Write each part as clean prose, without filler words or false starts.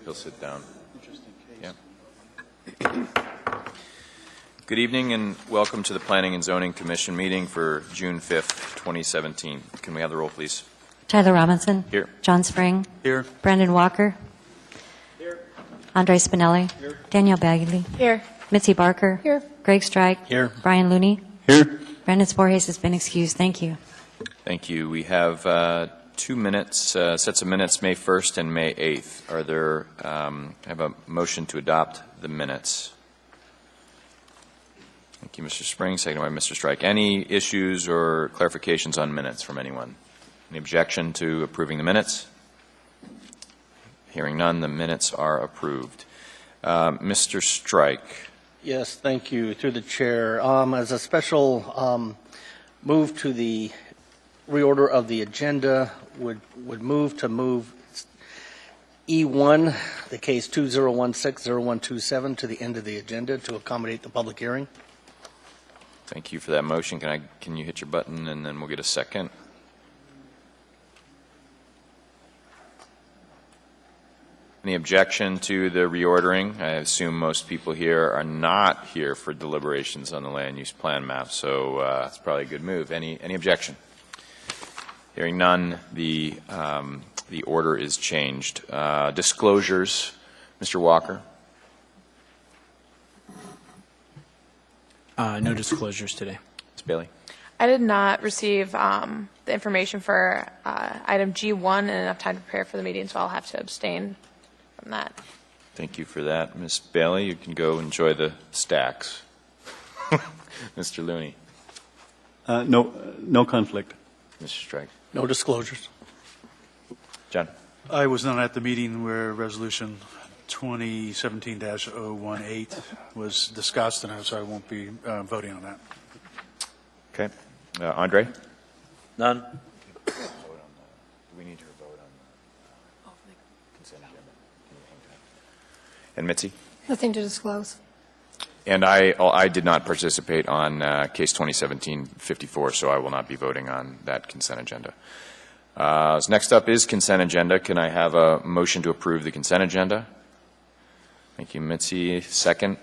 he'll sit down. Yeah. Good evening and welcome to the Planning and Zoning Commission meeting for June 5th, 2017. Can we have the roll, please? Tyler Robinson. Here. John Spring. Here. Brandon Walker. Here. Andre Spinelli. Here. Danielle Bagley. Here. Mitzi Barker. Here. Greg Strike. Here. Brian Looney. Here. Brandon Sporhes has been excused. Thank you. Thank you. We have 2 minutes, sets of minutes, May 1st and May 8th. Are there, I have a motion to adopt the minutes. Thank you, Mr. Spring. Seconded by Mr. Strike. Any issues or clarifications on minutes from anyone? Any objection to approving the minutes? Hearing none, the minutes are approved. Mr. Strike. Yes, thank you. Through the chair, as a special move to the reorder of the agenda, would move E1, the case 2016-0127, to the end of the agenda to accommodate the public hearing. Thank you for that motion. Can you hit your button and then we'll get a second? Any objection to the reordering? I assume most people here are not here for deliberations on the land use plan map, so it's probably a good move. Any objection? Hearing none, the order is changed. Disclosures, Mr. Walker. No disclosures today. Ms. Bailey. I did not receive the information for item G1 in enough time to prepare for the meeting, so I'll have to abstain from that. Thank you for that. Ms. Bailey, you can go enjoy the stacks. Mr. Looney. No conflict. Mr. Strike. No disclosures. John. I was not at the meeting where resolution 2017-018 was discussed, and so I won't be voting on that. Okay. Andre? None. Do we need to vote on the consent agenda? And Mitzi? Nothing to disclose. And I did not participate on case 2017-54, so I will not be voting on that consent agenda. So next up is consent agenda. Can I have a motion to approve the consent agenda? Thank you, Mitzi. Second.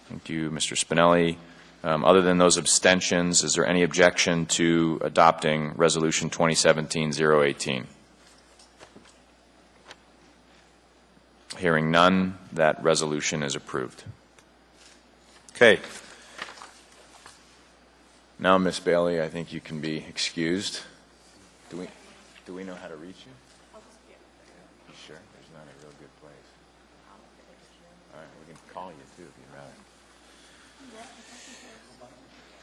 Thank you, Mr. Spinelli. Other than those abstentions, is there any objection to adopting Resolution 2017-018? Hearing none, that resolution is approved. Okay. Now, Ms. Bailey, I think you can be excused. Do we know how to reach you? You sure? There's not a real good place. All right, we can call you too if you'd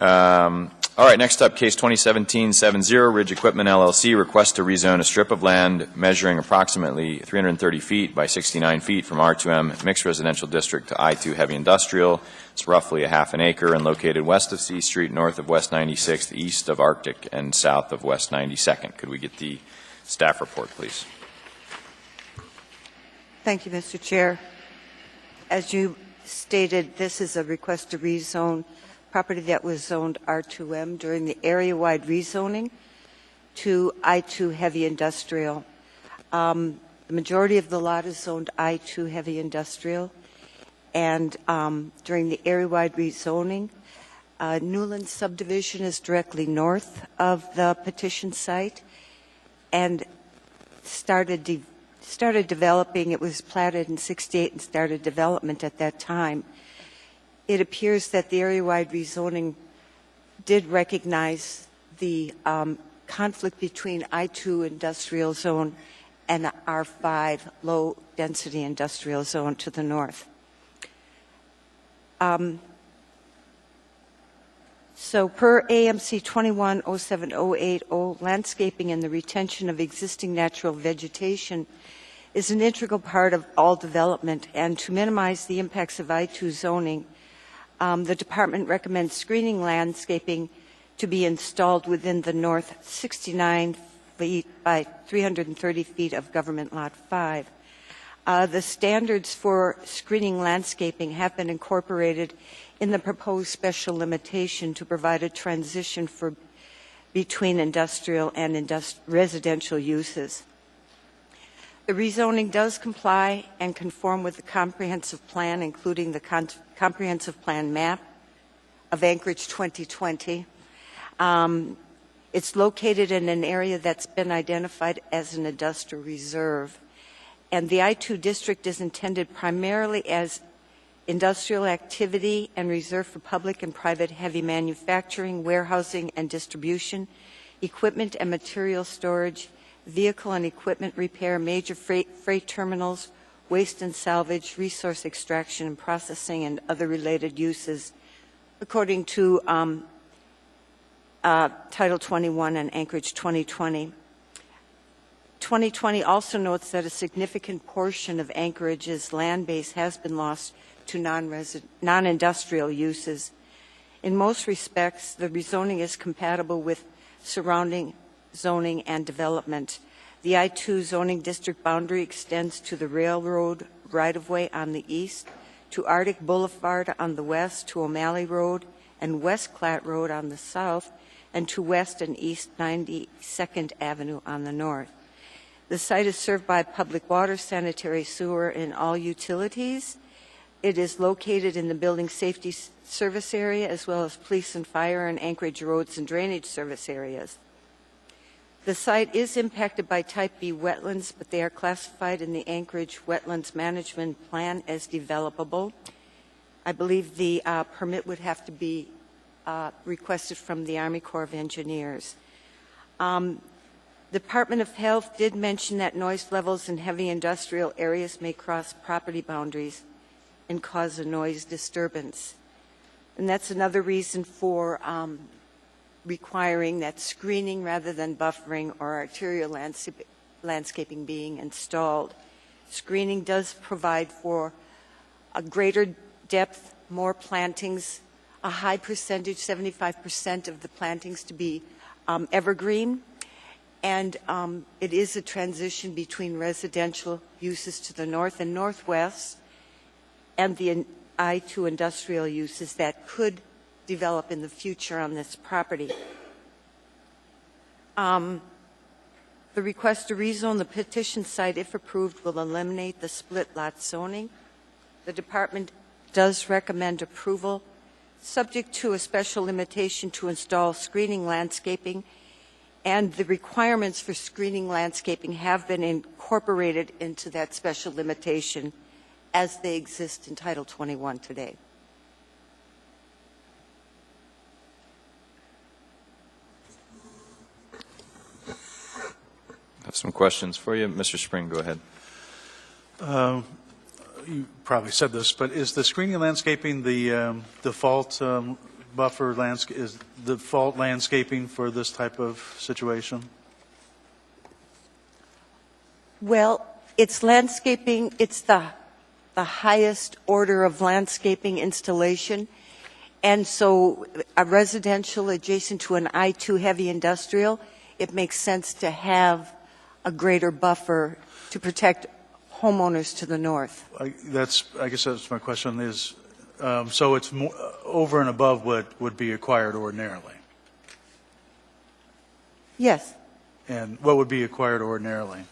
rather. All right, next up, case 2017-70, Ridge Equipment LLC, request to rezone a strip of land measuring approximately 330 feet by 69 feet from R2M Mixed Residential District to I2 Heavy Industrial. It's roughly a half an acre and located west of C Street, north of West 96th, east of Arctic, and south of West 92nd. Could we get the staff report, please? Thank you, Mr. Chair. As you stated, this is a request to rezone property that was zoned R2M during the area-wide rezoning to I2 Heavy Industrial. The majority of the lot is zoned I2 Heavy Industrial, and during the area-wide rezoning, Newland subdivision is directly north of the petition site and started developing. It was platted in '68 and started development at that time. It appears that the area-wide rezoning did recognize the conflict between I2 industrial zone and the R5 low-density industrial zone to the north. So per AMC 210708, landscaping and the retention of existing natural vegetation is an integral part of all development, and to minimize the impacts of I2 zoning, the department recommends screening landscaping to be installed within the north 69 feet by 330 feet of Government Lot 5. The standards for screening landscaping have been incorporated in the proposed special limitation to provide a transition between industrial and residential uses. The rezoning does comply and conform with the comprehensive plan, including the comprehensive plan map of Anchorage 2020. It's located in an area that's been identified as an industrial reserve, and the I-2 district is intended primarily as industrial activity and reserved for public and private heavy manufacturing, warehousing and distribution, equipment and material storage, vehicle and equipment repair, major freight terminals, waste and salvage, resource extraction and processing, and other related uses, according to Title 21 and Anchorage 2020. 2020 also notes that a significant portion of Anchorage's land base has been lost to non-industrial uses. In most respects, the rezoning is compatible with surrounding zoning and development. The I-2 zoning district boundary extends to the railroad right-of-way on the east, to Arctic Boulevard on the west, to O'Malley Road and West Platte Road on the south, and to West and East 92nd Avenue on the north. The site is served by public water, sanitary sewer, and all utilities. It is located in the building safety service area as well as police and fire and Anchorage roads and drainage service areas. The site is impacted by Type B wetlands, but they are classified in the Anchorage Wetlands Management Plan as developable. I believe the permit would have to be requested from the Army Corps of Engineers. Department of Health did mention that noise levels in heavy industrial areas may cross property boundaries and cause a noise disturbance. And that's another reason for requiring that screening rather than buffering or arterial landscaping being installed. Screening does provide for a greater depth, more plantings, a high percentage, 75% of the plantings to be evergreen, and it is a transition between residential uses to the north and northwest and the I-2 industrial uses that could develop in the future on this property. The request to rezone the petition site, if approved, will eliminate the split lot zoning. The department does recommend approval, subject to a special limitation to install screening landscaping, and the requirements for screening landscaping have been incorporated into that special limitation as they exist in Title 21 today. Have some questions for you. Mr. Spring, go ahead. You probably said this, but is the screening landscaping the default buffer is default landscaping for this type of situation? Well, it's landscaping, it's the highest order of landscaping installation, and so a residential adjacent to an I-2 heavy industrial, it makes sense to have a greater buffer to protect homeowners to the north. I guess that's my question is, so it's more, over and above what would be acquired ordinarily? Yes. And what would be acquired ordinarily?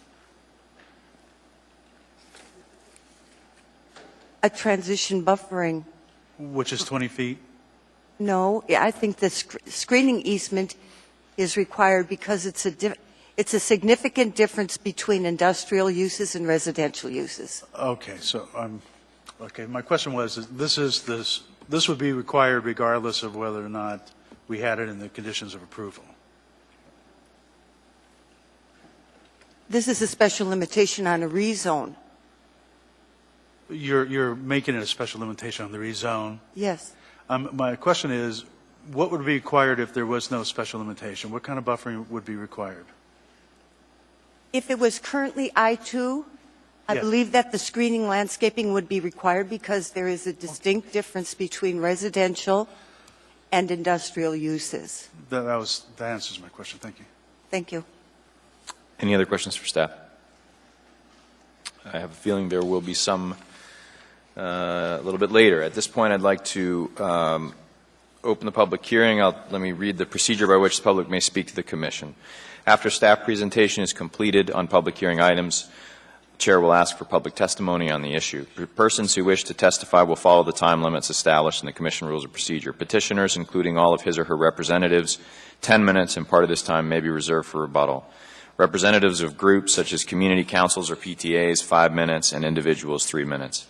A transition buffering. Which is 20 feet? No, I think the screening easement is required because it's a significant difference between industrial uses and residential uses. Okay, so okay. My question was, this would be required regardless of whether or not we had it in the conditions of approval. This is a special limitation on a rezone. You're making it a special limitation on the rezone. Yes. My question is, what would be required if there was no special limitation? What kind of buffering would be required? If it was currently I-2, I Yes. believe that the screening landscaping would be required because there is a distinct difference between residential and industrial uses. That answers my question. Thank you. Thank you. Any other questions for staff? I have a feeling there will be some a little bit later. At this point, I'd like to open the public hearing. Let me read the procedure by which the public may speak to the commission. After staff presentation is completed on public hearing items, The Chair will ask for public testimony on the issue. Persons who wish to testify will follow the time limits established in the Commission Rules of Procedure. Petitioners, including all of his or her representatives, 10 minutes, and part of this time may be reserved for rebuttal. Representatives of groups such as community councils or PTAs, 5 minutes, and individuals, 3 minutes.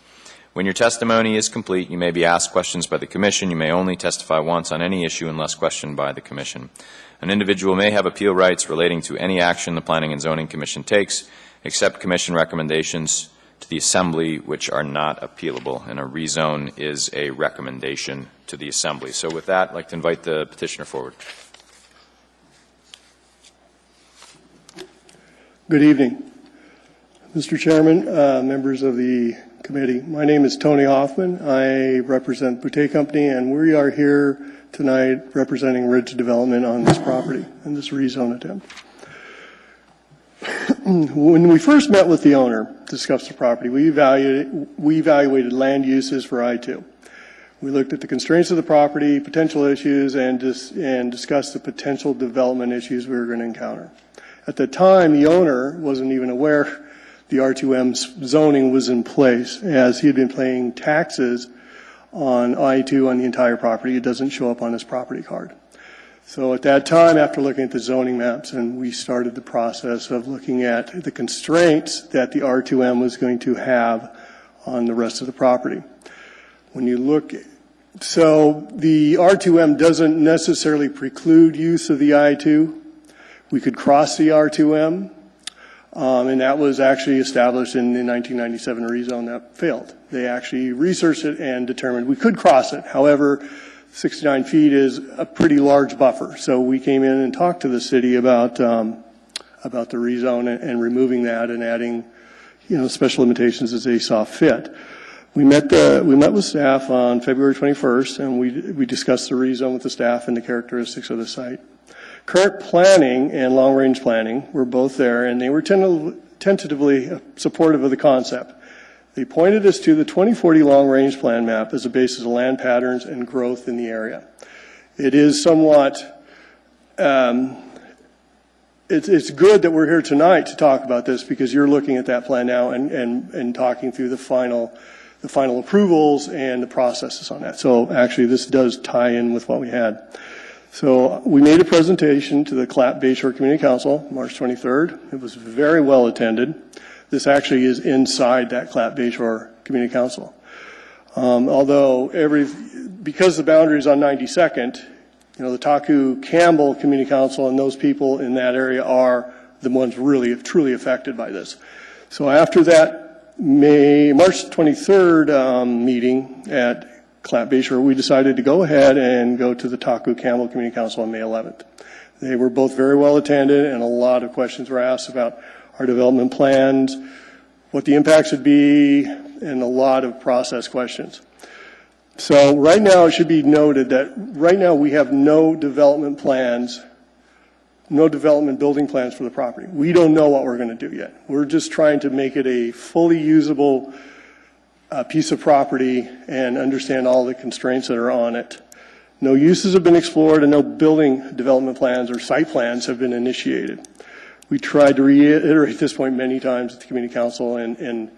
When your testimony is complete, you may be asked questions by the Commission. You may only testify once on any issue unless questioned by the Commission. An individual may have appeal rights relating to any action the Planning and Zoning Commission takes, except Commission recommendations to the Assembly which are not appealable, and a rezone is a recommendation to the Assembly. So with that, I'd like to invite the petitioner forward. Good evening. Mr. Chairman, members of the committee, my name is Tony Hoffman. I represent Boutte Company, and we are here tonight representing Ridge Development on this property and this rezone attempt. When we first met with the owner to discuss the property, we evaluated land uses for I-2. We looked at the constraints of the property, potential issues, and discussed the potential development issues we were going to encounter. At the time, the owner wasn't even aware the R2M zoning was in place, as he had been paying taxes on I-2 on the entire property. It doesn't show up on his property card. So at that time, after looking at the zoning maps, and we started the process of looking at the constraints that the R2M was going to have on the rest of the property. When you look, so the R2M doesn't necessarily preclude use of the I-2. We could cross the R2M, and that was actually established in the 1997 rezone that failed. They actually researched it and determined we could cross it. However, 69 feet is a pretty large buffer. So we came in and talked to the city about the rezone and removing that and adding, special limitations as they saw fit. We met with staff on February 21st, and we discussed the rezone with the staff and the characteristics of the site. Current planning and long-range planning were both there, and they were tentatively supportive of the concept. They pointed us to the 2040 long-range plan map as a basis of land patterns and growth in the area. It is somewhat, it's good that we're here tonight to talk about this, because you're looking at that plan now and talking through the final approvals and the processes on that. So actually this does tie in with what we had. So we made a presentation to the Clap Bayshore Community Council March 23rd. It was very well attended. This actually is inside that Clap Bayshore Community Council. Although because the boundary is on 92nd, the Taku Campbell Community Council and those people in that area are the ones really truly affected by this. So after that March 23rd meeting at Clap Bayshore, we decided to go ahead and go to the Taku Campbell Community Council on May 11th. They were both very well attended, and a lot of questions were asked about our development plans, what the impacts would be, and a lot of process questions. So right now it should be noted that right now we have no development plans, no development building plans for the property. We don't know what we're going to do yet. We're just trying to make it a fully usable piece of property and understand all the constraints that are on it. No uses have been explored, and no building development plans or site plans have been initiated. We tried to reiterate this point many times at the community council, and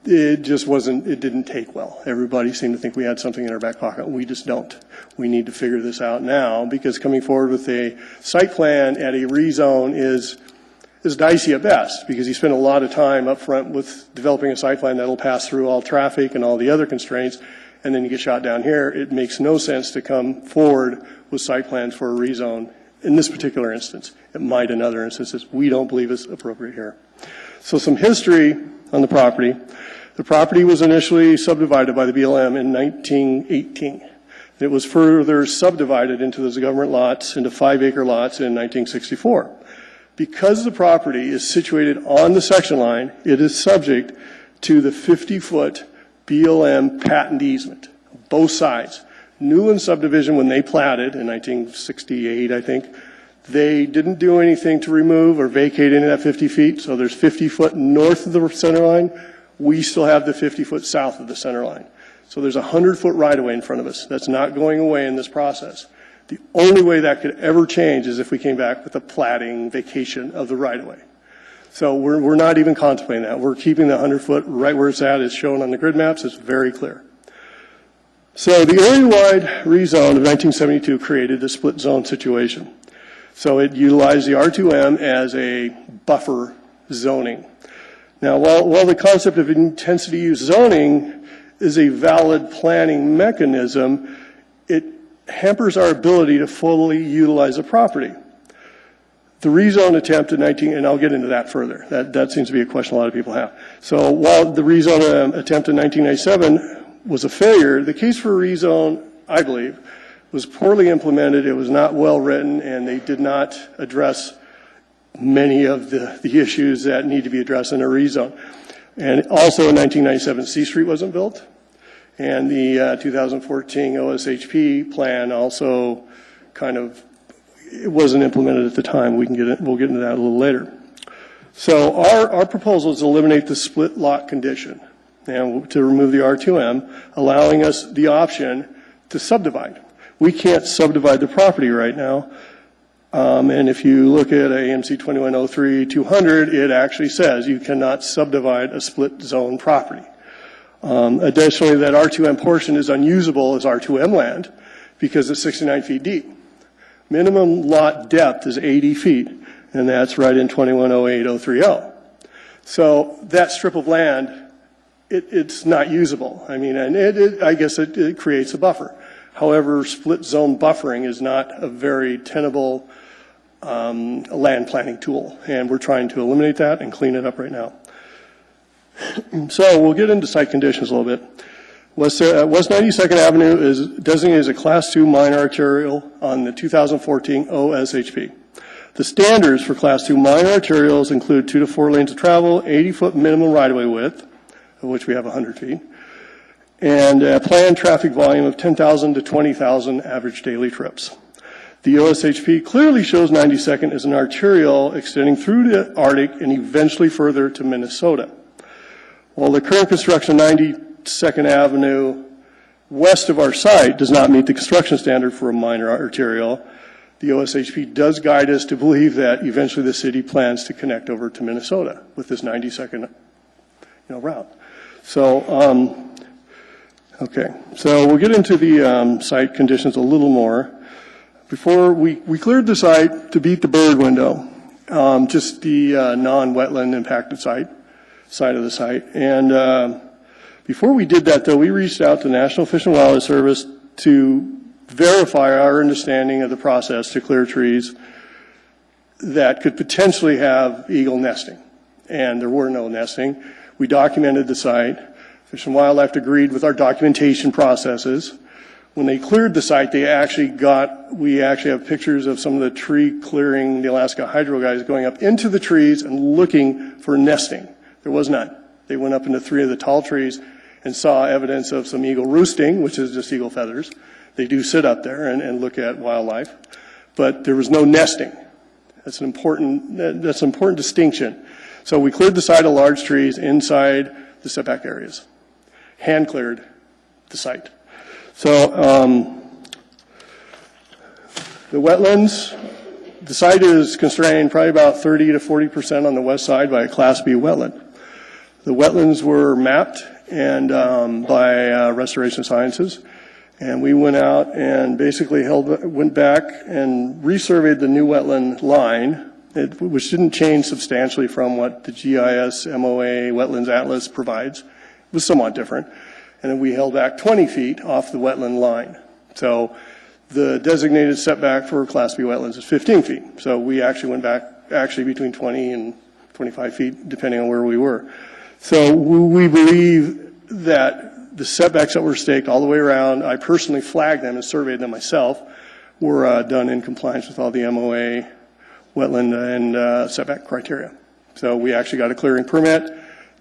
it just wasn't, it didn't take well. Everybody seemed to think we had something in our back pocket. We just don't. We need to figure this out now, because coming forward with a site plan at a rezone is dicey at best, because you spend a lot of time up front with developing a site plan that'll pass through all traffic and all the other constraints, and then you get shot down here. It makes no sense to come forward with site plans for a rezone in this particular instance. It might in other instances. We don't believe it's appropriate here. So some history on the property. The property was initially subdivided by the BLM in 1918. It was further subdivided into those government lots, into 5-acre lots in 1964. Because the property is situated on the section line, it is subject to the 50-foot BLM patent easement, both sides. Newland subdivision, when they platted in 1968, I think, they didn't do anything to remove or vacate any of that 50 feet, so there's 50 foot north of the center line. We still have the 50 foot south of the center line. So there's a 100-foot right-of-way in front of us. That's not going away in this process. The only way that could ever change is if we came back with a platting vacation of the right-of-way. So we're not even contemplating that. We're keeping the 100-foot right where it's at. It's shown on the grid maps. It's very clear. So the area-wide rezone of 1972 created a split zone situation. So it utilized the R2M as a buffer zoning. Now, while the concept of intensity use zoning is a valid planning mechanism, it hampers our ability to fully utilize the property. The rezone attempt in and I'll get into that further. That seems to be a question a lot of people have. So while the rezone attempt in 1997 was a failure, the case for rezone, I believe, was poorly implemented. It was not well written, and they did not address many of the issues that need to be addressed in a rezone. And also in 1997, C Street wasn't built, and the 2014 OSHP plan also kind of, it wasn't implemented at the time. We'll get into that a little later. So our proposal is to eliminate the split lot condition and to remove the R2M, allowing us the option to subdivide. We can't subdivide the property right now. And if you look at AMC 2103-200, it actually says you cannot subdivide a split zone property. Additionally, that R2M portion is unusable as R2M land because it's 69 feet deep. Minimum lot depth is 80 feet, and that's right in 2108-030. So that strip of land, it's not usable. I mean, and I guess it creates a buffer. However, split zone buffering is not a very tenable land planning tool, and we're trying to eliminate that and clean it up right now. So we'll get into site conditions a little bit. West 92nd Avenue is designated as a Class 2 minor arterial on the 2014 OSHP. The standards for Class 2 minor arterials include 2 to 4 lanes of travel, 80-foot minimum right-of-way width, of which we have 100 feet, and a planned traffic volume of 10,000 to 20,000 average daily trips. The OSHP clearly shows 92nd as an arterial extending through the Arctic and eventually further to Minnesota. While the current construction of 92nd Avenue west of our site does not meet the construction standard for a minor arterial, the OSHP does guide us to believe that eventually the city plans to connect over to Minnesota with this 92nd route. So, okay, so we'll get into the site conditions a little more. Before we cleared the site to beat the bird window, just the non-wetland impacted side of the site. And before we did that, though, we reached out to the National Fish and Wildlife Service to verify our understanding of the process to clear trees that could potentially have eagle nesting. And there were no nesting. We documented the site. Fish and Wildlife agreed with our documentation processes. When they cleared the site, we actually have pictures of some of the tree clearing, the Alaska Hydro guys going up into the trees and looking for nesting. There was none. They went up into 3 of the tall trees and saw evidence of some eagle roosting, which is just eagle feathers. They do sit up there and look at wildlife, but there was no nesting. That's an important distinction. So we cleared the site of large trees inside the setback areas. Hand cleared the site. So the wetlands, the site is constrained probably about 30 to 40% on the west side by a Class B wetland. The wetlands were mapped and by Restoration Sciences, and we went out and basically went back and resurveyed the new wetland line, which didn't change substantially from what the GIS MOA Wetlands Atlas provides. It was somewhat different. And then we held back 20 feet off the wetland line. So the designated setback for Class B wetlands is 15 feet. So we actually went back between 20 and 25 feet, depending on where we were. So we believe that the setbacks that were staked all the way around, I personally flagged them and surveyed them myself, were done in compliance with all the MOA wetland and setback criteria. So we actually got a clearing permit.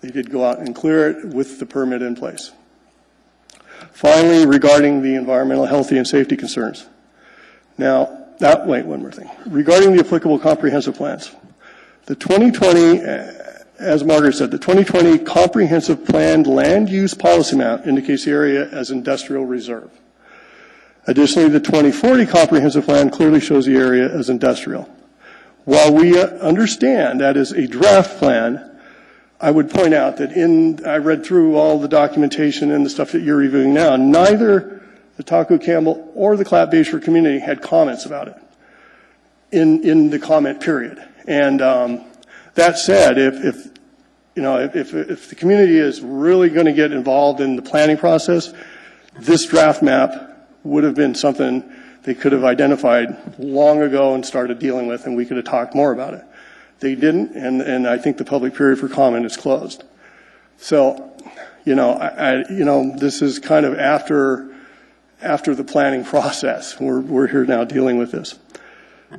They did go out and clear it with the permit in place. Finally, regarding the environmental, health, and safety concerns. Now, wait, one more thing. Regarding the applicable comprehensive plans, the 2020, as Margaret said, the 2020 comprehensive planned land use policy map indicates the area as industrial reserve. Additionally, the 2040 comprehensive plan clearly shows the area as industrial. while we understand that is a draft plan, I would point out that I read through all the documentation and the stuff that you're reviewing now. Neither the Taco Campbell or the Clap Bayshore community had comments about it in the comment period. And that said, if the community is really going to get involved in the planning process, this draft map would have been something they could have identified long ago and started dealing with, and we could have talked more about it. They didn't, and I think the public period for comment is closed. So, this is kind of after the planning process. We're here now dealing with this.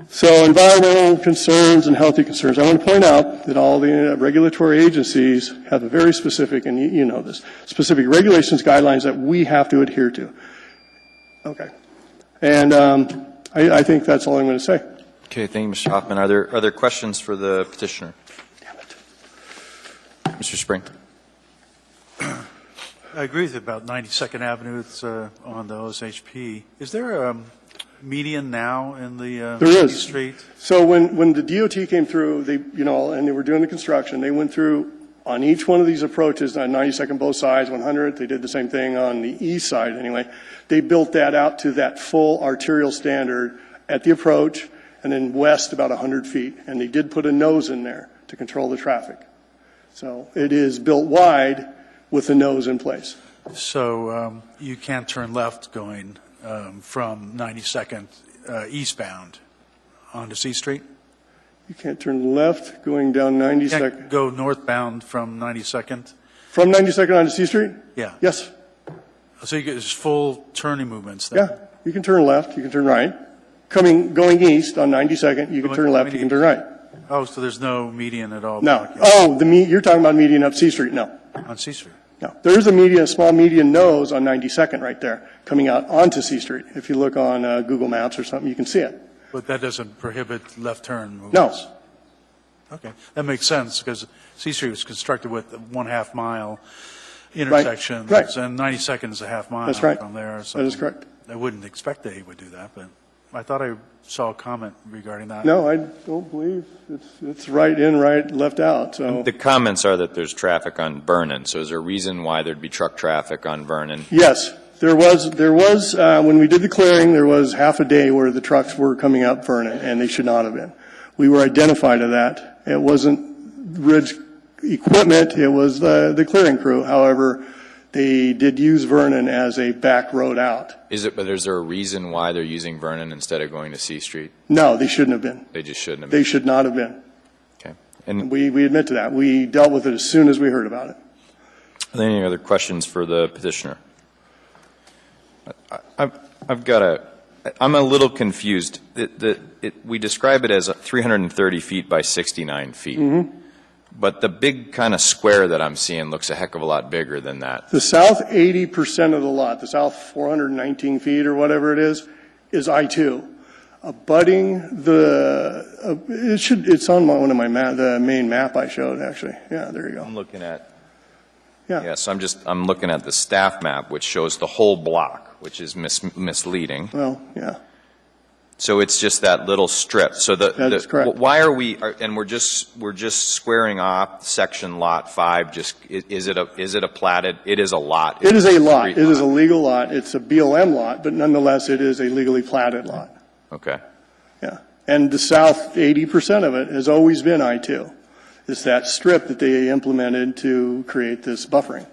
So environmental concerns and healthy concerns. I want to point out that all the regulatory agencies have a very specific, and you know this, specific regulations, guidelines that we have to adhere to. Okay. And I think that's all I'm going to say. Okay, thank you, Mr. Hoffman. Are there questions for the petitioner? Damn it. Mr. Spring? I agree with you about 92nd Avenue. It's on the OSHP. Is there a median now in the There is. street? So when the DOT came through, and they were doing the construction, they went through on each one of these approaches, on 92nd both sides, 100th, they did the same thing on the east side anyway. They built that out to that full arterial standard at the approach, and then west about 100 feet. And they did put a nose in there to control the traffic. So it is built wide with the nose in place. So you can't turn left going from 92nd eastbound onto C Street? You can't turn left going down 92nd. Can't go northbound from 92nd? From 92nd onto C Street? Yeah. Yes. So you get just full turning movements then? Yeah. You can turn left, you can turn right. Going east on 92nd, you can turn left, you can turn right. Oh, so there's no median at all? No. Oh, you're talking about median up C Street? No. On C Street? No. There is a small median nose on 92nd right there, coming out onto C Street. If you look on Google Maps or something, you can see it. But that doesn't prohibit left turn movements? No. Okay. That makes sense because C Street was constructed with a 1/2 mile intersection. Right. And 92nd is a half mile That's right. from there. So That is correct. I wouldn't expect that he would do that, but I thought I saw a comment regarding that. No, I don't believe it's right in, right left out. So The comments are that there's traffic on Vernon, so is there a reason why there'd be truck traffic on Vernon? yes, there was when we did the clearing, there was half a day where the trucks were coming up Vernon, and they should not have been. We were identified of that. It wasn't Ridge equipment, it was the clearing crew. However, they did use Vernon as a back road out. Is there a reason why they're using Vernon instead of going to C Street? No, they shouldn't have been. They just shouldn't have been. They should not have been. Okay. And We admit to that. We dealt with it as soon as we heard about it. are there any other questions for the petitioner? I'm a little confused. We describe it as 330 feet by 69 feet. Mm-hmm. But the big kind of square that I'm seeing looks a heck of a lot bigger than that. The south 80% of the lot, the south 419 feet or whatever it is I-2. Abutting it's on one of my the main map I showed actually. Yeah, there you go. I'm looking at, Yeah. yes, I'm looking at the staff map, which shows the whole block, which is misleading. Well, yeah. So it's just that little strip. So That is correct. Why are we? And we're just squaring off section lot 5. Just is it a platted? It is a lot. It is a lot. street It is a legal lot. It's a BLM lot, but nonetheless, it is a legally platted lot. Okay. Yeah. And the south 80% of it has always been I-2. It's that strip that they implemented to create this buffering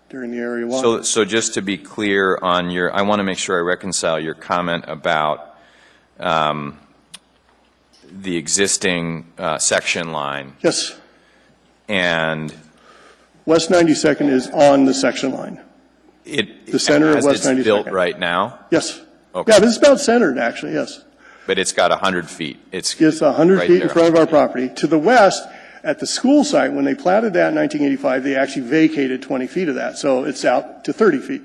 during the area one. So just to be clear on I want to make sure I reconcile your comment about the existing section line Yes. and West 92nd is on the section line. The center of as West it's built 92nd. right now, Yes. Okay. Yeah, this is about centered, actually, yes. but it's got 100 feet. It's 100 right feet in there. front of our property. To the west, at the school site, when they platted that in 1985, they actually vacated 20 feet of that, so it's out to 30 feet.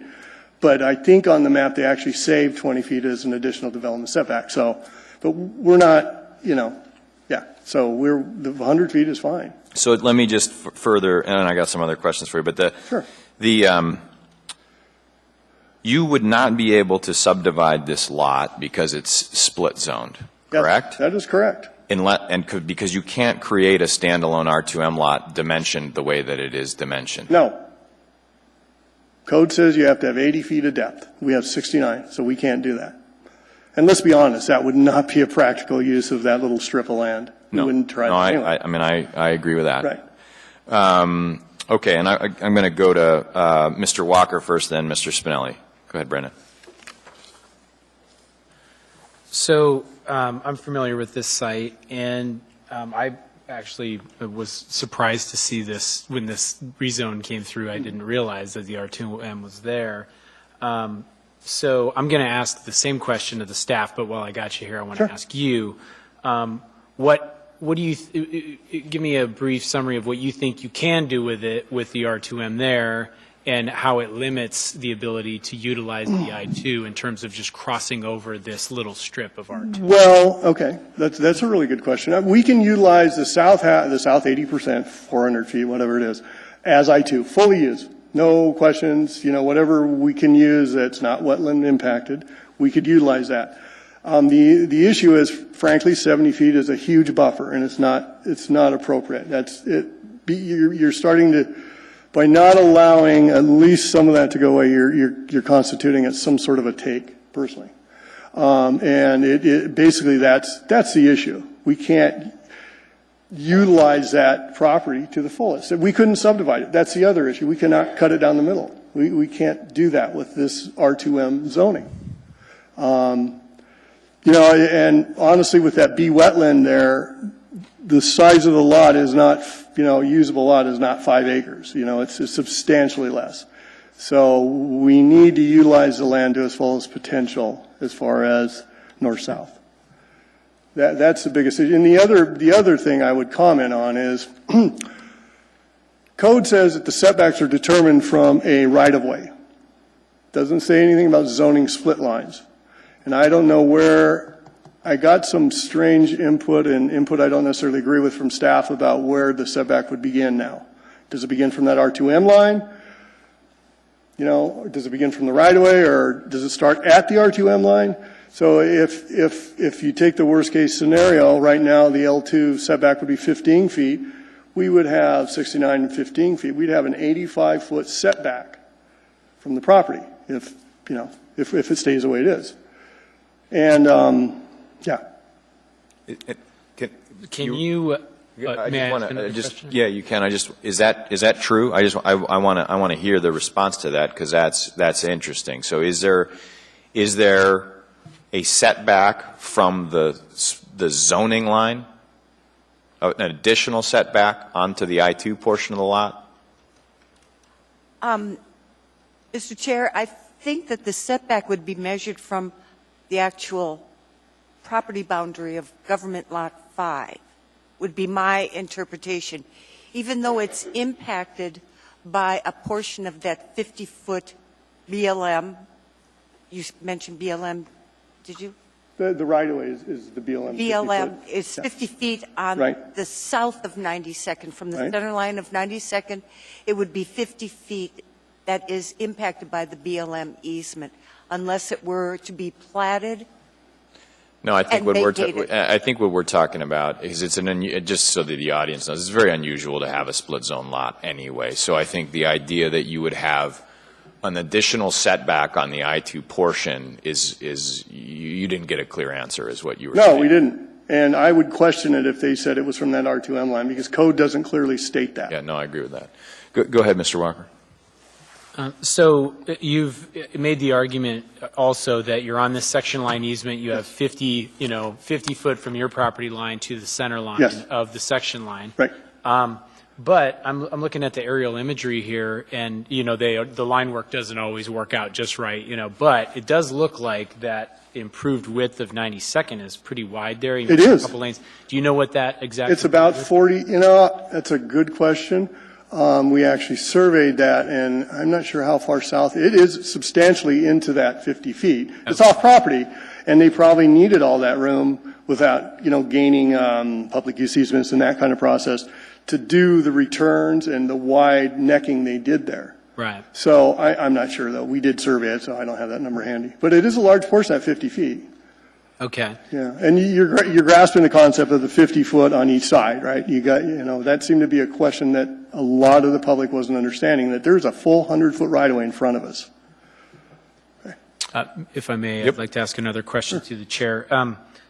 But I think on the map, they actually saved 20 feet as an additional development setback. So, but we're not, yeah. So the 100 feet is fine. So let me just further, and I got some other questions for you, but Sure. you would not be able to subdivide this lot because it's split zoned, Yes, correct? that is correct. because you can't create a standalone R2M lot dimensioned the way that it is dimensioned. No. Code says you have to have 80 feet of depth. We have 69, so we can't do that. And let's be honest, that would not be a practical use of that little strip of land. We wouldn't try No, to anyway. I mean, I agree with that. Right. Okay, and I'm going to go to Mr. Walker first, then Mr. Spinelli. Go ahead, Brendan. So I'm familiar with this site, and I actually was surprised to see this when this rezone came through. I didn't realize that the R2M was there. So I'm going to ask the same question to the staff, but while I got you here, I want to ask you, what do you give me a brief summary of what you think you can do with it, with the R2M there, and how it limits the ability to utilize the I-2 in terms of just crossing over this little strip of R2? Well, okay, that's a really good question. We can utilize the south 80%, 400 feet, whatever it is, as I-2, fully used. No questions, whatever we can use that's not wetland impacted, we could utilize that. The issue is, frankly, 70 feet is a huge buffer, and it's not appropriate. You're starting to, by not allowing at least some of that to go away, you're constituting it some sort of a take, personally. And basically that's the issue. We can't utilize that property to the fullest. We couldn't subdivide it. That's the other issue. We cannot cut it down the middle. We can't do that with this R2M zoning. And honestly, with that B wetland there, the size of the lot is not, usable lot is not 5 acres. It's substantially less. So we need to utilize the land to its fullest potential as far as north-south. That's the biggest issue. And the other thing I would comment on is code says that the setbacks are determined from a right-of-way. Doesn't say anything about zoning split lines. And I don't know where, I got some strange input I don't necessarily agree with from staff about where the setback would begin now. Does it begin from that R2M line? Does it begin from the right-of-way, or does it start at the R2M line? So if you take the worst case scenario, right now the L2 setback would be 15 feet, we would have 69 and 15 feet. We'd have an 85-foot setback from the property if it stays the way it is. And, Can you? I may just want ask another to question? yeah, you can. Is that true? I want to hear the response to that, because that's interesting. So is there a setback from the zoning line, an additional setback onto the I-2 portion of the lot? Mr. Chair, I think that the setback would be measured from the actual property boundary of Government Lot 5, would be my interpretation, even though it's impacted by a portion of that 50-foot BLM. You mentioned BLM, did you? the right-of-way is the BLM. BLM 50 is 50 feet on Right. the south of 92nd. From the Right. center line of 92nd, it would be 50 feet that is impacted by the BLM easement, unless it were to be platted. No, I think And I think what we're talking about is just so that the audience knows, it's very unusual to have a split zone lot anyway. So I think the idea that you would have an additional setback on the I-2 portion is you didn't get a clear answer, is what you were saying. No, we didn't. And I would question it if they said it was from that R2M line, because code doesn't clearly state that. Yeah, no, I agree with that. Go ahead, Mr. Walker. So you've made the argument also that you're on this section line easement. You have 50 foot from your property line to the center line Yes. of the section line. Right. But I'm looking at the aerial imagery here, and the line work doesn't always work out just right. But it does look like that improved width of 92nd is pretty wide there. It is. A couple lanes. Do you know what that exactly? It's about 40, that's a good question. We actually surveyed that, and I'm not sure how far south. It is substantially into that 50 feet. It's off property, and they probably needed all that room without, gaining public use easements and that kind of process to do the returns and the wide necking they did there. Right. So I'm not sure, though. We did survey it, so I don't have that number handy. But it is a large portion, that 50 feet. Okay. Yeah, and you're grasping the concept of the 50-foot on each side, right? That seemed to be a question that a lot of the public wasn't understanding, that there's a full 100-foot right-of-way in front of us. If I may, Yep. I'd like to ask another question to the chair.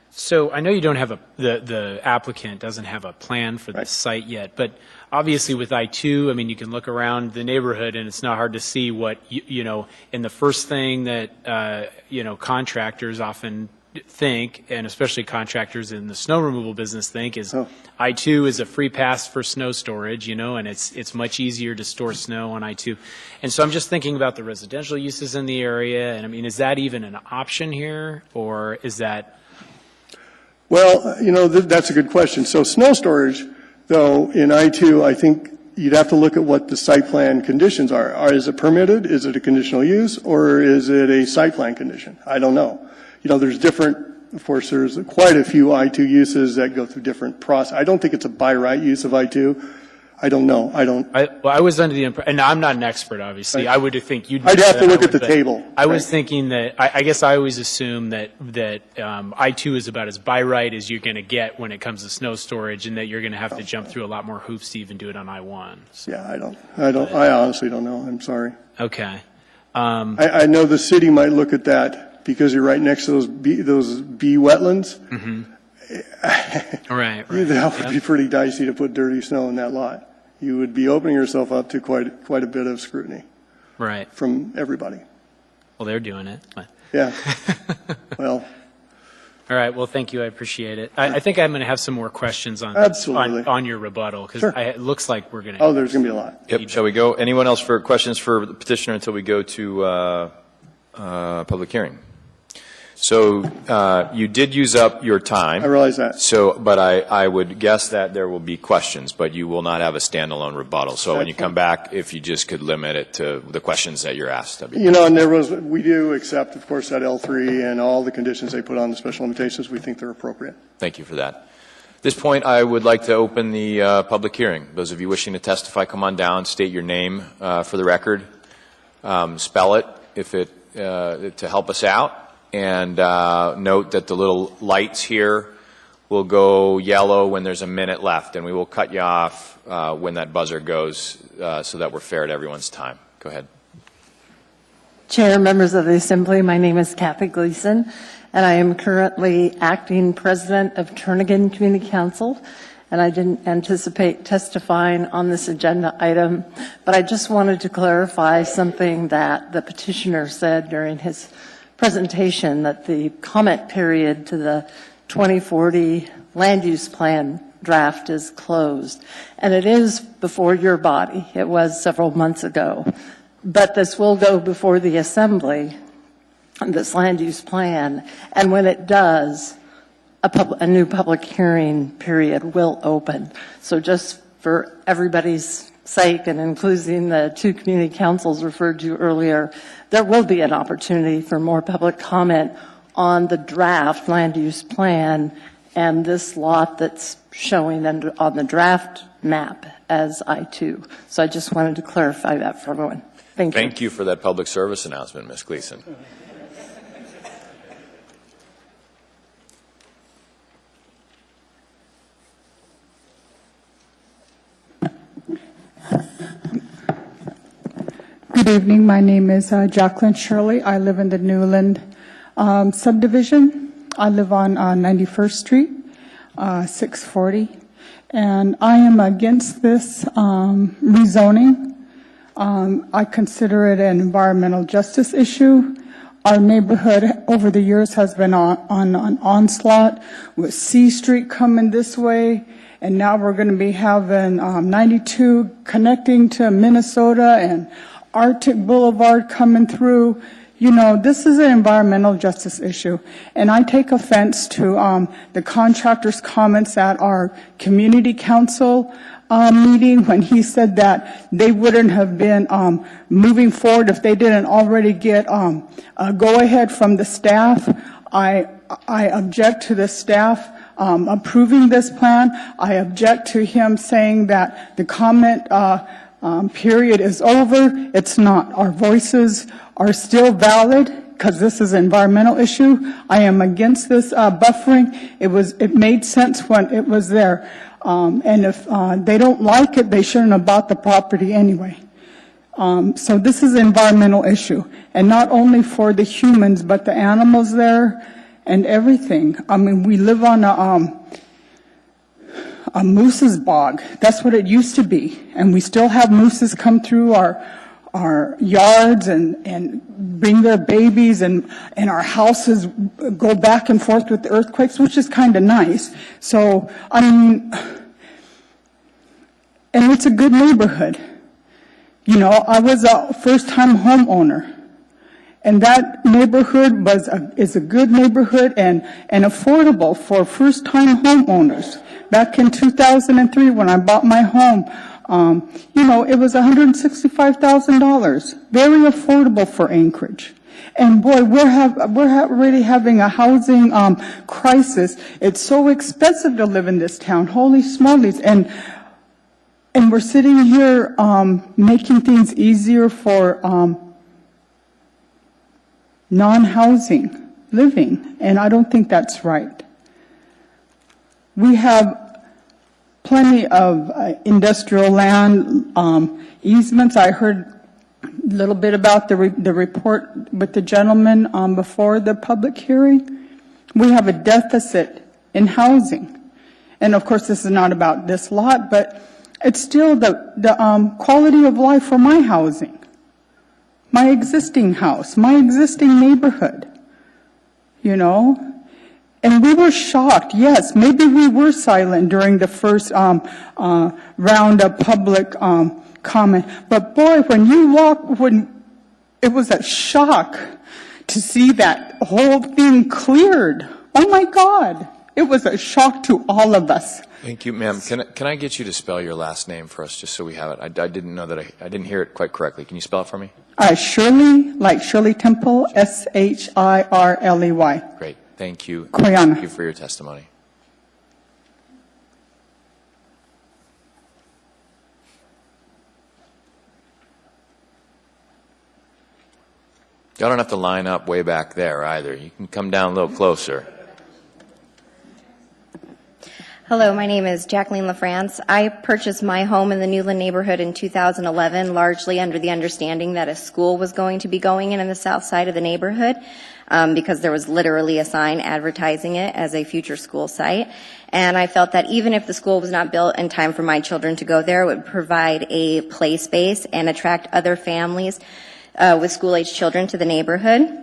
So I know you don't have the applicant doesn't have a plan for this site yet, but obviously with I-2, I mean, you can look around the neighborhood and it's not hard to see what, and the first thing that, contractors often think, and especially contractors in the snow removal business think, is I-2 is a free pass for snow storage, and it's much easier to store snow on I-2. And so I'm just thinking about the residential uses in the area, and I mean, is that even an option here, or is that? Well, that's a good question. So snow storage, though, in I-2, I think you'd have to look at what the site plan conditions are. Is it permitted? Is it a conditional use? Or is it a site plan condition? I don't know. There's of course, there's quite a few I-2 uses that go through different process. I don't think it's a by right use of I-2. I don't know. I was under the impression, and I'm not an expert, obviously. I would think you'd. I'd have to look at the table. I was thinking that, I guess I always assume that I-2 is about as by right as you're going to get when it comes to snow storage, and that you're going to have to jump through a lot more hoops to even do it on I-1. So. Yeah, I honestly don't know. I'm sorry. Okay. I know the city might look at that because you're right next to those B wetlands. Mm-hmm. Right. That would be pretty dicey to put dirty snow in that lot. You would be opening yourself up to quite a bit of scrutiny. Right. From everybody. Well, they're doing it. But. Yeah. Well. All right. Well, thank you. I appreciate it. I think I'm going to have some more questions on your rebuttal, because it looks like we're going to. Oh, there's going to be a lot. Yep. Shall we go? Anyone else for questions for the petitioner until we go to public hearing? So you did use up your time. I realize that. But I would guess that there will be questions, but you will not have a standalone rebuttal. So when you come back, if you just could limit it to the questions that you're asked. And we do accept, of course, that L3 and all the conditions they put on the special limitations. We think they're appropriate. Thank you for that. At this point, I would like to open the public hearing. Those of you wishing to testify, come on down, state your name for the record, spell it to help us out. And note that the little lights here will go yellow when there's a minute left, and we will cut you off when that buzzer goes so that we're fair to everyone's time. Go ahead. Chair, members of the Assembly, my name is Kathy Gleason, and I am currently acting president of Turnagain Community Council, and I didn't anticipate testifying on this agenda item, but I just wanted to clarify something that the petitioner said during his presentation, that the comment period to the 2040 land use plan draft is closed. And it is before your body. It was several months ago. But this will go before the Assembly, this land use plan. And when it does, a new public hearing period will open. So just for everybody's sake, and including the two community councils referred to earlier, there will be an opportunity for more public comment on the draft land use plan and this lot that's showing on the draft map as I-2. So I just wanted to clarify that for everyone. Thank you. Thank you for that public service announcement, Ms. Gleason. Good evening. My name is Jacqueline Shirley. I live in the Newland subdivision. I live on 91st Street, 640. And I am against this rezoning. I consider it an environmental justice issue. Our neighborhood over the years has been on an onslaught with C Street coming this way. And now we're going to be having 92 connecting to Minnesota and Arctic Boulevard coming through. This is an environmental justice issue. And I take offense to the contractor's comments at our community council meeting when he said that they wouldn't have been moving forward if they didn't already get a go-ahead from the staff. I object to the staff approving this plan. I object to him saying that the comment period is over. It's not. Our voices are still valid, because this is an environmental issue. I am against this buffering. It made sense when it was there. And if they don't like it, they shouldn't have bought the property anyway. So this is an environmental issue, and not only for the humans, but the animals there and everything. I mean, we live on a moose's bog. That's what it used to be, and we still have mooses come through our yards and bring their babies, and our houses go back and forth with the earthquakes, which is kind of nice. So, I mean, and it's a good neighborhood. You know, I was a first-time homeowner, and that neighborhood is a good neighborhood and affordable for first-time homeowners. Back in 2003, when I bought my home, you know, it was $165,000, very affordable for Anchorage. And boy, we're really having a housing crisis. It's so expensive to live in this town. Holy smolies! And we're sitting here making things easier for non-housing living, and I don't think that's right. We have plenty of industrial land easements. I heard a little bit about the report with the gentleman before the public hearing. We have a deficit in housing. And of course, this is not about this lot, but it's still the quality of life for my housing, my existing house, my existing neighborhood, you know. And we were shocked. Yes, maybe we were silent during the first round of public comment. But boy, when it was a shock to see that whole thing cleared. Oh my God, it was a shock to all of us. Thank you, ma'am. Can I get you to spell your last name for us, just so we have it? I didn't know that I didn't hear it quite correctly. Can you spell it for me? Shirley, like Shirley Temple, Shirley. Great. Thank you. Koyana. Thank you for your testimony. Y'all don't have to line up way back there either. You can come down a little closer. Hello, my name is Jacqueline LaFrance. I purchased my home in the Newland neighborhood in 2011, largely under the understanding that a school was going to be going in the south side of the neighborhood, because there was literally a sign advertising it as a future school site. And I felt that even if the school was not built in time for my children to go there, it would provide a play space and attract other families with school-age children to the neighborhood.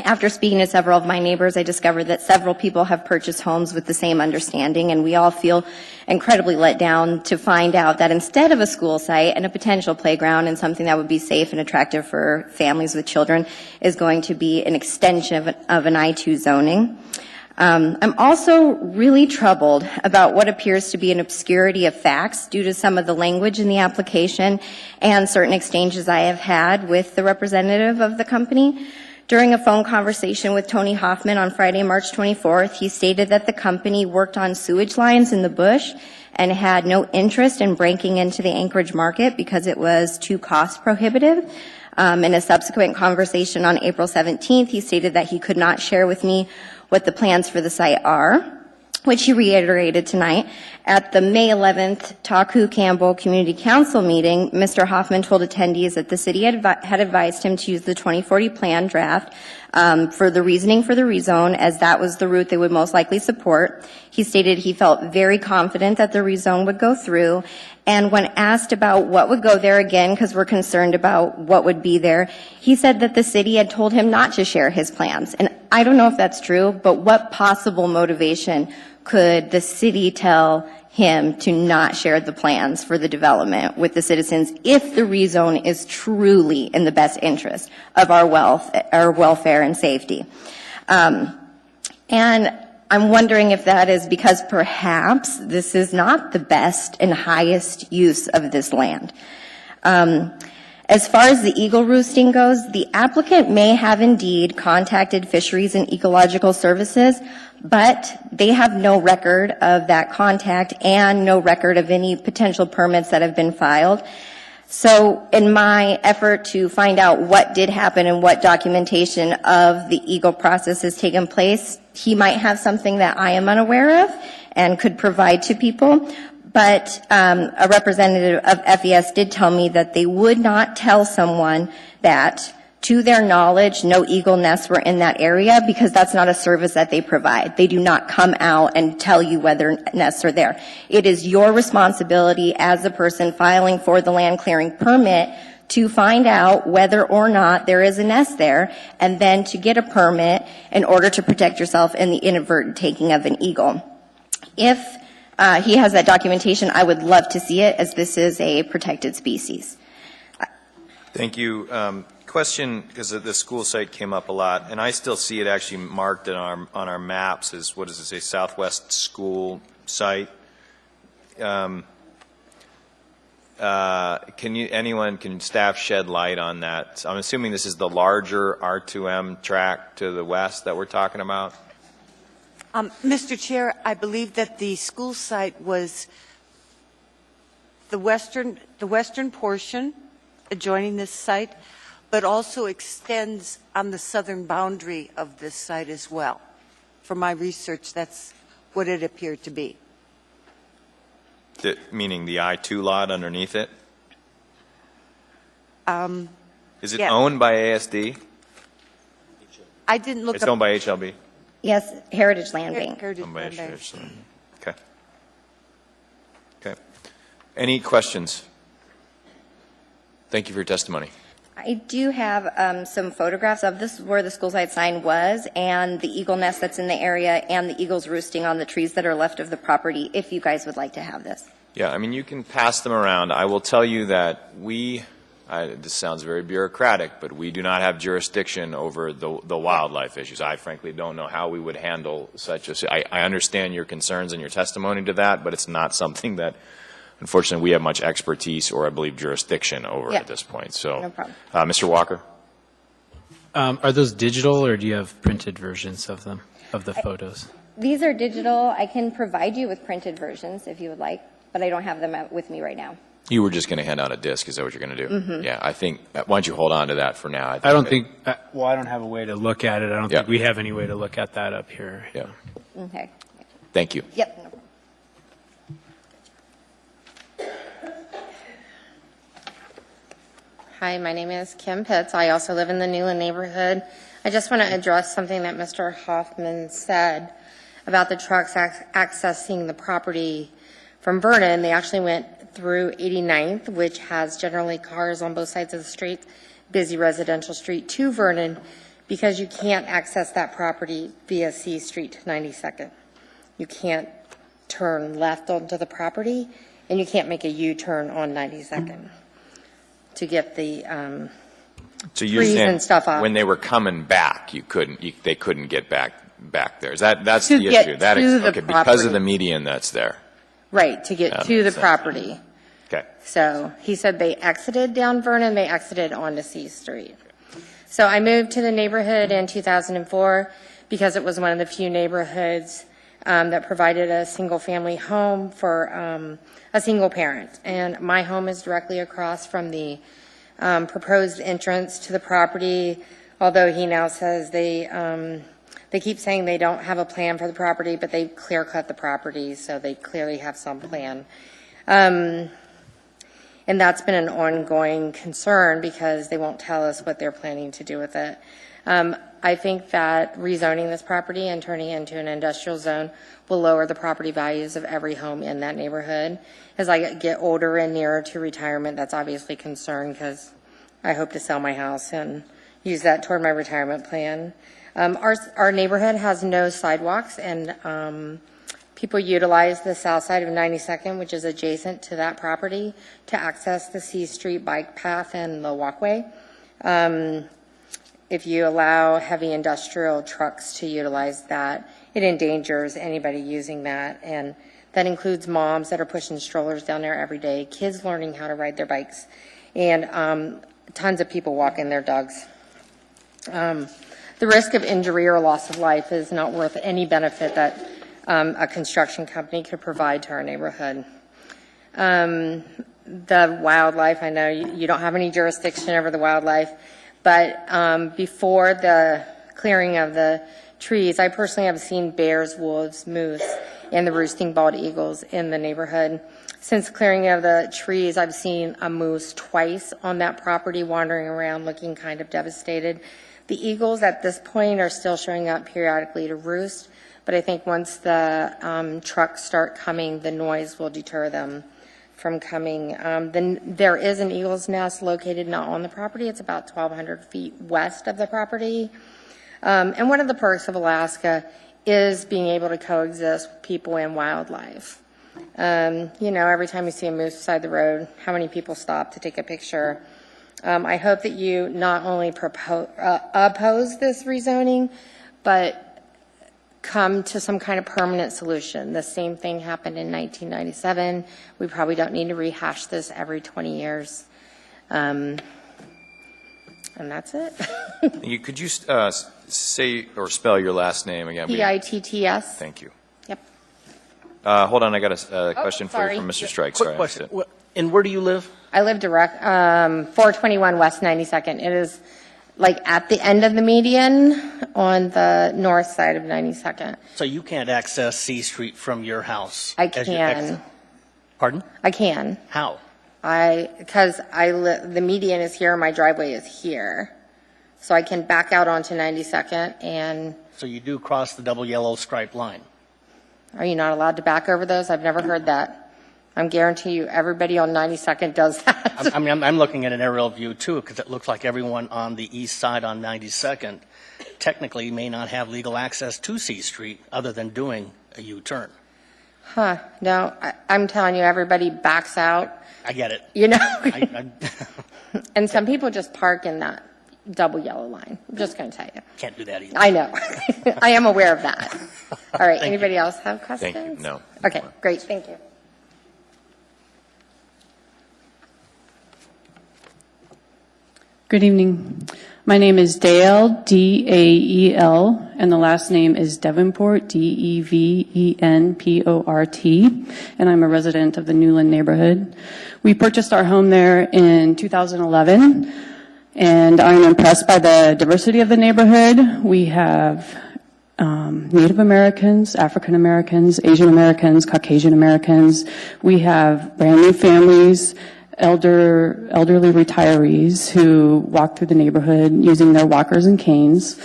After speaking to several of my neighbors, I discovered that several people have purchased homes with the same understanding, and we all feel incredibly let down to find out that instead of a school site and a potential playground and something that would be safe and attractive for families with children is going to be an extension of an I-2 zoning. I'm also really troubled about what appears to be an obscurity of facts due to some of the language in the application and certain exchanges I have had with the representative of the company. During a phone conversation with Tony Hoffman on Friday, March 24th, he stated that the company worked on sewage lines in the bush and had no interest in breaking into the Anchorage market because it was too cost prohibitive. In a subsequent conversation on April 17th, he stated that he could not share with me what the plans for the site are, which he reiterated tonight. At the May 11th Taku Campbell Community Council meeting, Mr. Hoffman told attendees that the city had advised him to use the 2040 plan draft for the reasoning for the rezone, as that was the route they would most likely support. He stated he felt very confident that the rezone would go through, and when asked about what would go there again, because we're concerned about what would be there, he said that the city had told him not to share his plans. And I don't know if that's true, but what possible motivation could the city tell him to not share the plans for the development with the citizens if the rezone is truly in the best interest of our welfare and safety? And I'm wondering if that is because perhaps this is not the best and highest use of this land. As far as the eagle roosting goes, the applicant may have indeed contacted Fisheries and Ecological Services, but they have no record of that contact and no record of any potential permits that have been filed. So in my effort to find out what did happen and what documentation of the Eagle process has taken place, he might have something that I am unaware of and could provide to people. But a representative of FES did tell me that they would not tell someone that, to their knowledge, no eagle nests were in that area, because that's not a service that they provide. They do not come out and tell you whether nests are there. It is your responsibility as the person filing for the land clearing permit to find out whether or not there is a nest there, and then to get a permit in order to protect yourself in the inadvertent taking of an eagle. If he has that documentation, I would love to see it, as this is a protected species. Thank you. Question, because the school site came up a lot, and I still see it actually marked on our maps as, what does it say, Southwest School Site. Can staff shed light on that? I'm assuming this is the larger R2M track to the west that we're talking about? Mr. Chair, I believe that the school site was the western portion adjoining this site, but also extends on the southern boundary of this site as well. From my research, that's what it appeared to be. Meaning the I-2 lot underneath it? Is it yeah. owned by ASD? I didn't look It's up. owned by HLB? Yes, Heritage Land Bank. Heritage Owned by Land Bank. HLB. Okay. Okay. Any questions? Thank you for your testimony. I do have some photographs of this, where the school site sign was, and the eagle nest that's in the area, and the eagles roosting on the trees that are left of the property, if you guys would like to have this. Yeah, I mean, you can pass them around. I will tell you that this sounds very bureaucratic, but we do not have jurisdiction over the wildlife issues. I frankly don't know how we would handle such a, I understand your concerns and your testimony to that, but it's not something that, unfortunately, we have much expertise or, I believe, jurisdiction over at this point. So, No problem. Mr. Walker? Are those digital, or do you have printed versions of them, of the photos? These are digital. I can provide you with printed versions if you would like, but I don't have them with me right now. You were just going to hand out a disc. Is that what you're going to do? Mm-hmm. Yeah, I think, why don't you hold on to that for now? I don't think, well, I don't have a way to look at it. I don't Yeah. think we have any way to look at that up here. Yeah. Okay. Thank you. Yep. No problem. Hi, my name is Kim Pitts. I also live in the Newland neighborhood. I just want to address something that Mr. Hoffman said about the trucks accessing the property from Vernon. They actually went through 89th, which has generally cars on both sides of the street, busy residential street, to Vernon, because you can't access that property via C Street to 92nd. You can't turn left onto the property, and you can't make a U-turn on 92nd. To get the So you're trees saying and stuff off. when they were coming back, they couldn't get back there. That's To the get issue. to the Okay, because of property. the median that's there. Right, to get to the makes sense. property. Okay. So he said they exited down Vernon, they exited onto C Street. So I moved to the neighborhood in 2004 because it was one of the few neighborhoods that provided a single-family home for a single parent. And my home is directly across from the proposed entrance to the property, although he now says they keep saying they don't have a plan for the property, but they clear-cut the property, so they clearly have some plan. And that's been an ongoing concern because they won't tell us what they're planning to do with it. I think that rezoning this property and turning it into an industrial zone will lower the property values of every home in that neighborhood. As I get older and nearer to retirement, that's obviously a concern because I hope to sell my house and use that toward my retirement plan. Our neighborhood has no sidewalks, and people utilize the south side of 92nd, which is adjacent to that property, to access the C Street bike path and the walkway. If you allow heavy industrial trucks to utilize that, it endangers anybody using that, and that includes moms that are pushing strollers down there every day, kids learning how to ride their bikes, and tons of people walking their dogs. The risk of injury or loss of life is not worth any benefit that a construction company could provide to our neighborhood. The wildlife, I know you don't have any jurisdiction over the wildlife, but before the clearing of the trees, I personally have seen bears, wolves, moose, and the roosting bald eagles in the neighborhood. Since clearing of the trees, I've seen a moose twice on that property wandering around looking kind of devastated. The eagles at this point are still showing up periodically to roost, but I think once the trucks start coming, the noise will deter them from coming. Then there is an eagle's nest located not on the property. It's about 1,200 feet west of the property. And one of the perks of Alaska is being able to coexist with people and wildlife. Every time you see a moose beside the road, how many people stop to take a picture? I hope that you not only oppose this rezoning, but come to some kind of permanent solution. The same thing happened in 1997. We probably don't need to rehash this every 20 years. And that's it. Could you say or spell your last name again? P-I-T-T-S. Thank you. Yep. Hold on, I got a question for you from Mr. Strike. Quick Sorry, question. And where do you live? I live direct, 421 West 92nd. It is like at the end of the median on the north side of 92nd. So you can't access C Street from your house? I as you can. exit? Pardon? I can. How? Because the median is here, my driveway is here. So I can back out onto 92nd and. So you do cross the double yellow striped line? Are you not allowed to back over those? I've never heard that. I'm guaranteeing you everybody on 92nd does that. I'm looking at an aerial view too, because it looks like everyone on the east side on 92nd technically may not have legal access to C Street other than doing a U-turn. Huh, no, I'm telling you, everybody backs out. I get it. And some people just park in that double yellow line. I'm just going to tell you. Can't do that either. I know. I am aware of that. All right, anybody else have questions? Thank you. No. Okay, great, thank you. Good evening. My name is Dale, D-A-E-L, and the last name is Devenport, D-E-V-E-N-P-O-R-T, and I'm a resident of the Newland neighborhood. We purchased our home there in 2011, and I'm impressed by the diversity of the neighborhood. We have Native Americans, African Americans, Asian Americans, Caucasian Americans. We have brand new families, elderly retirees who walk through the neighborhood using their walkers and canes.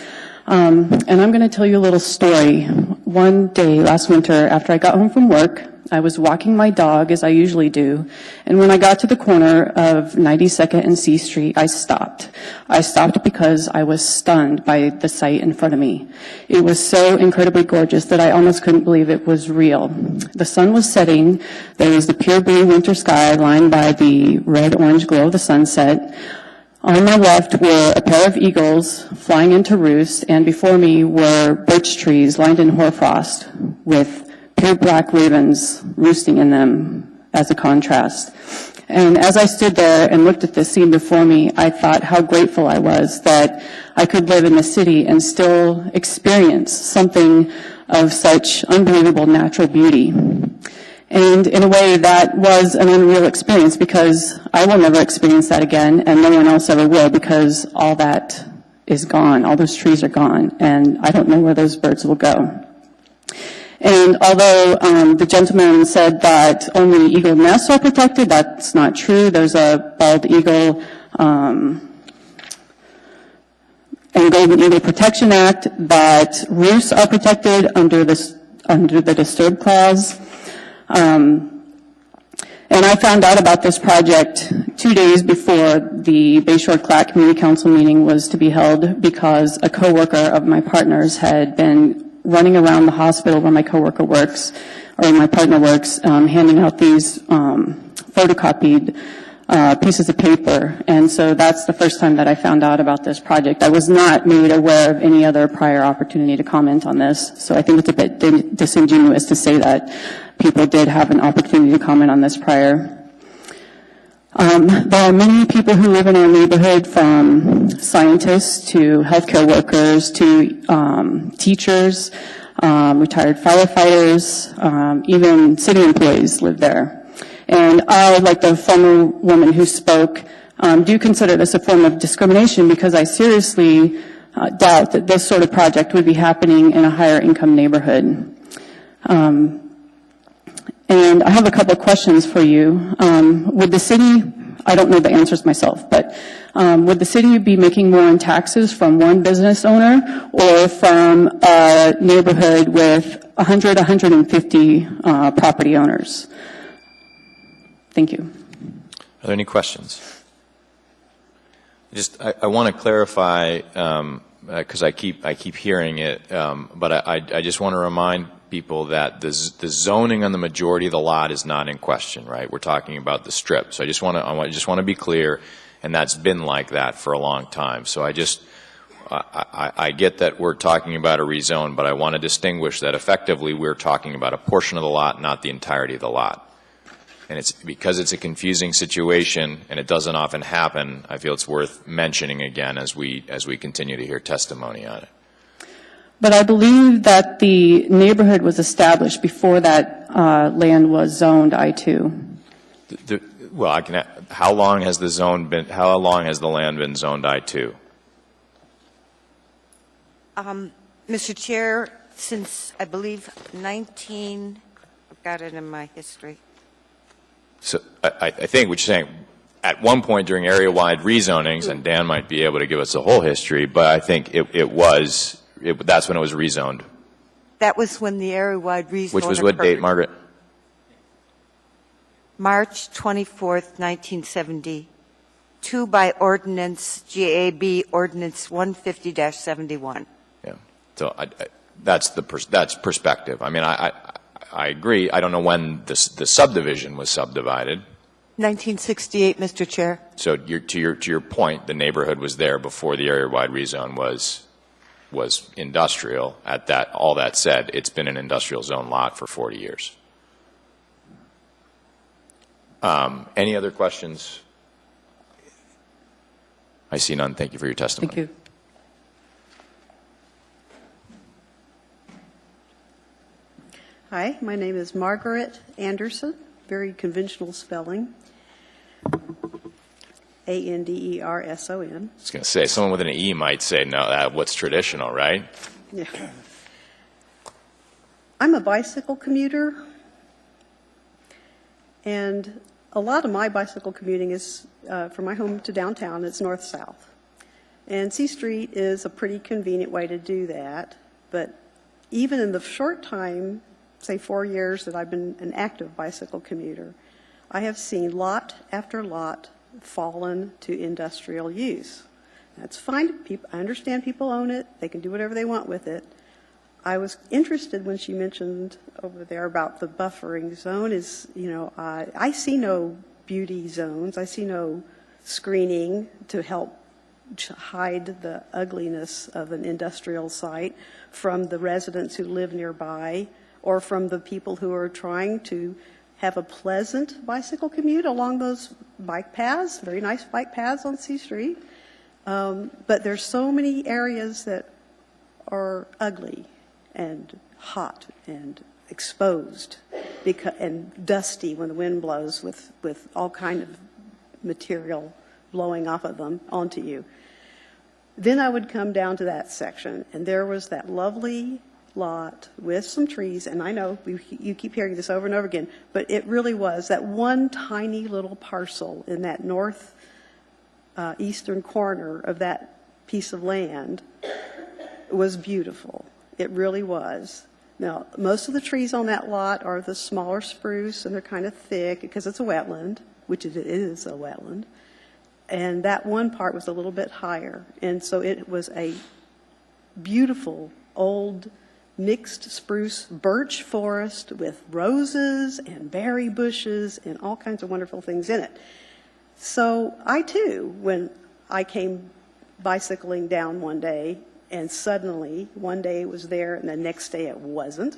And I'm going to tell you a little story. One day last winter, after I got home from work, I was walking my dog, as I usually do, and when I got to the corner of 92nd and C Street, I stopped. I stopped because I was stunned by the sight in front of me. It was so incredibly gorgeous that I almost couldn't believe it was real. The sun was setting. There was the pure blue winter sky lined by the red-orange glow of the sunset. On my left were a pair of eagles flying into roost, and before me were birch trees lined in hoarfrost with pure black ravens roosting in them as a contrast. And as I stood there and looked at this scene before me, I thought how grateful I was that I could live in the city and still experience something of such unbelievable natural beauty. And in a way, that was an unreal experience because I will never experience that again, and no one else ever will, because all that is gone. All those trees are gone, and I don't know where those birds will go. And although the gentleman said that only eagle nests are protected, that's not true. There's a bald eagle and golden eagle protection act that roosts are protected under the disturb clause. And I found out about this project 2 days before the Bayshore Clack Community Council meeting was to be held because a coworker of my partner's had been running around the hospital where my coworker works, or my partner works, handing out these photocopied pieces of paper. And so that's the first time that I found out about this project. I was not made aware of any other prior opportunity to comment on this. So I think it's a bit disingenuous to say that people did have an opportunity to comment on this prior. There are many people who live in our neighborhood, from scientists to healthcare workers to teachers, retired firefighters, even city employees live there. And I, like the former woman who spoke, do consider this a form of discrimination because I seriously doubt that this sort of project would be happening in a higher income neighborhood. And I have a couple of questions for you. Would the city, I don't know the answers myself, but would the city be making more in taxes from one business owner or from a neighborhood with 100, 150 property owners? Thank you. Are there any questions? I want to clarify, because I keep hearing it, but I just want to remind people that the zoning on the majority of the lot is not in question, right? We're talking about the strip. So I just want to be clear, and that's been like that for a long time. So I get that we're talking about a rezone, but I want to distinguish that effectively we're talking about a portion of the lot, not the entirety of the lot. And it's because it's a confusing situation and it doesn't often happen, I feel it's worth mentioning again as we continue to hear testimony on it. But I believe that the neighborhood was established before that land was zoned I-2. Well, how long has the land been zoned I-2? Mr. Chair, since I believe I've got it in my history. So I think what you're saying, at one point during area-wide rezonings, and Dan might be able to give us the whole history, but I think that's when it was rezoned. That was when the area-wide rezone Which was what date, Margaret? March 24th, 1972, by ordinance GAB Ordinance 150-71. Yeah. So that's perspective. I mean, I agree. I don't know when the subdivision was subdivided. 1968, Mr. Chair. So to your point, the neighborhood was there before the area-wide rezone was industrial. All that said, it's been an industrial zone lot for 40 years. Any other questions? I see none. Thank you for your testimony. Thank you. Hi, my name is Margaret Anderson, very conventional spelling, Anderson. I was going to say, someone with an E might say, no, what's traditional, right? Yeah. I'm a bicycle commuter, and a lot of my bicycle commuting is from my home to downtown. It's north-south. And C Street is a pretty convenient way to do that, but even in the short time, say 4 years that I've been an active bicycle commuter, I have seen lot after lot fallen to industrial use. That's fine. I understand people own it. They can do whatever they want with it. I was interested when she mentioned over there about the buffering zone I see no beauty zones. I see no screening to help hide the ugliness of an industrial site from the residents who live nearby or from the people who are trying to have a pleasant bicycle commute along those bike paths, very nice bike paths on C Street. But there's so many areas that are ugly and hot and exposed and dusty when the wind blows with all kind of material blowing off of them onto you. Then I would come down to that section, and there was that lovely lot with some trees, and I know you keep hearing this over and over again, but it really was that one tiny little parcel in that north eastern corner of that piece of land was beautiful. It really was. Now, most of the trees on that lot are the smaller spruce, and they're kind of thick because it's a wetland, which it is a wetland. And that one part was a little bit higher. And so it was a beautiful old mixed spruce birch forest with roses and berry bushes and all kinds of wonderful things in it. So I too, when I came bicycling down one day, and suddenly one day it was there and the next day it wasn't,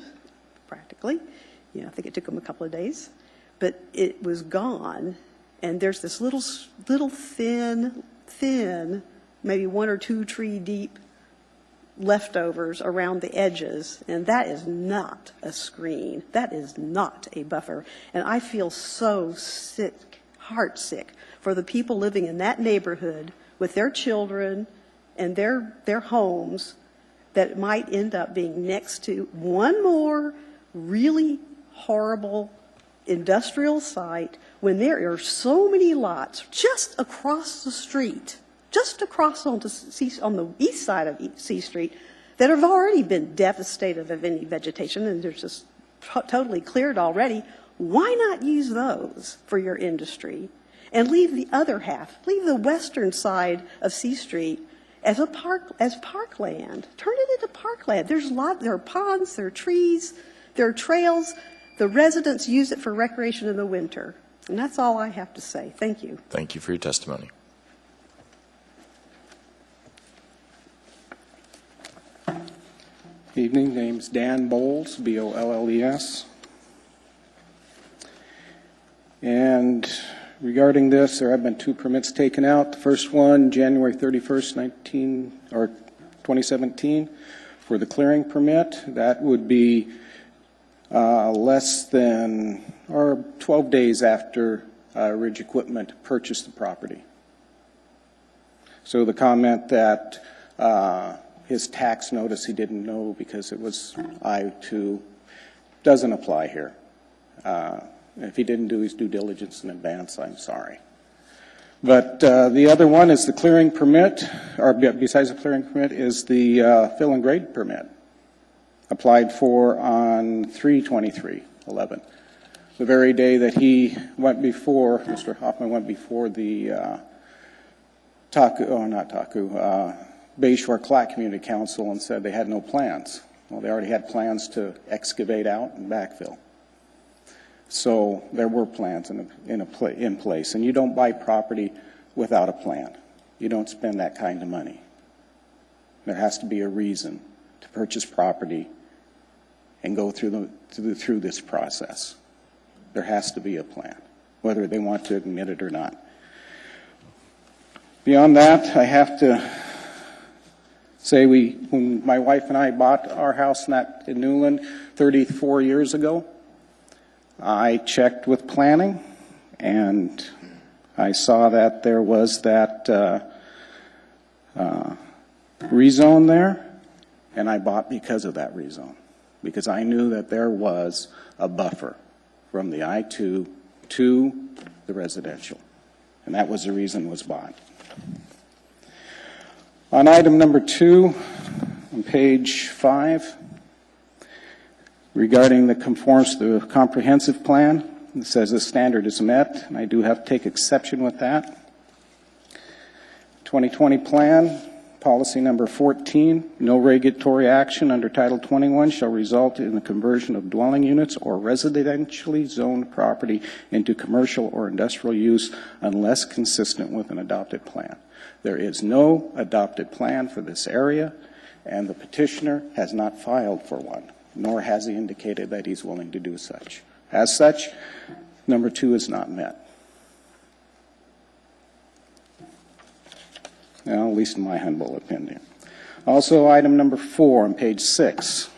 practically. I think it took them a couple of days. But it was gone, and there's this little thin, maybe 1 or 2 tree deep leftovers around the edges, and that is not a screen. That is not a buffer. And I feel so sick, heartsick for the people living in that neighborhood with their children and their homes that might end up being next to one more really horrible industrial site when there are so many lots just across the street, just across on the east side of C Street, that have already been devastated of any vegetation, and they're just totally cleared already. Why not use those for your industry and leave the other half, leave the western side of C Street as parkland? Turn it into parkland. There are ponds, there are trees, there are trails. The residents use it for recreation in the winter. And that's all I have to say. Thank you. Thank you for your testimony. Evening, name's Dan Bowles, B-O-L-L-E-S. And regarding this, there have been 2 permits taken out. The first one, January 31st, 2017, for the clearing permit. That would be less than, or 12 days after Ridge Equipment purchased the property. So the comment that his tax notice he didn't know because it was I-2 doesn't apply here. If he didn't do his due diligence in advance, I'm sorry. But the other one is the clearing permit, or besides the clearing permit, is the fill and grade permit, applied for on 3/23/11, the very day that he went before, Mr. Hoffman went before the Bayshore Clack Community Council and said they had no plans. Well, they already had plans to excavate out and backfill. So there were plans in place, and you don't buy property without a plan. You don't spend that kind of money. There has to be a reason to purchase property and go through this process. There has to be a plan, whether they want to admit it or not. Beyond that, I have to say when my wife and I bought our house in Newland 34 years ago, I checked with planning, and I saw that there was that rezone there, and I bought because of that rezone, because I knew that there was a buffer from the I-2 to the residential, and that was the reason it was bought. On item number 2, on page 5, regarding the conformance to the comprehensive plan, it says the standard is met, and I do have to take exception with that. 2020 plan, policy number 14, no regulatory action under Title 21 shall result in the conversion of dwelling units or residentially zoned property into commercial or industrial use unless consistent with an adopted plan. There is no adopted plan for this area, and the petitioner has not filed for one, nor has he indicated that he's willing to do such. As such, number 2 is not met. Well, at least in my humble opinion. Also, item number 4 on page 6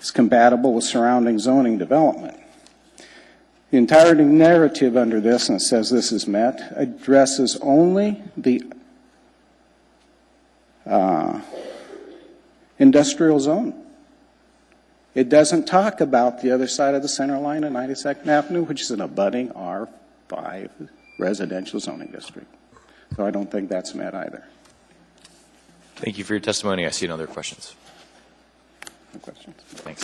is compatible with surrounding zoning development. The entire narrative under this, and it says this is met, addresses only the industrial zone. It doesn't talk about the other side of the center line of 92nd Avenue, which is an abutting R5 residential zoning district. So I don't think that's met either. Thank you for your testimony. I see no other questions. No questions. Thanks.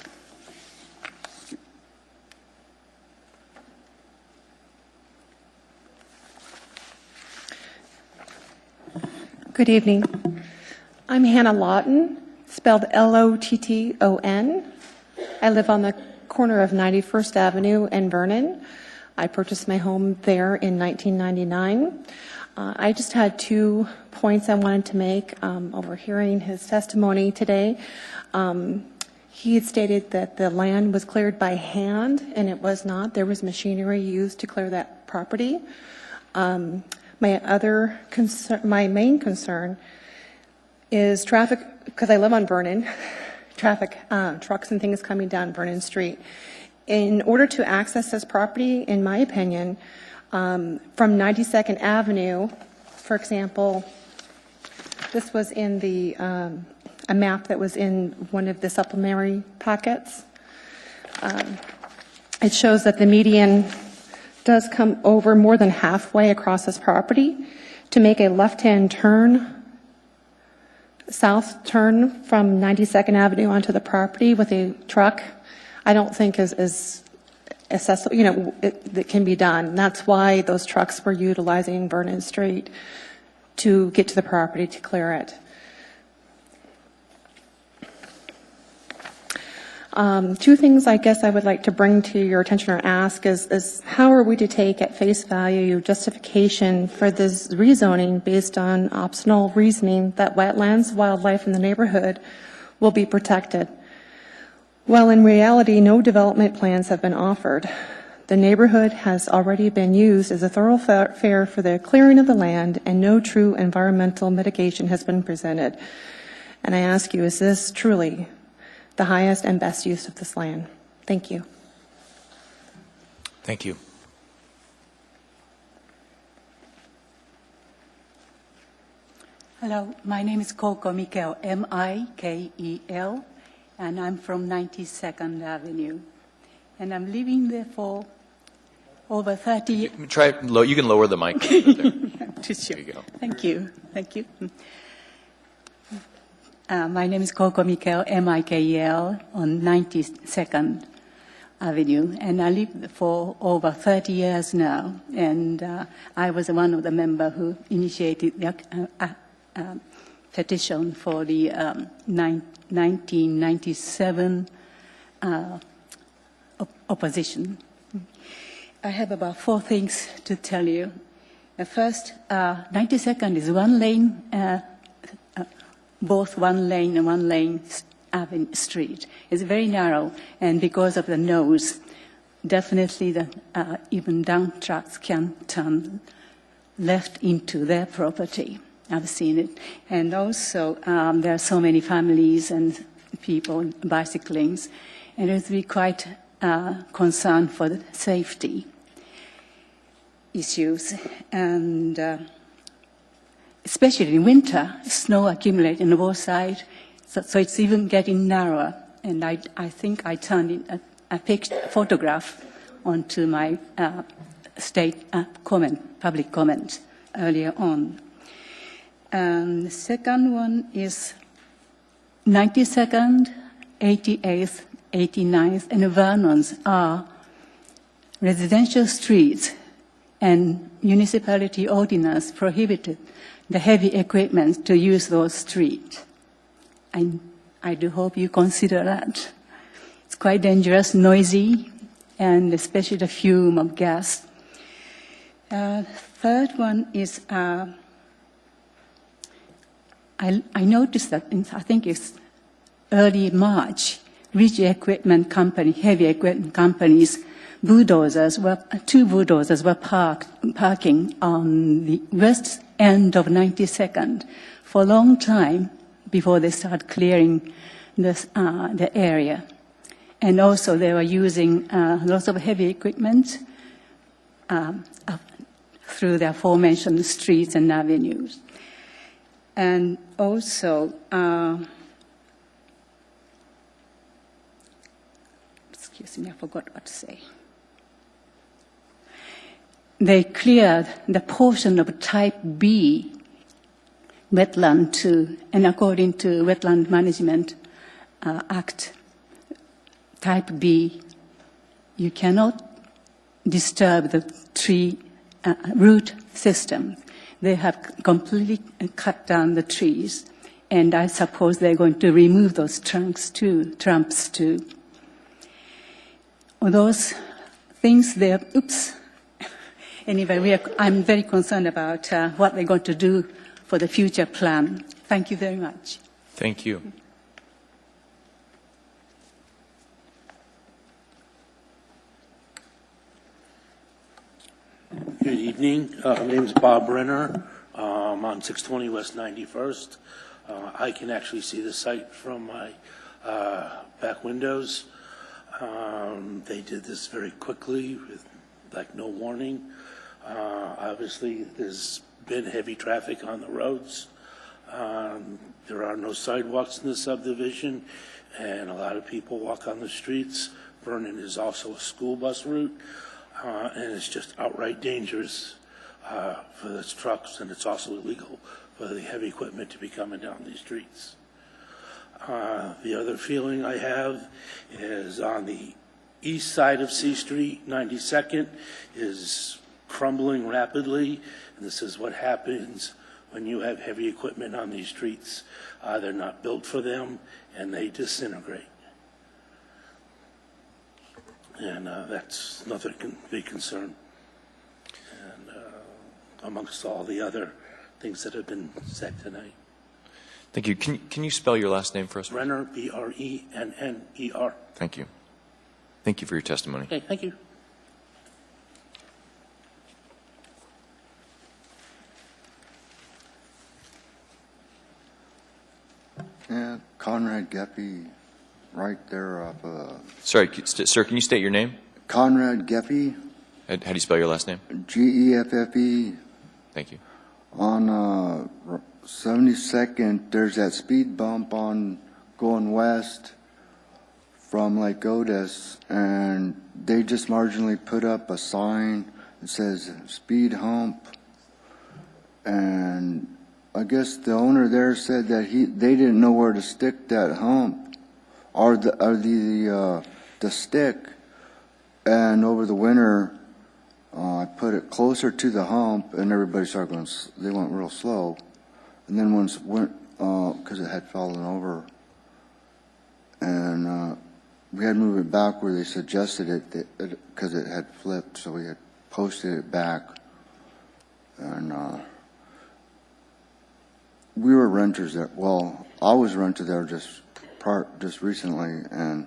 Good evening. I'm Hannah Lawton, spelled Lotton. I live on the corner of 91st Avenue and Vernon. I purchased my home there in 1999. I just had 2 points I wanted to make overhearing his testimony today. He had stated that the land was cleared by hand, and it was not. There was machinery used to clear that property. My main concern is traffic, because I live on Vernon, traffic, trucks and things coming down Vernon Street. In order to access this property, in my opinion, from 92nd Avenue, for example, this was in the, a map that was in one of the supplementary packets. It shows that the median does come over more than halfway across this property to make a left-hand turn, south turn from 92nd Avenue onto the property with a truck. I don't think is accessible, you know, it can be done. That's why those trucks were utilizing Vernon Street to get to the property to clear it. Two things I guess I would like to bring to your attention or ask is how are we to take at face value justification for this rezoning based on optional reasoning that wetlands, wildlife in the neighborhood will be protected? Well, in reality, no development plans have been offered. The neighborhood has already been used as a thoroughfare for the clearing of the land, and no true environmental mitigation has been presented. And I ask you, is this truly the highest and best use of this land? Thank you. Thank you. Hello, my name is Coco Mikel, M-I-K-E-L, and I'm from 92nd Avenue. And I'm living there for over 30 years. You can lower the mic. There you go. Thank you. Thank you. My name is Coco Mikel, M-I-K-E-L, on 92nd Avenue, and I live for over 30 years now. And I was one of the members who initiated the petition for the 1997 opposition. I have about 4 things to tell you. First, 92nd is one lane, both one lane and one lane street. It's very narrow, and because of the nose, definitely even dump trucks can turn left into their property. I've seen it. And also, there are so many families and people bicycling, and it would be quite concerned for the safety issues. And especially in winter, snow accumulates on both sides, so it's even getting narrower. And I think I turned in a photograph onto my public comment earlier on. And the second one is 92nd, 88th, 89th, and Vernon's are residential streets, and municipality ordinance prohibited the heavy equipment to use those streets. I do hope you consider that. It's quite dangerous, noisy, and especially the fume of gas. Third one is I noticed that I think it's early March, heavy equipment companies, two bulldozers were parking on the west end of 92nd for a long time before they started clearing the area. And also they were using lots of heavy equipment through the aforementioned streets and avenues. And also, excuse me, I forgot what to say. They cleared the portion of Type B wetland too, and according to Wetland Management Act, Type B, you cannot disturb the tree root system. They have completely cut down the trees, and I suppose they're going to remove those trunks too, trunks too. Those things there, oops. Anyway, I'm very concerned about what they're going to do for the future plan. Thank you very much. Thank you. Good evening. My name is Bob Brenner. I'm on 620 West 91st. I can actually see the site from my back windows. They did this very quickly with like no warning. Obviously, there's been heavy traffic on the roads. There are no sidewalks in the subdivision, and a lot of people walk on the streets. Vernon is also a school bus route, and it's just outright dangerous for the trucks, and it's also illegal for the heavy equipment to be coming down these streets. The other feeling I have is on the east side of C Street, 92nd, is crumbling rapidly. And this is what happens when you have heavy equipment on these streets. They're not built for them, and they disintegrate. And that's another big concern. And amongst all the other things that have been said tonight. Thank you. Can you spell your last name for us? Brenner, B-R-E-N-N-E-R. Thank you. Thank you for your testimony. Okay, thank you. Yeah, Conrad Geppy, right there off Sorry, sir, can you state your name? Conrad Geppy. How do you spell your last name? G-E-F-F-E. Thank you. On 72nd, there's that speed bump on going west from Lake Otis, and they just marginally put up a sign that says speed hump. And I guess the owner there said that they didn't know where to stick that hump or the stick. And over the winter, I put it closer to the hump, and everybody started going. They went real slow, and then once went because it had fallen over, and we had to move it back where they suggested it because it had flipped. So we had posted it back, and we were renters there. Well, I was a renter there just recently, and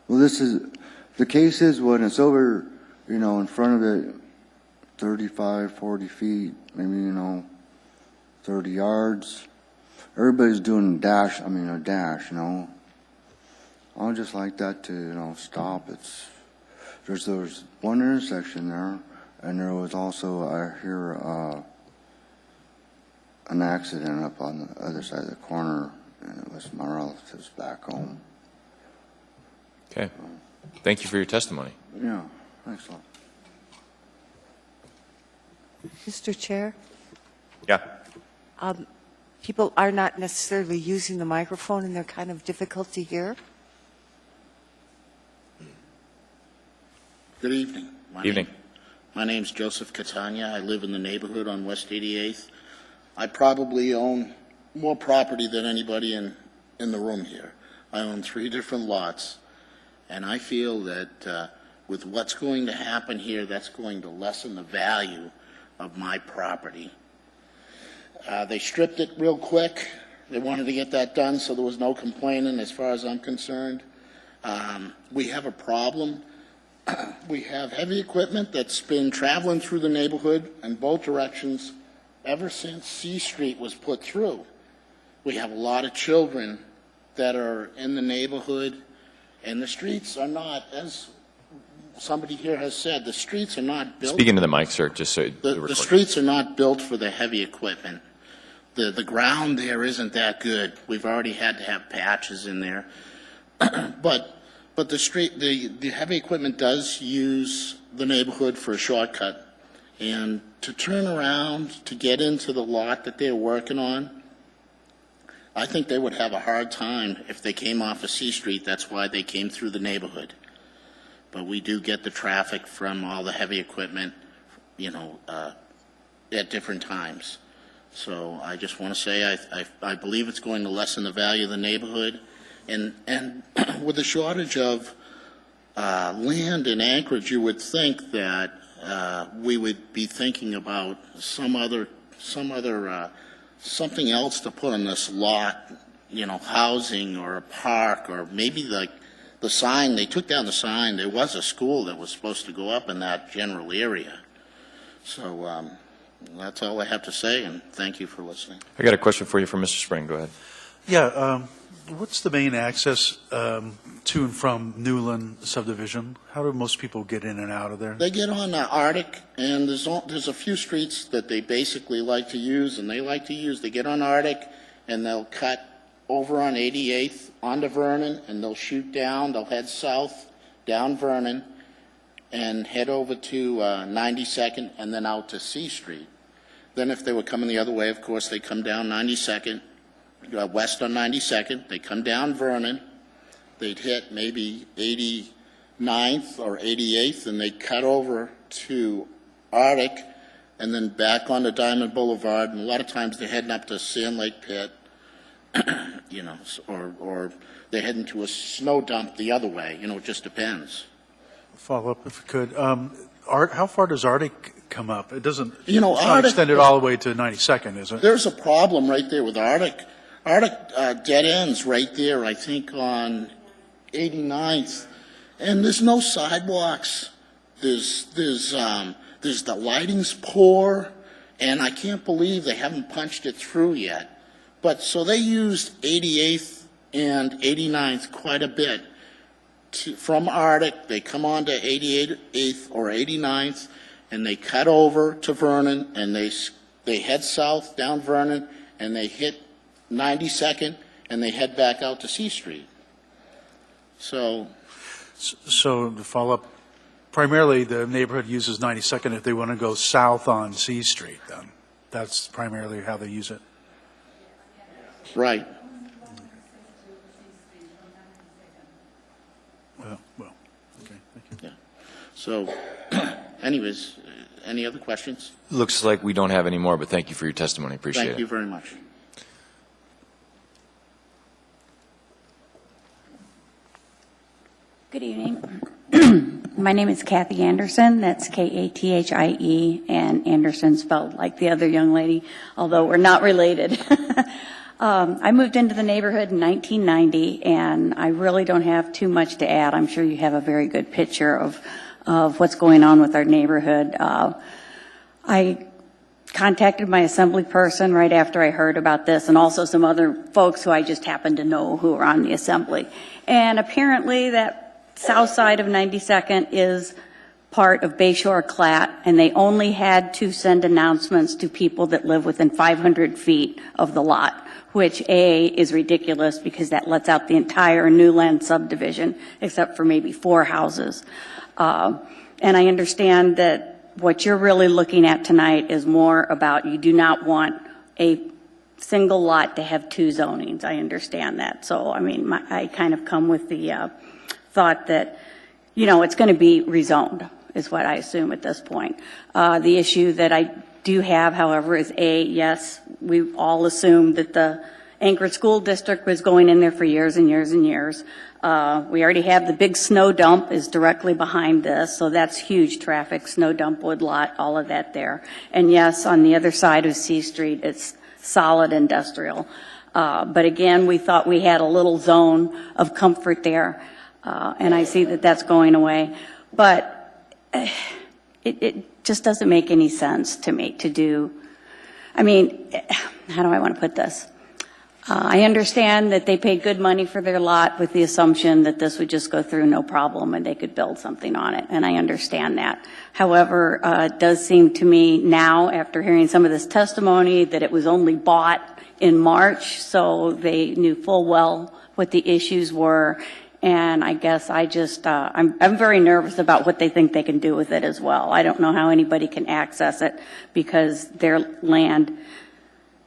well, the case is when it's over, in front of it, 35, 40 feet, maybe, 30 yards. Everybody's doing a dash, I would just like that to, stop. There was one intersection there, and there was also, I hear, an accident up on the other side of the corner, and it was my relatives back home. Okay. Thank you for your testimony. Yeah, thanks a lot. Mr. Chair, Yeah. people are not necessarily using the microphone, and they're kind of difficult to hear. Good evening. Evening. My name's Joseph Catania. I live in the neighborhood on West 88th. I probably own more property than anybody in the room here. I own 3 different lots, and I feel that with what's going to happen here, that's going to lessen the value of my property. They stripped it real quick. They wanted to get that done, so there was no complaining as far as I'm concerned. We have a problem. We have heavy equipment that's been traveling through the neighborhood in both directions ever since C Street was put through. We have a lot of children that are in the neighborhood, and the streets are not, as somebody here has said, the streets are not built. Speak into the mic, sir, just so The streets are not built for the heavy equipment. The ground there isn't that good. We've already had to have patches in there. But the heavy equipment does use the neighborhood for a shortcut. And to turn around to get into the lot that they're working on, I think they would have a hard time if they came off of C Street. That's why they came through the neighborhood. But we do get the traffic from all the heavy equipment, at different times. So I just want to say I believe it's going to lessen the value of the neighborhood. And with the shortage of land in Anchorage, you would think that we would be thinking about something else to put on this lot, housing or a park, or maybe like the sign. They took down the sign. There was a school that was supposed to go up in that general area. So That's all I have to say, and thank you for listening. I got a question for you from Mr. Spring. Go ahead. Yeah, what's the main access to and from Newland subdivision? How do most people get in and out of there? They get on Arctic, and there's a few streets that they basically like to use, and they like to use. They get on Arctic, and they'll cut over on 88th onto Vernon, and they'll shoot down. They'll head south down Vernon and head over to 92nd and then out to C Street. Then if they were coming the other way, of course, they come down 92nd, west on 92nd. They come down Vernon. They'd hit maybe 89th or 88th, and they cut over to Arctic and then back onto Diamond Boulevard. And a lot of times they're heading up to Sand Lake Pit, or they're heading to a snow dump the other way. It just depends. Follow up if we could. How far does Arctic come up? It doesn't, it's not Arctic, extended all the way to 92nd, is it? There's a problem right there with Arctic. Arctic dead ends right there, I think, on 89th. And there's no sidewalks. There's the lighting's poor, and I can't believe they haven't punched it through yet. But so they used 88th and 89th quite a bit. From Arctic, they come on to 88th or 89th, and they cut over to Vernon, and they head south down Vernon, and they hit 92nd, and they head back out to C Street. So to follow up, primarily the neighborhood uses 92nd if they want to go south on C Street, then. That's primarily how they use it. Right. Well, okay, thank you. Yeah. So, anyways, any other questions? Looks like we don't have any more, but thank you for your testimony. Appreciate it. Thank you very much. Good evening. My name is Kathy Anderson. That's Kathie, and Anderson spelled like the other young lady, although we're not related. I moved into the neighborhood in 1990, and I really don't have too much to add. I'm sure you have a very good picture of what's going on with our neighborhood. I contacted my assembly person right after I heard about this, and also some other folks who I just happened to know who were on the assembly. And apparently that south side of 92nd is part of Bayshore Clat, and they only had to send announcements to people that live within 500 feet of the lot, which A, is ridiculous because that lets out the entire Newland subdivision, except for maybe 4 houses. And I understand that what you're really looking at tonight is more about you do not want a single lot to have 2 zonings. I understand that. So, I mean, I kind of come with the thought that, it's going to be rezoned, is what I assume at this point. The issue that I do have, however, is yes, we all assumed that the Anchorage School District was going in there for years and years and years. We already have the big snow dump is directly behind this, so that's huge traffic, snow dump, woodlot, all of that there. And yes, on the other side of C Street, it's solid industrial. But again, we thought we had a little zone of comfort there, and I see that that's going away. But it just doesn't make any sense to me to do. I mean, how do I want to put this? I understand that they paid good money for their lot with the assumption that this would just go through no problem and they could build something on it, and I understand that. However, it does seem to me now, after hearing some of this testimony, that it was only bought in March, so they knew full well what the issues were. And I guess I'm very nervous about what they think they can do with it as well. I don't know how anybody can access it because their land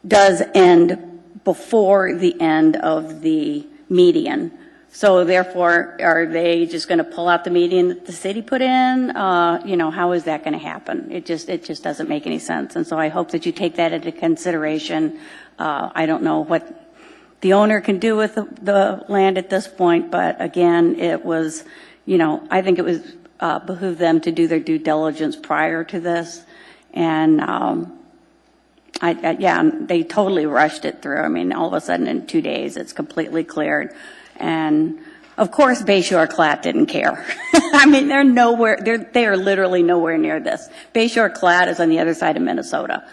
does end before the end of the median. So therefore, are they just going to pull out the median that the city put in? How is that going to happen? It just doesn't make any sense. And so I hope that you take that into consideration. I don't know what the owner can do with the land at this point, but again, it was, I think it was behoove them to do their due diligence prior to this, and they totally rushed it through. I mean, all of a sudden in 2 days, it's completely cleared, and Of course, Bayshore Clat didn't care. I mean, they are literally nowhere near this. Bayshore Clat is on the other side of Minnesota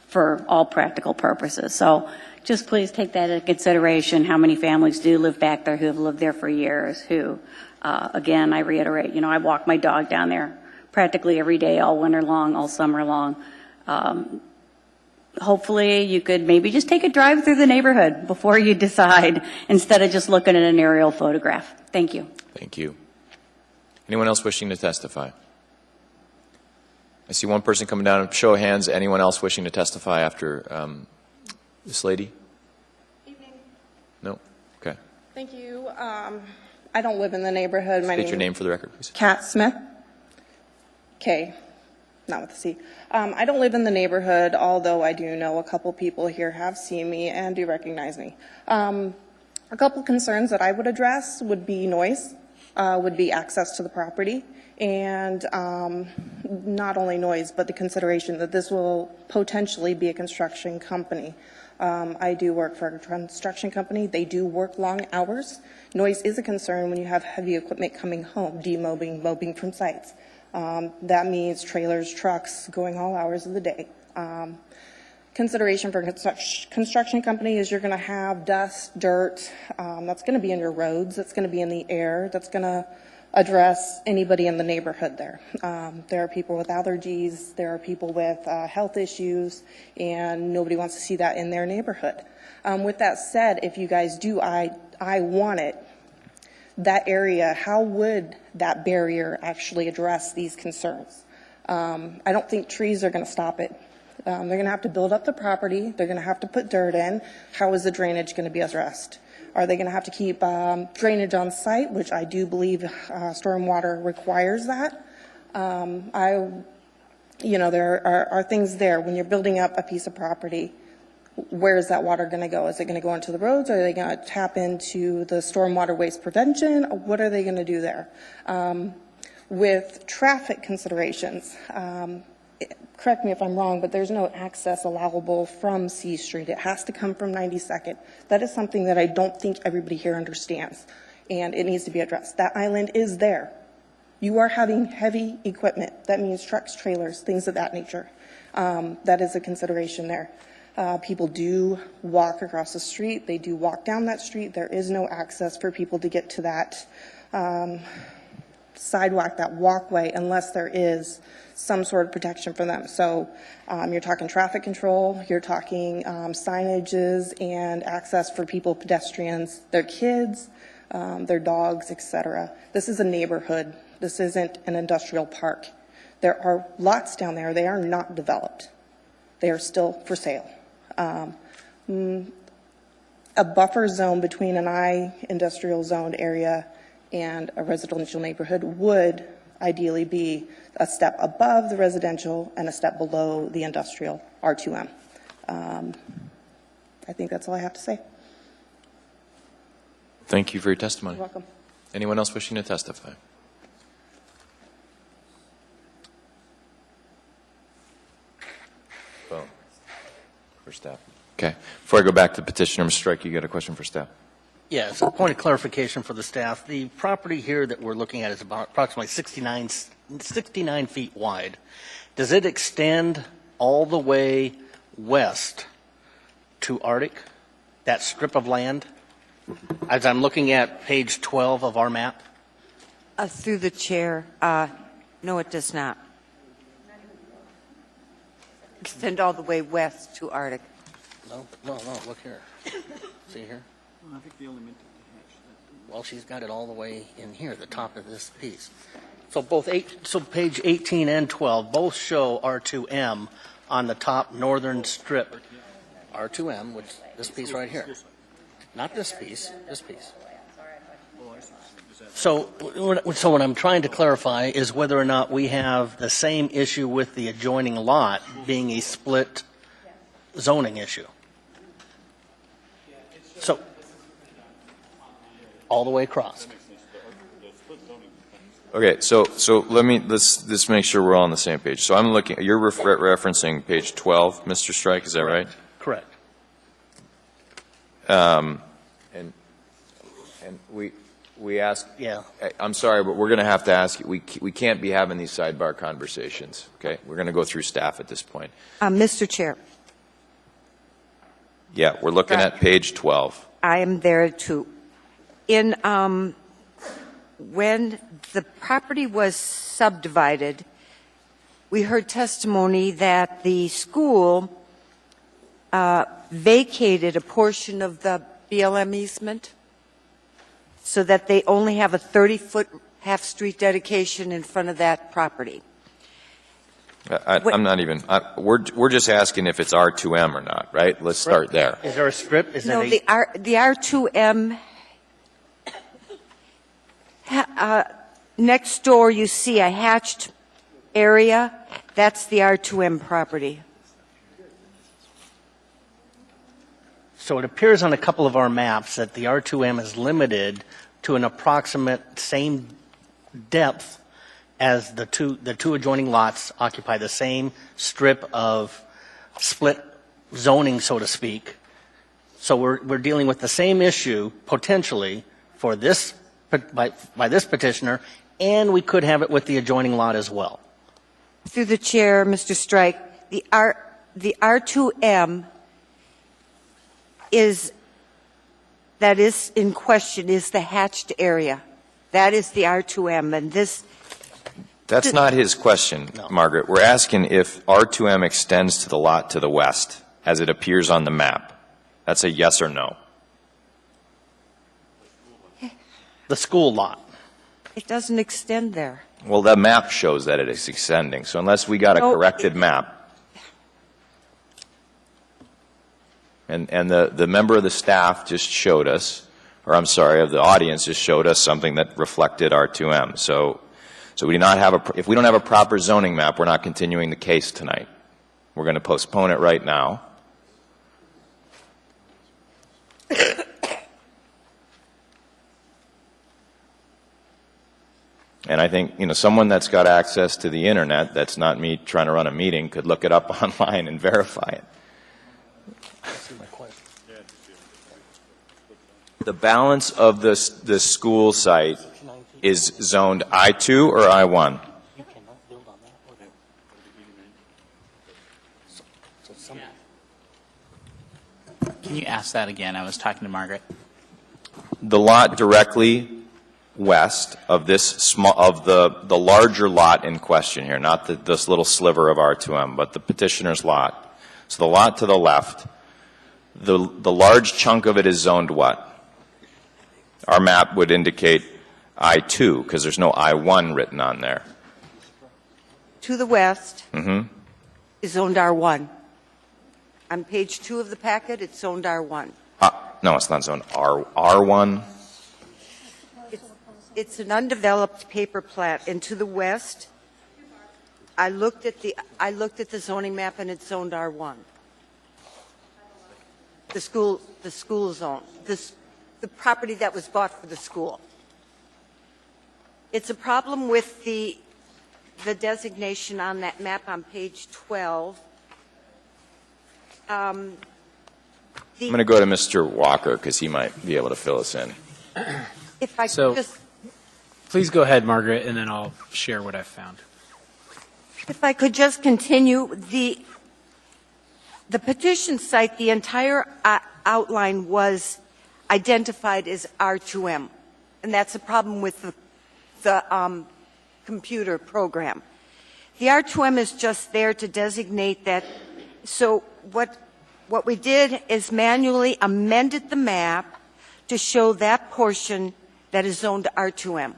for all practical purposes. So just please take that into consideration, how many families do live back there who have lived there for years, who, again, I reiterate, I walk my dog down there practically every day, all winter long, all summer long. Hopefully you could maybe just take a drive through the neighborhood before you decide, instead of just looking at an aerial photograph. Thank you. Thank you. Anyone else wishing to testify? I see one person coming down. Show of hands. Anyone else wishing to testify after this lady? Evening. No? Okay. Thank you. I don't live in the neighborhood. State your name for the record, please. Kat Smith. K, not with a C. I don't live in the neighborhood, although I do know a couple people here have seen me and do recognize me. A couple concerns that I would address would be noise, would be access to the property, and not only noise, but the consideration that this will potentially be a construction company. I do work for a construction company. They do work long hours. Noise is a concern when you have heavy equipment coming home, mowing from sites. That means trailers, trucks going all hours of the day. Consideration for a construction company is you're going to have dust, dirt, that's going to be in your roads, that's going to be in the air, that's going to address anybody in the neighborhood there. There are people with allergies, there are people with health issues, and nobody wants to see that in their neighborhood. With that said, if you guys do, I want it, that area, how would that barrier actually address these concerns? I don't think trees are going to stop it. They're going to have to build up the property. They're going to have to put dirt in. How is the drainage going to be addressed? Are they going to have to keep drainage on site, which I do believe stormwater requires that? There are things there when you're building up a piece of property. Where is that water going to go? Is it going to go into the roads? Are they going to tap into the stormwater waste prevention? What are they going to do there? With traffic considerations, correct me if I'm wrong, but there's no access allowable from C Street. It has to come from 92nd. That is something that I don't think everybody here understands, and it needs to be addressed. That island is there. You are having heavy equipment. That means trucks, trailers, things of that nature. That is a consideration there. People do walk across the street. They do walk down that street. There is no access for people to get to that sidewalk, that walkway, unless there is some sort of protection for them. So you're talking traffic control, you're talking signages and access for people, pedestrians, their kids, their dogs, etc. This is a neighborhood. This isn't an industrial park. There are lots down there. They are not developed. They are still for sale. A buffer zone between an industrial zoned area and a residential neighborhood would ideally be a step above the residential and a step below the industrial R2M. I think that's all I have to say. Thank you for your testimony. You're welcome. Anyone else wishing to testify? Well, for staff. Okay. Before I go back to petitioner, Mr. Strike, you got a question for staff? Yes, a point of clarification for the staff. The property here that we're looking at is about approximately 69 feet wide. Does it extend all the way west to Arctic, that strip of land? As I'm looking at page 12 of our map? Through the chair, no, it does not. Extend all the way west to Arctic. No, look here. See here? I think the only Well, she's got it all the way in here, the top of this piece. So page 18 and 12 both show R2M on the top northern strip. R2M, which this piece right here. Not this piece, this piece. So what I'm trying to clarify is whether or not we have the same issue with the adjoining lot being a split zoning issue. So, all the way across. Okay, so let's make sure we're all on the same page. So I'm looking, you're referencing page 12, Mr. Strike, is that right? Correct. And we ask, Yeah. I'm sorry, but we're going to have to ask, we can't be having these sidebar conversations, okay? We're going to go through staff at this point. Mr. Chair, Yeah, we're looking at page 12. I am there too. When the property was subdivided, we heard testimony that the school vacated a portion of the BLM easement so that they only have a 30-foot half-street dedication in front of that property. I'm not even, we're just asking if it's R2M or not, right? Let's start there. Is there a strip? Is No, there the R2M, next door you see a hatched area, that's the R2M property. So it appears on a couple of our maps that the R2M is limited to an approximate same depth as the two adjoining lots occupy the same strip of split zoning, so to speak. So we're dealing with the same issue potentially for this by this petitioner, and we could have it with the adjoining lot as well. Through the chair, Mr. Strike, the R2M that is in question is the hatched area. That is the R2M, and this. That's not his question, Margaret. We're asking if R2M extends to the lot to the west as it appears on the map. That's a yes or no. The school lot. It doesn't extend there. Well, the map shows that it is extending, so unless we got a corrected map. And the member of the staff just showed us, or I'm sorry, of the audience just showed us something that reflected R2M. So we do not have if we don't have a proper zoning map, we're not continuing the case tonight. We're going to postpone it right now. And I think, someone that's got access to the internet, that's not me trying to run a meeting, could look it up online and verify it. The balance of the school site is zoned I2 or I1? Can you ask that again? I was talking to Margaret. The lot directly west of this the larger lot in question here, not this little sliver of R2M, but the petitioner's lot. So the lot to the left, the large chunk of it is zoned what? Our map would indicate I2 because there's no I1 written on there. To the west is zoned R1. On page 2 of the packet, it's zoned R1. No, it's not zoned R1. It's an undeveloped paper plat, and to the west, I looked at the zoning map, and it's zoned R1. The school zone, the property that was bought for the school. It's a problem with the designation on that map on page 12. I'm going to go to Mr. Walker because he might be able to fill us in. If I So- could just. Please go ahead, Margaret, and then I'll share what I've found. If I could just continue, the petition site, the entire outline was identified as R2M, and that's a problem with the computer program. The R2M is just there to designate that. So what we did is manually amended the map to show that portion that is zoned R2M.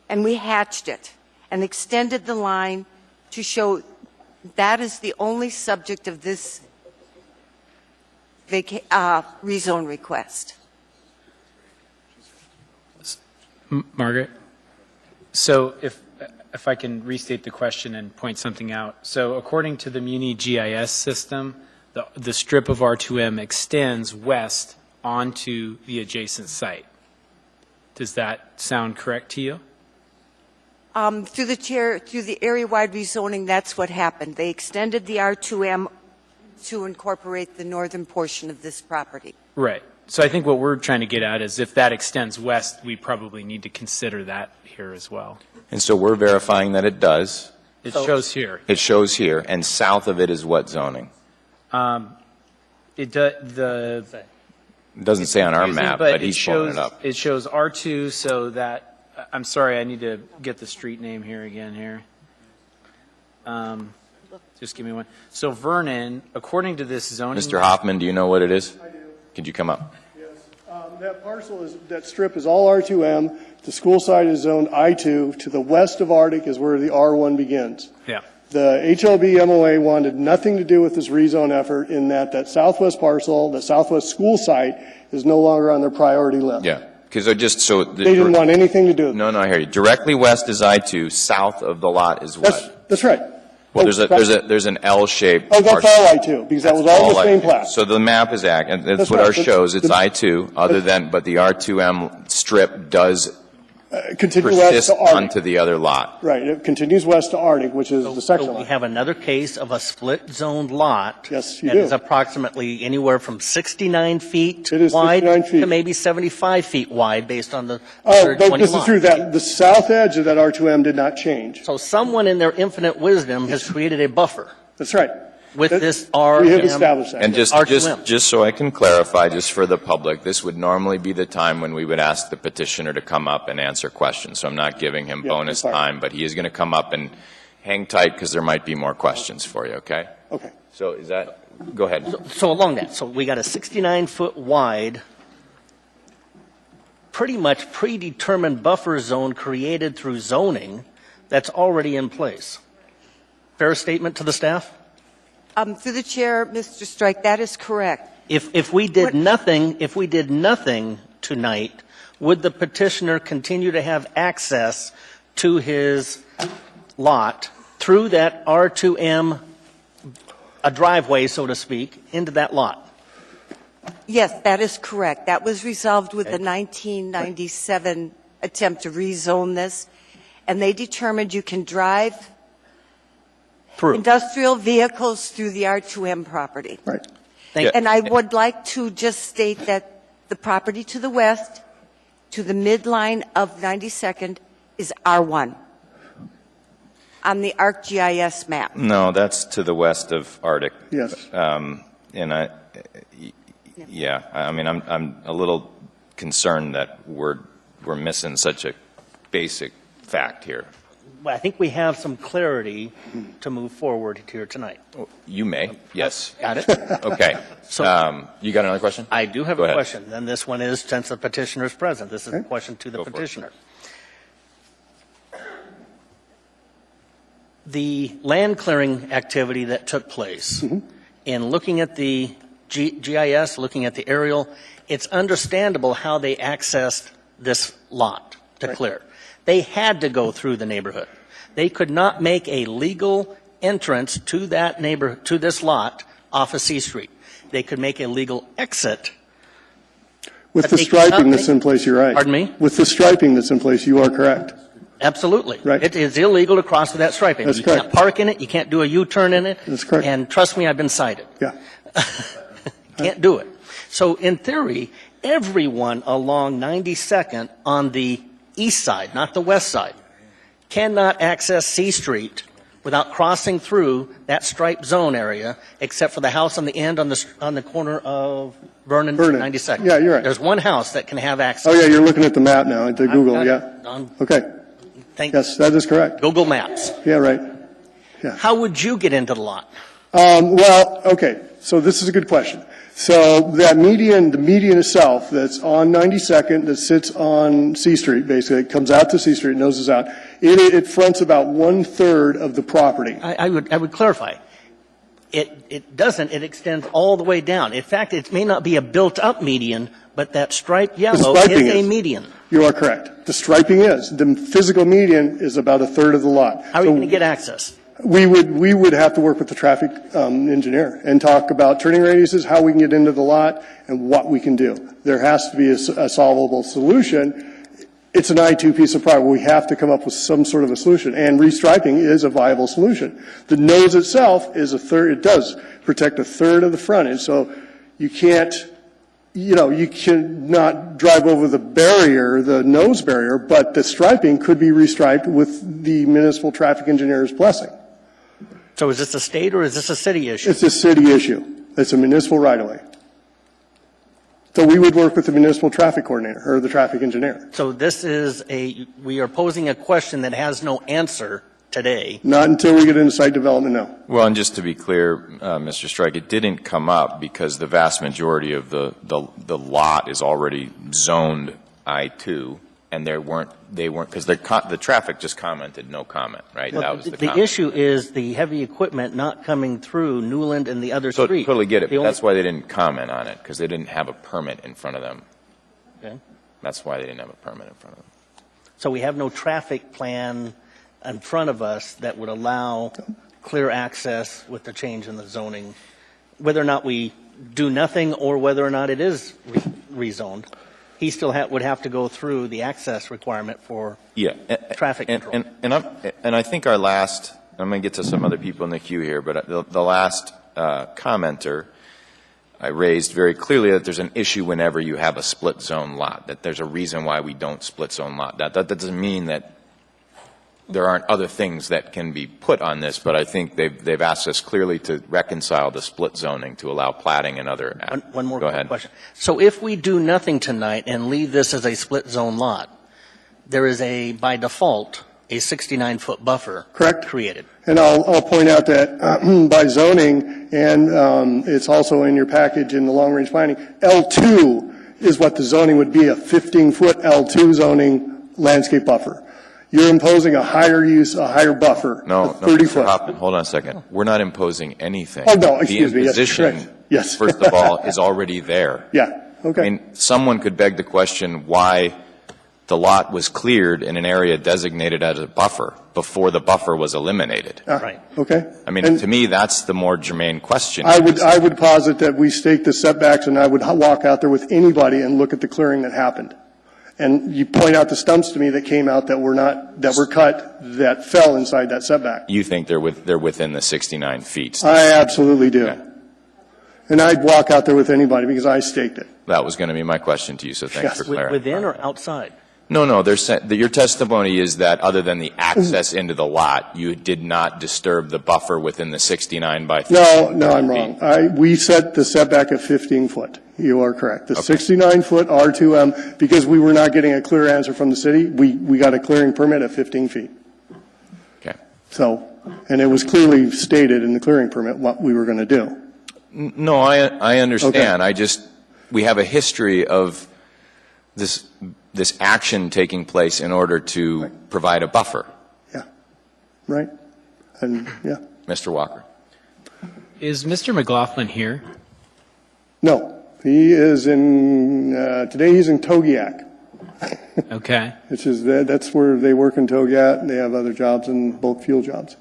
And we hatched it and extended the line to show that is the only subject of this rezone request. Margaret? So if I can restate the question and point something out. So according to the Muni GIS system, the strip of R2M extends west onto the adjacent site. Does that sound correct to you? Through the chair, through the area-wide rezoning, that's what happened. They extended the R2M to incorporate the northern portion of this property. Right. So I think what we're trying to get at is if that extends west, we probably need to consider that here as well. And so we're verifying that it does. It shows here. It shows here, and south of it is what zoning? It doesn't say on our confusing, map, but he's shows, pulling it up. It shows R2, so that, I'm sorry, I need to get the street name here again here. Just give me one. So Vernon, according to this zoning. Mr. Hoffman, do you know what it is? I do. Could you come up? Yes. That parcel is, that strip is all R2M. The school site is zoned I2. To the west of Arctic is where the R1 begins. Yeah. The HLB MOA wanted nothing to do with this rezone effort in that southwest parcel, the southwest school site, is no longer on their priority list. Yeah. Because I just, so. They didn't want anything to do with it. No, I hear you. Directly west is I2, south of the lot is what? That's right. Well, there's an L-shaped. Oh, that's all I2, because that was all in the same plat. So the map is and that's what right. ours shows. It's I2, but the R2M strip does Continue persist west to Arctic. onto the other lot. Right, it continues west to Arctic, which is the second So we lot. have another case of a split zoned lot. Yes, you that do. is approximately anywhere from 69 feet It is wide 69 feet. to maybe 75 feet wide based on the Oh, 120 but this is lots. true, that the south edge of that R2M did not change. So someone in their infinite wisdom has created a buffer That's right. with That- this We have RM. established that. And R2M. just so I can clarify, just for the public, this would normally be the time when we would ask the petitioner to come up and answer questions. So I'm not giving him bonus that's fine. time, but he is going to come up and hang tight because there might be more questions for you, okay? Okay. So is that, go ahead. So along that, so we got a 69-foot wide, pretty much predetermined buffer zone created through zoning that's already in place. Fair statement to the staff? Through the chair, Mr. Strike, that is correct. If we did nothing tonight, would the petitioner continue to have access to his lot through that R2M, a driveway, so to speak, into that lot? Yes, that is correct. That was resolved with the 1997 attempt to rezone this, and they determined you can drive Through. industrial vehicles through the R2M property. Right. Thank you. And I would like to just state that the property to the west, to the midline of 92nd, is R1 on the ArcGIS map. No, that's to the west of Arctic. Yes. And yeah, I mean, I'm a little concerned that we're missing such a basic fact here. Well, I think we have some clarity to move forward here tonight. You may, yes. Got it? Okay. So- You got another question? I do have Go a ahead. question. Then this one is, since the petitioner is present, this is a question to the Go for it. petitioner. The land clearing activity that took place, in looking at the GIS, looking at the aerial, it's understandable how they accessed this lot to clear. They had to go through the neighborhood. They could not make a legal entrance to that neighborhood, to this lot off of C Street. They could make a legal exit. With But the they striping cannot that's in place, you're right. Pardon me? With the striping that's in place, you are correct. Absolutely. Right. It is illegal to cross with that striping. That's You correct. can't park in it. You can't do a U-turn in it. That's correct. And trust me, I've been cited. Yeah. Can't do it. So in theory, everyone along 92nd on the east side, not the west side, cannot access C Street without crossing through that striped zone area, except for the house on the end on the corner of Vernon and 92nd. Yeah, you're right. There's one house that can have access. Oh, yeah, you're looking at the map now, at the Google, got yeah. it on Okay. Yes, that is correct. Google Maps. Yeah, right. How would you get into the lot? Well, okay, so this is a good question. So that median, the median itself that's on 92nd, that sits on C Street, basically, it comes out to C Street, noses out, it fronts about 1/3 of the property. I would clarify. It doesn't. It extends all the way down. In fact, it may not be a built-up median, but that striped yellow is striping a is. median. You are correct. The striping is. The physical median is about 1/3 of the lot. How are you going to get access? We would have to work with the traffic engineer and talk about turning radiuses, how we can get into the lot, and what we can do. There has to be a solvable solution. It's an I2 piece of property. We have to come up with some sort of a solution, and restriping is a viable solution. The nose itself is 1/3. It does protect 1/3 of the frontage, so you can't you cannot drive over the barrier, the nose barrier, but the striping could be restriped with the municipal traffic engineer's blessing. So is this a state or is this a city issue? It's a city issue. It's a municipal right-of-way. So we would work with the municipal traffic coordinator or the traffic engineer. So this is we are posing a question that has no answer today. Not until we get into site development, no. Well, and just to be clear, Mr. Strike, it didn't come up because the vast majority of the lot is already zoned I-2, and they weren't, because the traffic just commented no comment, right? Well, that was the comment. Issue is the heavy equipment not coming through Newland and the other street. Totally get it. That's why they didn't comment on it, because they didn't have a permit in front of them. Okay. That's why they didn't have a permit in front of them. So we have no traffic plan in front of us that would allow clear access with the change in the zoning, whether or not we do nothing or whether or not it is rezoned. He still would have to go through the access requirement for traffic control. And I think our last, I'm going to get to some other people in the queue here, but the last commenter, I raised very clearly that there's an issue whenever you have a split zone lot, that there's a reason why we don't split zone lot. That doesn't mean that there aren't other things that can be put on this, but I think they've asked us clearly to reconcile the split zoning to allow platting and other. One more Go ahead. question. So if we do nothing tonight and leave this as a split zone lot, there is by default, a 69-foot buffer created. And I'll point out that by zoning, and it's also in your package in the long-range planning, L2 is what the zoning would be, a 15-foot L2 zoning landscape buffer. You're imposing a higher buffer. No, 30 foot. Hold on a second. We're not imposing anything. Oh, no, excuse me. The imposition, yes. First of all, is already there. Yeah, okay. I mean, someone could beg the question why the lot was cleared in an area designated as a buffer before the buffer was eliminated. Right. Okay. I mean, to me, that's the more germane question. I would posit that we stake the setbacks, and I would walk out there with anybody and look at the clearing that happened. And you point out the stumps to me that came out that were cut, that fell inside that setback. You think they're within the 69 feet? I absolutely do. Okay. And I'd walk out there with anybody because I staked it. That was going to be my question to you, so thanks for clarifying. Within or outside? No, your testimony is that other than the access into the lot, you did not disturb the buffer within the 69 by 30. No, I'm wrong. We set the setback at 15 foot. You are correct. The 69-foot R2M, because we were not getting a clear answer from the city, we got a clearing permit at 15 feet. Okay. So, and it was clearly stated in the clearing permit what we were going to do. No, I understand. Okay. We have a history of this action taking place in order to provide a buffer. Yeah. Right. And, yeah. Mr. Walker. Is Mr. McLaughlin here? No. He is today he's in Togiak. Okay. That's where they work in Togiak, and they have other jobs and bulk fuel jobs.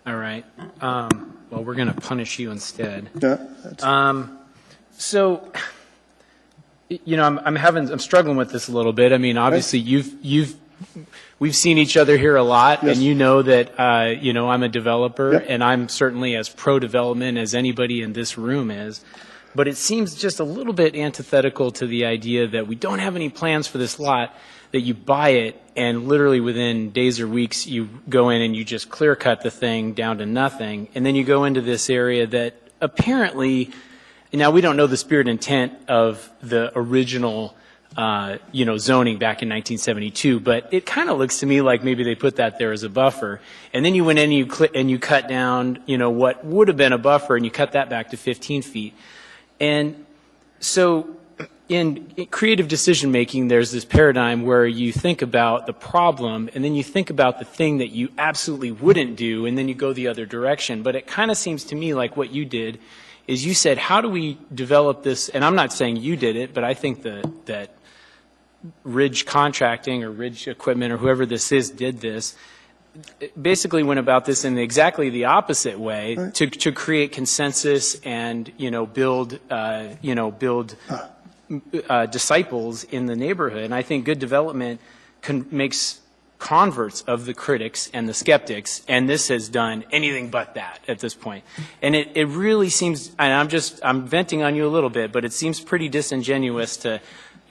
All right. Well, we're going to punish you instead. Yeah. So, I'm struggling with this a little bit. I mean, obviously we've seen each other here a lot, yes. and you know that, I'm a developer, yep. and I'm certainly as pro-development as anybody in this room is. But it seems just a little bit antithetical to the idea that we don't have any plans for this lot, that you buy it, and literally within days or weeks you go in and you just clear cut the thing down to nothing, and then you go into this area that apparently, now we don't know the spirit and intent of the original zoning back in 1972, but it kind of looks to me like maybe they put that there as a buffer. And then you went in and you cut down, what would have been a buffer, and you cut that back to 15 feet. And so in creative decision making, there's this paradigm where you think about the problem and then you think about the thing that you absolutely wouldn't do, and then you go the other direction. But it kind of seems to me like what you did is you said, how do we develop this? And I'm not saying you did it, but I think that Ridge Contracting or Ridge Equipment or whoever this is did this. Basically went about this in exactly the opposite way, right, to create consensus and build disciples in the neighborhood. And I think good development makes converts of the critics and the skeptics, and this has done anything but that at this point. And it really seems, and I'm venting on you a little bit, but it seems pretty disingenuous to,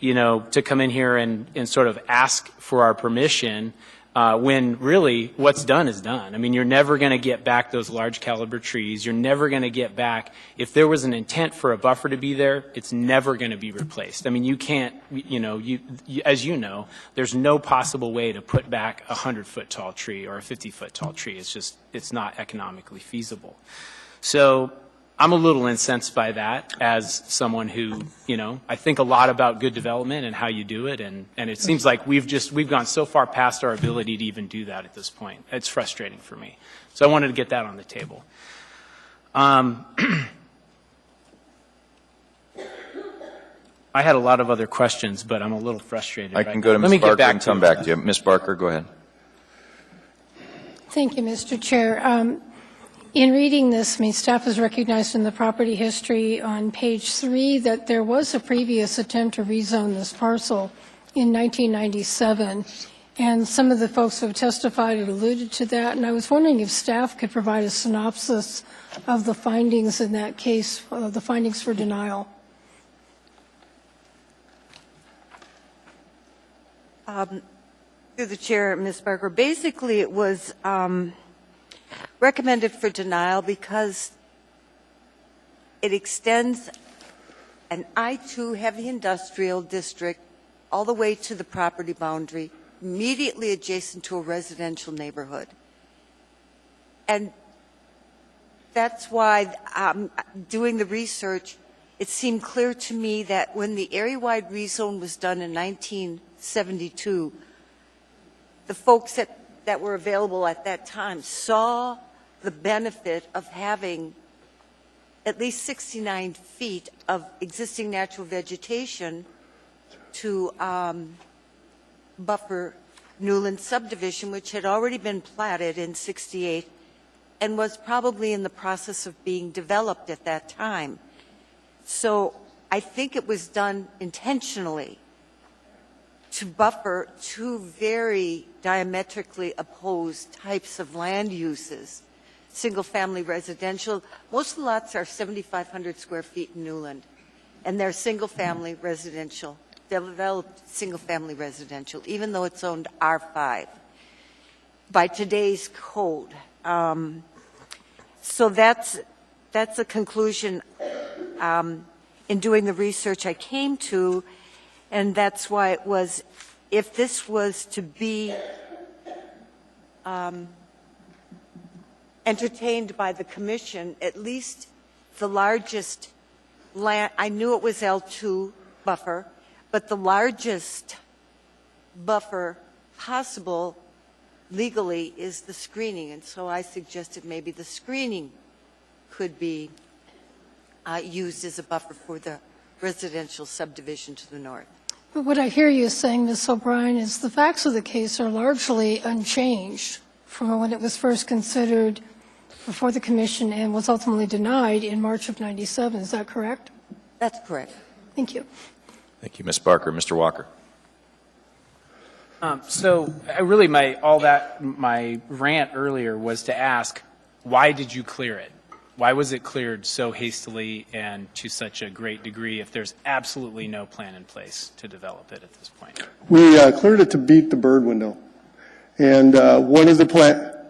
to come in here and sort of ask for our permission when really what's done is done. I mean, you're never going to get back those large caliber trees. You're never going to get back, if there was an intent for a buffer to be there, it's never going to be replaced. I mean, you can't, as you know, there's no possible way to put back a 100-foot tall tree or a 50-foot tall tree. It's not economically feasible. So I'm a little incensed by that as someone who, I think a lot about good development and how you do it, and it seems like we've gone so far past our ability to even do that at this point. It's frustrating for me. So I wanted to get that on the table. I had a lot of other questions, but I'm a little frustrated. I can go to Ms. Barker and come back to you. Ms. Barker, go ahead. Thank you, Mr. Chair. In reading this, staff has recognized in the property history on page 3 that there was a previous attempt to rezone this parcel in 1997, and some of the folks who have testified have alluded to that, and I was wondering if staff could provide a synopsis of the findings in that case, the findings for denial. Through the chair, Ms. Barker, basically it was recommended for denial because it extends an I-2 heavy industrial district all the way to the property boundary, immediately adjacent to a residential neighborhood. And that's why, doing the research, it seemed clear to me that when the area-wide rezone was done in 1972, the folks that were available at that time saw the benefit of having at least 69 feet of existing natural vegetation to buffer Newland subdivision, which had already been platted in '68 and was probably in the process of being developed at that time. So I think it was done intentionally to buffer two very diametrically opposed types of land uses. Single-family residential, most of the lots are 7,500 square feet in Newland, and they're single-family residential, developed single-family residential, even though it's zoned R5 by today's code. So that's a conclusion in doing the research I came to, and that's why it was, if this was to be entertained by the commission, at least the largest land, I knew it was L2 buffer, but the largest buffer possible legally is the screening, and so I suggested maybe the screening could be used as a buffer for the residential subdivision to the north. But what I hear you saying, Ms. O'Brien, is the facts of the case are largely unchanged from when it was first considered before the commission and was ultimately denied in March of '97. Is that correct? That's correct. Thank you. Thank you, Ms. Barker. Mr. Walker. So my rant earlier was to ask, why did you clear it? Why was it cleared so hastily and to such a great degree if there's absolutely no plan in place to develop it at this point? We cleared it to beat the bird window. And one of the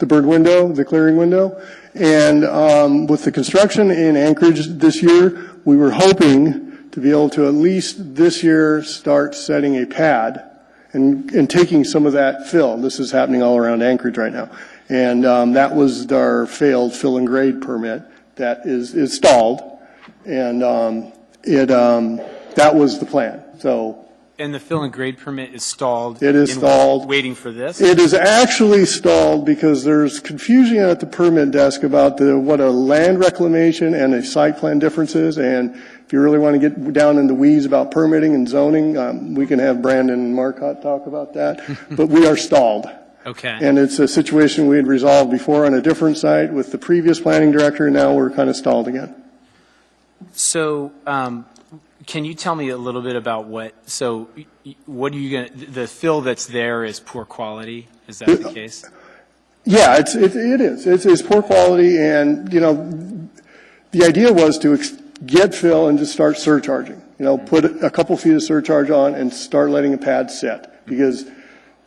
bird window, the clearing window. And with the construction in Anchorage this year, we were hoping to be able to at least this year start setting a pad and taking some of that fill. This is happening all around Anchorage right now. And that was our failed fill and grade permit that is stalled. And that was the plan. So. And the fill and grade permit is stalled? It is stalled. Waiting for this? It is actually stalled because there's confusion at the permit desk about what a land reclamation and a site plan difference is. And if you really want to get down in the weeds about permitting and zoning, we can have Brandon and Marcotte talk about that. But we are stalled. Okay. And it's a situation we had resolved before on a different site with the previous planning director, and now we're kind of stalled again. So, can you tell me a little bit about what are you going to, the fill that's there is poor quality? Is that the case? Yeah, it is. It's poor quality, and, you know, the idea was to get fill and just start surcharging. You know, put a couple feet of surcharge on and start letting a pad set, because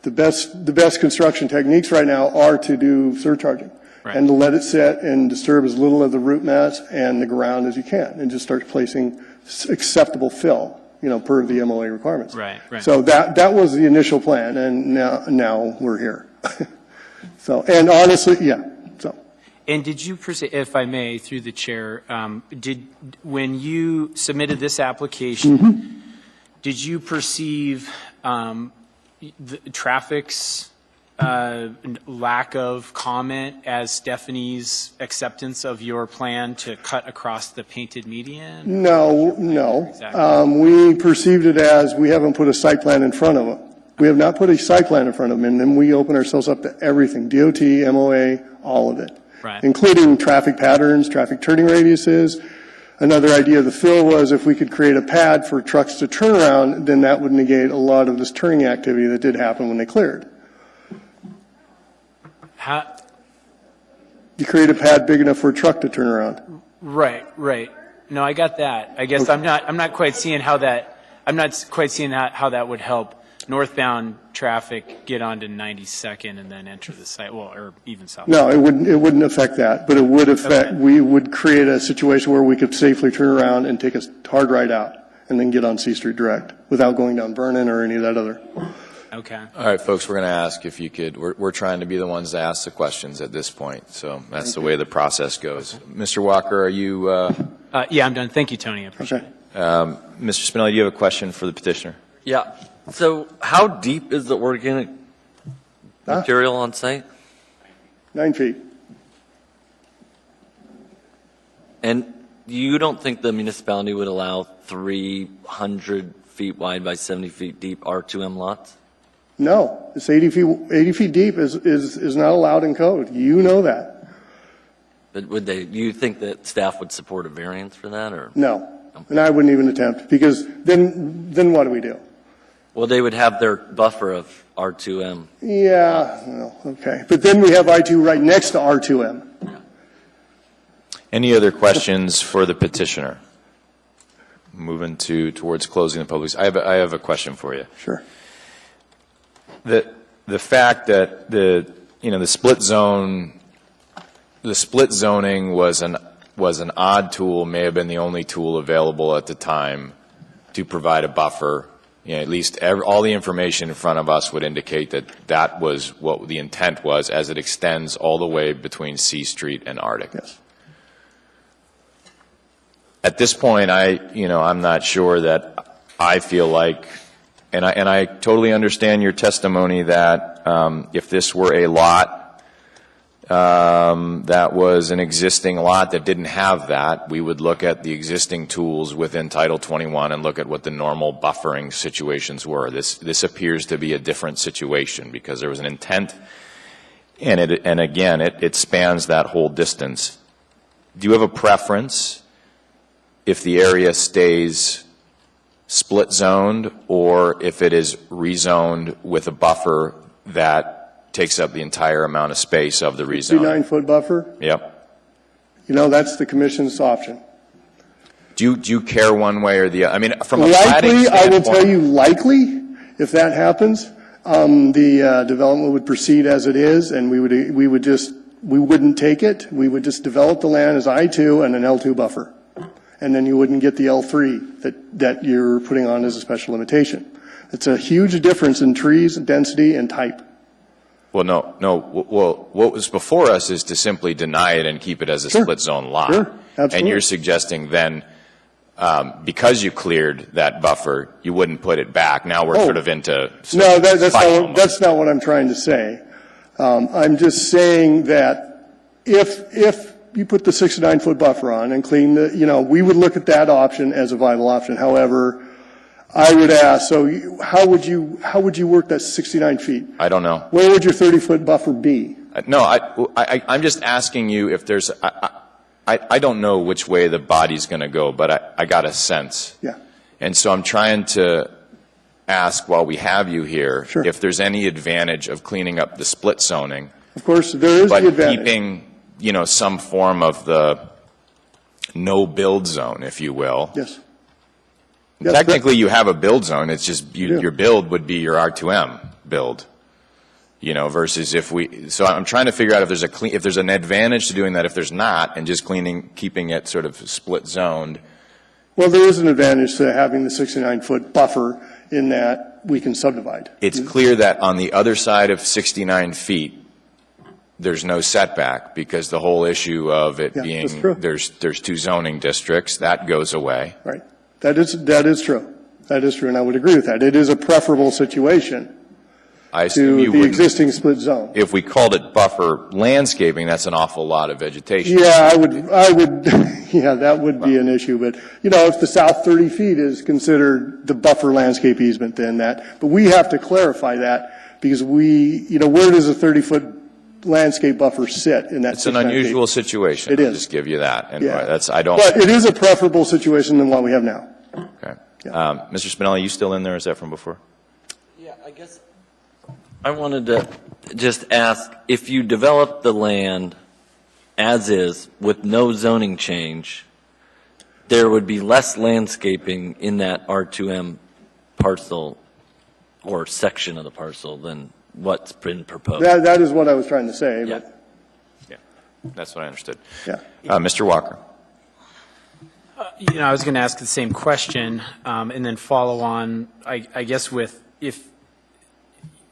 the best construction techniques right now are to do surcharging. Right. And to let it set and disturb as little of the root mass and the ground as you can, and just start placing acceptable fill, you know, per the MLA requirements. Right. So that was the initial plan, and now we're here. So, and honestly, yeah. So. And did you, if I may, through the chair, when you submitted this application, did you perceive the traffic's lack of comment as Stephanie's acceptance of your plan to cut across the painted median? No. Exactly. We perceived it as we haven't put a site plan in front of them. We have not put a site plan in front of them, and then we open ourselves up to everything, DOT, MOA, all of it, right. Including traffic patterns, traffic turning radiuses. Another idea of the fill was if we could create a pad for trucks to turn around, then that would negate a lot of this turning activity that did happen when they cleared. You create a pad big enough for a truck to turn around. Right. No, I got that. I guess okay. I'm not quite seeing how that would help northbound traffic get onto 92nd and then enter the site, well, or even south. No, it wouldn't affect that, but it would affect, we would create a situation where we could safely turn around and take a hard right out and then get on C Street direct without going down Vernon or any of that other. Okay. All right, folks, we're going to ask if you could, we're trying to be the ones to ask the questions at this point, so that's the way the process goes. Mr. Walker, are you? Yeah, I'm done. Thank you, Tony. I appreciate it. Mr. Spinelli, do you have a question for the petitioner? Yeah. So how deep is the organic material on site? 9 feet. And you don't think the municipality would allow 300 feet wide by 70 feet deep R2M lots? No, it's 80 feet deep is not allowed in code. You know that. But do you think that staff would support a variance for that, or? No, and I wouldn't even attempt, because then what do we do? Well, they would have their buffer of R2M. Yeah, well, okay. But then we have I2 right next to R2M. Any other questions for the petitioner? Moving towards closing the public. I have a question for you. Sure. The fact that the split zoning was an odd tool, may have been the only tool available at the time to provide a buffer. You know, at least all the information in front of us would indicate that was what the intent was, as it extends all the way between C Street and Arctic. Yes. At this point, I'm not sure that I feel like, and I totally understand your testimony that if this were a lot that was an existing lot that didn't have that, we would look at the existing tools within Title 21 and look at what the normal buffering situations were. This appears to be a different situation because there was an intent, and again, it spans that whole distance. Do you have a preference if the area stays split zoned or if it is rezoned with a buffer that takes up the entire amount of space of the rezone? 9-foot buffer? Yep. That's the commission's option. Do you care one way or the other? I mean, from a likely, I will tell you likely, if that happens, the development would proceed as it is, and we wouldn't take it. We would just develop the land as I2 and an L2 buffer. And then you wouldn't get the L3 that you're putting on as a special limitation. It's a huge difference in trees, density, and type. Well, no. Well, what was before us is to simply deny it and keep it as a split zone lot. Sure, absolutely. And you're suggesting then, because you cleared that buffer, you wouldn't put it back. Now we're sort of into. No, that's not what I'm trying to say. I'm just saying that if you put the 69-foot buffer on and clean we would look at that option as a viable option. However, I would ask, so how would you work that 69 feet? I don't know. Where would your 30-foot buffer be? No, I'm just asking you if there's, I don't know which way the body's going to go, but I got a sense. Yeah. And so I'm trying to ask, while we have you here, if there's any advantage of cleaning up the split zoning. Of course, there is but the advantage. keeping, some form of the no-build zone, if you will. Yes. Technically, you have a build zone. It's just your build would be your R2M build. Versus so I'm trying to figure out if there's an advantage to doing that, if there's not, and just keeping it sort of split zoned. Well, there is an advantage to having the 69-foot buffer in that we can subdivide. It's clear that on the other side of 69 feet, there's no setback, because the whole issue of it being there's two zoning districts, that goes away. Right. That is true. That is true, and I would agree with that. It is a preferable situation to the existing split zone. If we called it buffer landscaping, that's an awful lot of vegetation. Yeah, I would, yeah, that would be an issue. But, if the south 30 feet is considered the buffer landscape easement, then but we have to clarify that, because where does a 30-foot landscape buffer sit in that? It's an unusual situation. It is. I'll just give you that. And Yeah. But it is a preferable situation than what we have now. Okay. Mr. Spinelli, you still in there? Is that from before? Yeah, I guess I wanted to just ask, if you develop the land as is with no zoning change, there would be less landscaping in that R2M parcel or section of the parcel than what's been proposed. That is what I was trying to say. Yeah. Yeah, that's what I understood. Yeah. Mr. Walker. I was going to ask the same question, and then follow on, I guess,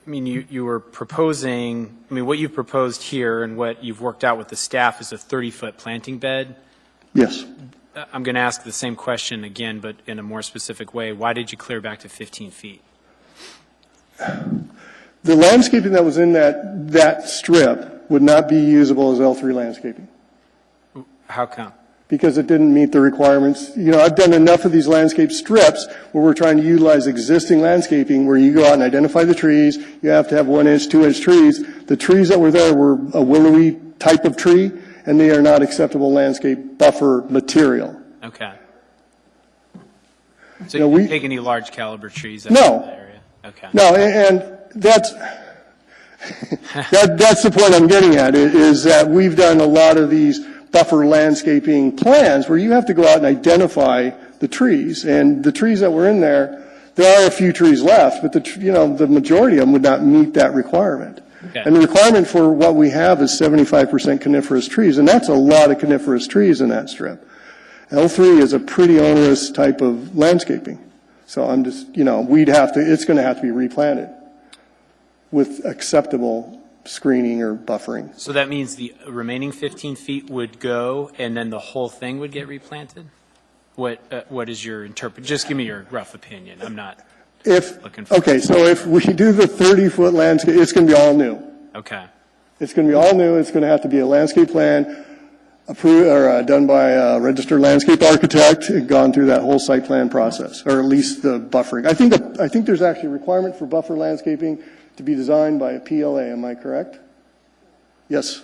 you were proposing, what you've proposed here and what you've worked out with the staff is a 30-foot planting bed. Yes. I'm going to ask the same question again, but in a more specific way. Why did you clear back to 15 feet? The landscaping that was in that strip would not be usable as L3 landscaping, How come? because it didn't meet the requirements. I've done enough of these landscape strips where we're trying to utilize existing landscaping, where you go out and identify the trees. You have to have 1-inch, 2-inch trees. The trees that were there were a willowy type of tree, and they are not acceptable landscape buffer material. Okay. So you didn't take any large caliber trees out No. of the area? Okay. No, and that's that's the point I'm getting at, is that we've done a lot of these buffer landscaping plans where you have to go out and identify the trees. And the trees that were in there are a few trees left, but the majority of them would not meet that requirement. Okay. And the requirement for what we have is 75% coniferous trees, and that's a lot of coniferous trees in that strip. L3 is a pretty onerous type of landscaping. So I'm just, it's going to have to be replanted with acceptable screening or buffering. So that means the remaining 15 feet would go, and then the whole thing would get replanted? What is your just give me your rough opinion. I'm not looking for... Okay, so if we do the 30-foot landscape, it's going to be all new. Okay. It's going to be all new. It's going to have to be a landscape plan approved or done by a registered landscape architect and gone through that whole site plan process, or at least the buffering. I think there's actually a requirement for buffer landscaping to be designed by a PLA. Am I correct? Yes.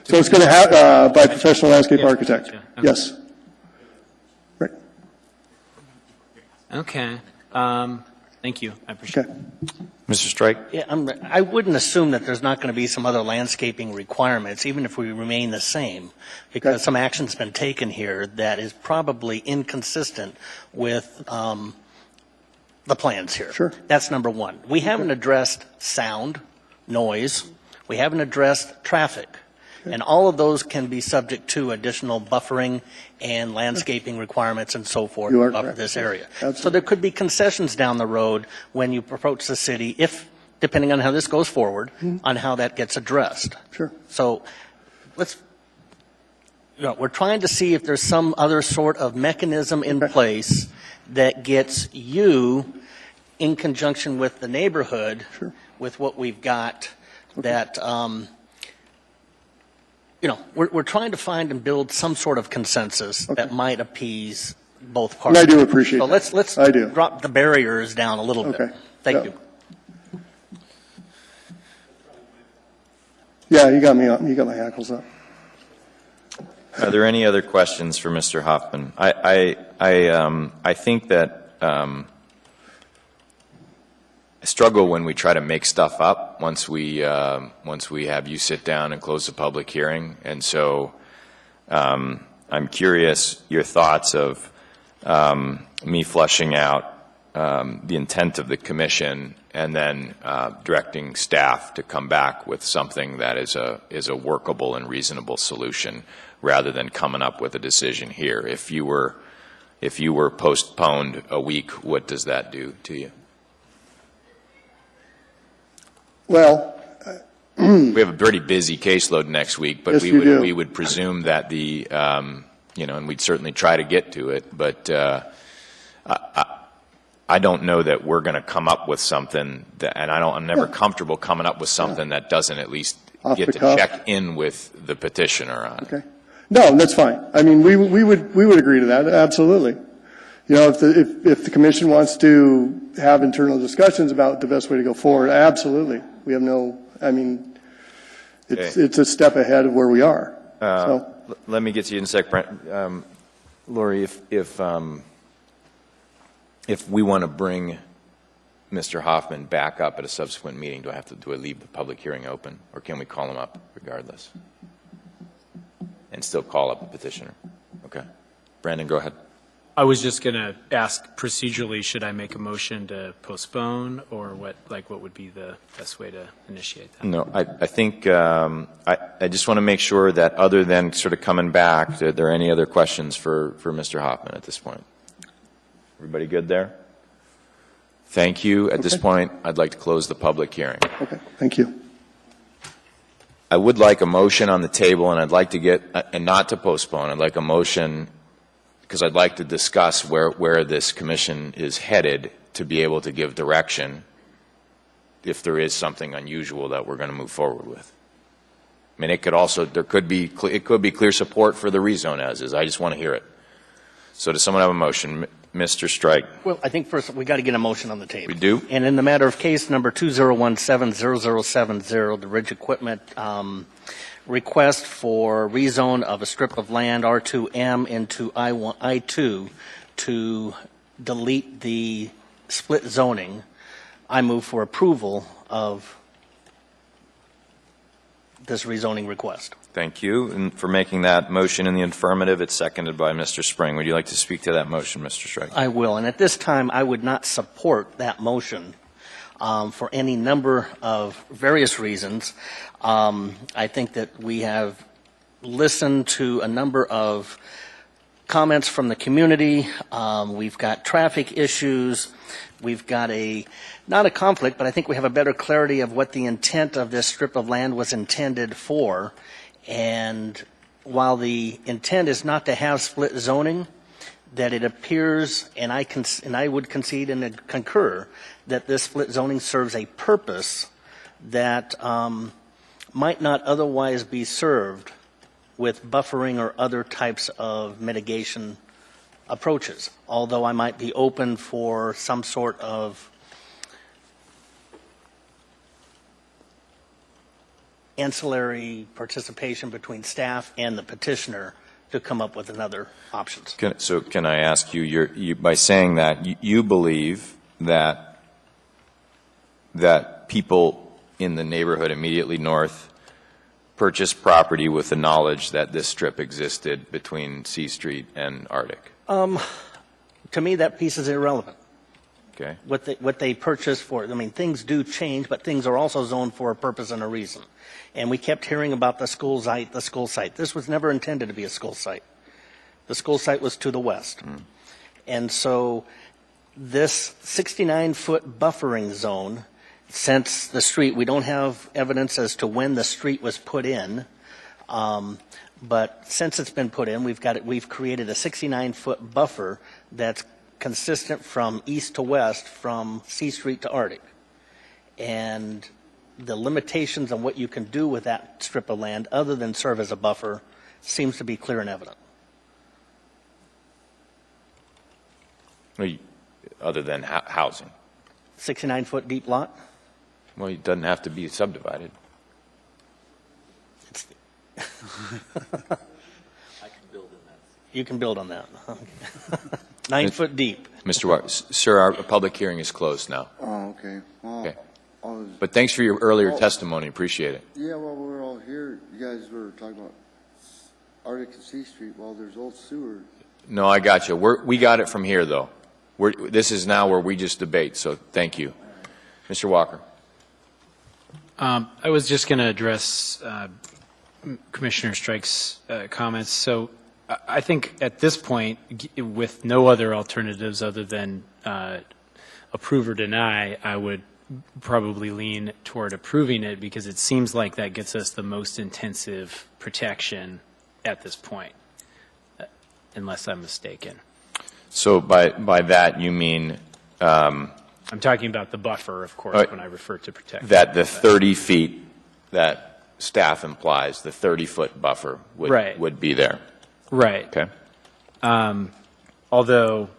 So it's going to have by a professional landscape architect. Okay. Yes. Right. Okay. Thank you. I appreciate it. Mr. Strike? Yeah, I wouldn't assume that there's not going to be some other landscaping requirements, even if we remain the same, because some action's been taken here that is probably inconsistent with the plans here. Sure. That's number one. We haven't addressed sound, noise. We haven't addressed traffic. And all of those can be subject to additional buffering and landscaping requirements and so forth You are to buffer correct. this area. Absolutely. So there could be concessions down the road when you approach the city, if, depending on how this goes forward, on how that gets addressed. Sure. So we're trying to see if there's some other sort of mechanism in place that gets you in conjunction with the neighborhood, with what we've got, that, we're trying to find and build some sort of consensus that might appease both parties. And I do appreciate so that. let's I do. drop the barriers down a little bit. Okay. Thank Yeah. you. Yeah, you got me up. You got my hackles up. Are there any other questions for Mr. Hoffman? I think that I struggle when we try to make stuff up once we have you sit down and close the public hearing, and so I'm curious your thoughts of me fleshing out the intent of the commission and then directing staff to come back with something that is a workable and reasonable solution, rather than coming up with a decision here. If you were postponed a week, what does that do to you? Well, we have a pretty busy caseload next week, but yes, we would presume that the and we'd certainly try to get to it, but I don't know that we're going to come up with something that, and I'm never comfortable coming up with something that doesn't at least Off get the to cuff. check in with the petitioner on it. Okay. No, that's fine. I mean, we would agree to that, absolutely. You know, if the commission wants to have internal discussions about the best way to go forward, absolutely. We have no, I mean, it's a step ahead of where we are. Let me get to you in a sec, Brent. Lori, if we want to bring Mr. Hoffman back up at a subsequent meeting, do I leave the public hearing open, or can we call him up regardless and still call up the petitioner? Okay. Brandon, go ahead. I was just going to ask procedurally, should I make a motion to postpone, or what would be the best way to initiate that? No, I think I just want to make sure that other than sort of coming back, are there any other questions for Mr. Hoffman at this point? Everybody good there? Thank you. At this point, I'd like to close the public hearing. Okay, thank you. I would like a motion on the table, and I'd like to get, and not to postpone, I'd like a motion, because I'd like to discuss where this commission is headed to be able to give direction if there is something unusual that we're going to move forward with. I mean, it could be clear support for the rezone as is. I just want to hear it. So does someone have a motion? Mr. Strike. Well, I think first we got to get a motion on the table. We do? And in the matter of case number 2017-0070, the Ridge Equipment request for rezone of a strip of land R2M into I2 to delete the split zoning, I move for approval of this rezoning request. Thank you. And for making that motion in the affirmative, it's seconded by Mr. Spring. Would you like to speak to that motion, Mr. Strike? I will. And at this time, I would not support that motion for any number of various reasons. I think that we have listened to a number of comments from the community. We've got traffic issues. We've got not a conflict, but I think we have a better clarity of what the intent of this strip of land was intended for. And while the intent is not to have split zoning, that it appears, and I would concede and concur, that this split zoning serves a purpose that might not otherwise be served with buffering or other types of mitigation approaches, although I might be open for some sort of ancillary participation between staff and the petitioner to come up with another options. So can I ask you, by saying that, you believe that people in the neighborhood immediately north purchased property with the knowledge that this strip existed between C Street and Arctic? To me, that piece is irrelevant. Okay. What they purchased for, I mean, things do change, but things are also zoned for a purpose and a reason. And we kept hearing about the school site, the school site. This was never intended to be a school site. The school site was to the west. And so this 69-foot buffering zone, since the street, we don't have evidence as to when the street was put in, but since it's been put in, we've created a 69-foot buffer that's consistent from east to west, from C Street to Arctic. And the limitations on what you can do with that strip of land other than serve as a buffer seems to be clear and evident. Other than housing? 69-foot deep lot? Well, it doesn't have to be subdivided. You can build on that. 9 foot deep. Mr. Walker, sir, our public hearing is closed now. Oh, okay. Well, Okay. I was, But thanks for your earlier testimony. Appreciate it. yeah, well, we're all here. You guys were talking about Arctic and C Street. Well, there's old sewer. No, I got you. We got it from here, though. This is now where we just debate, so thank you. Mr. Walker. I was just going to address Commissioner Strike's comments. So I think at this point, with no other alternatives other than approve or deny, I would probably lean toward approving it because it seems like that gets us the most intensive protection at this point, unless I'm mistaken. So by that, you mean I'm talking about the buffer, of course, when I refer to protection. that the 30 feet that staff implies, the 30-foot buffer would be there. Right. Okay. Although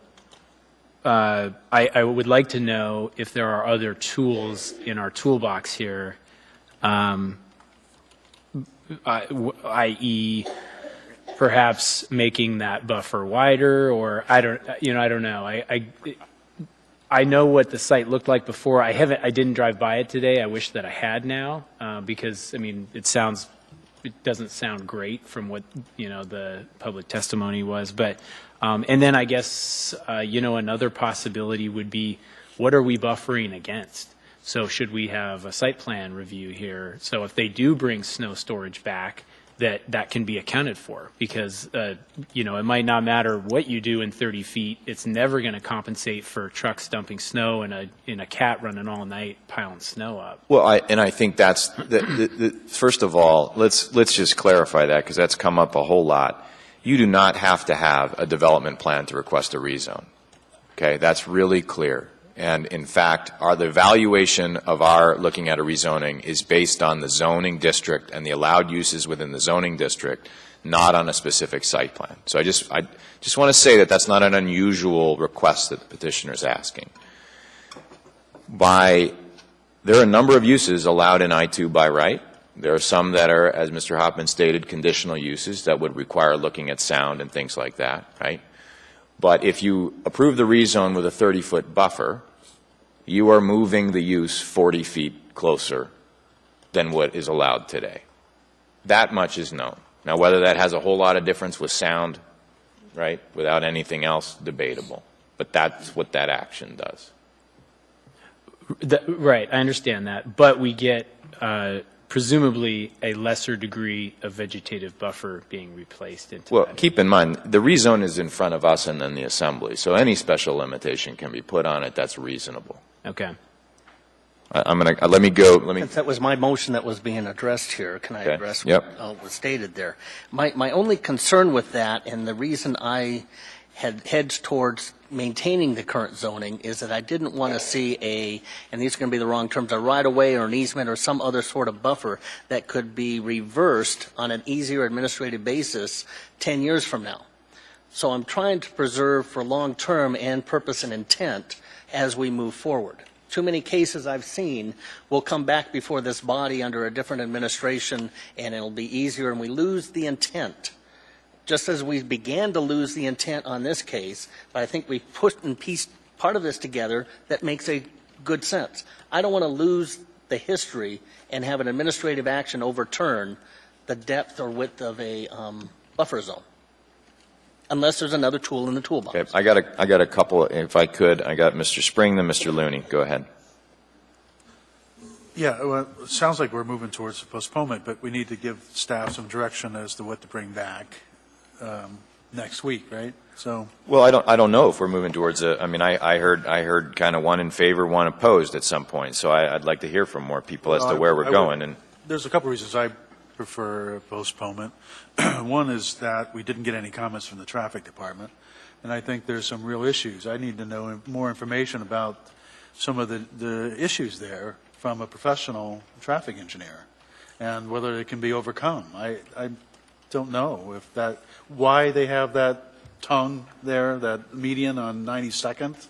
I would like to know if there are other tools in our toolbox here, i.e., perhaps making that buffer wider, or I don't know. I know what the site looked like before. I didn't drive by it today. I wish that I had now, because it doesn't sound great from what the public testimony was. But and then I guess another possibility would be, what are we buffering against? So should we have a site plan review here? So if they do bring snow storage back, that can be accounted for, because it might not matter what you do in 30 feet. It's never going to compensate for trucks dumping snow and a cat running all night piling snow up. Well, I think that's first of all, let's just clarify that, because that's come up a whole lot. You do not have to have a development plan to request a rezone. Okay, that's really clear. And in fact, the evaluation of our looking at a rezoning is based on the zoning district and the allowed uses within the zoning district, not on a specific site plan. So I just want to say that that's not an unusual request that the petitioner is asking. There are a number of uses allowed in I-2 by right. There are some that are, as Mr. Hoffman stated, conditional uses that would require looking at sound and things like that, right? But if you approve the rezone with a 30-foot buffer, you are moving the use 40 feet closer than what is allowed today. That much is known. Now, whether that has a whole lot of difference with sound, right, without anything else, debatable. But that's what that action does. Right, I understand that. But we get presumably a lesser degree of vegetative buffer being replaced into Well, that. keep in mind, the rezone is in front of us and then the assembly, so any special limitation can be put on it that's reasonable. Okay. Since that was my motion that was being addressed here, can I Okay. address Yep. what was stated there? My only concern with that, and the reason I had hedged towards maintaining the current zoning, is that I didn't want to see and these are going to be the wrong terms, a right-of-way or an easement or some other sort of buffer that could be reversed on an easier administrative basis 10 years from now. So I'm trying to preserve for long-term and purpose and intent as we move forward. Too many cases I've seen will come back before this body under a different administration, and it'll be easier, and we lose the intent. Just as we began to lose the intent on this case, but I think we've put and pieced part of this together that makes a good sense. I don't want to lose the history and have an administrative action overturn the depth or width of a buffer zone, unless there's another tool in the toolbox. Okay, I got a couple, if I could. I got Mr. Spring, then Mr. Looney. Go ahead. Yeah, well, it sounds like we're moving towards postponement, but we need to give staff some direction as to what to bring back next week, right? So. Well, I don't know if we're moving towards I heard kind of one in favor, one opposed at some point. So I'd like to hear from more people as to where we're going. And there's a couple reasons I prefer postponement. One is that we didn't get any comments from the traffic department, and I think there's some real issues. I need to know more information about some of the issues there from a professional traffic engineer, and whether it can be overcome. I don't know why they have that tongue there, that median on 92nd,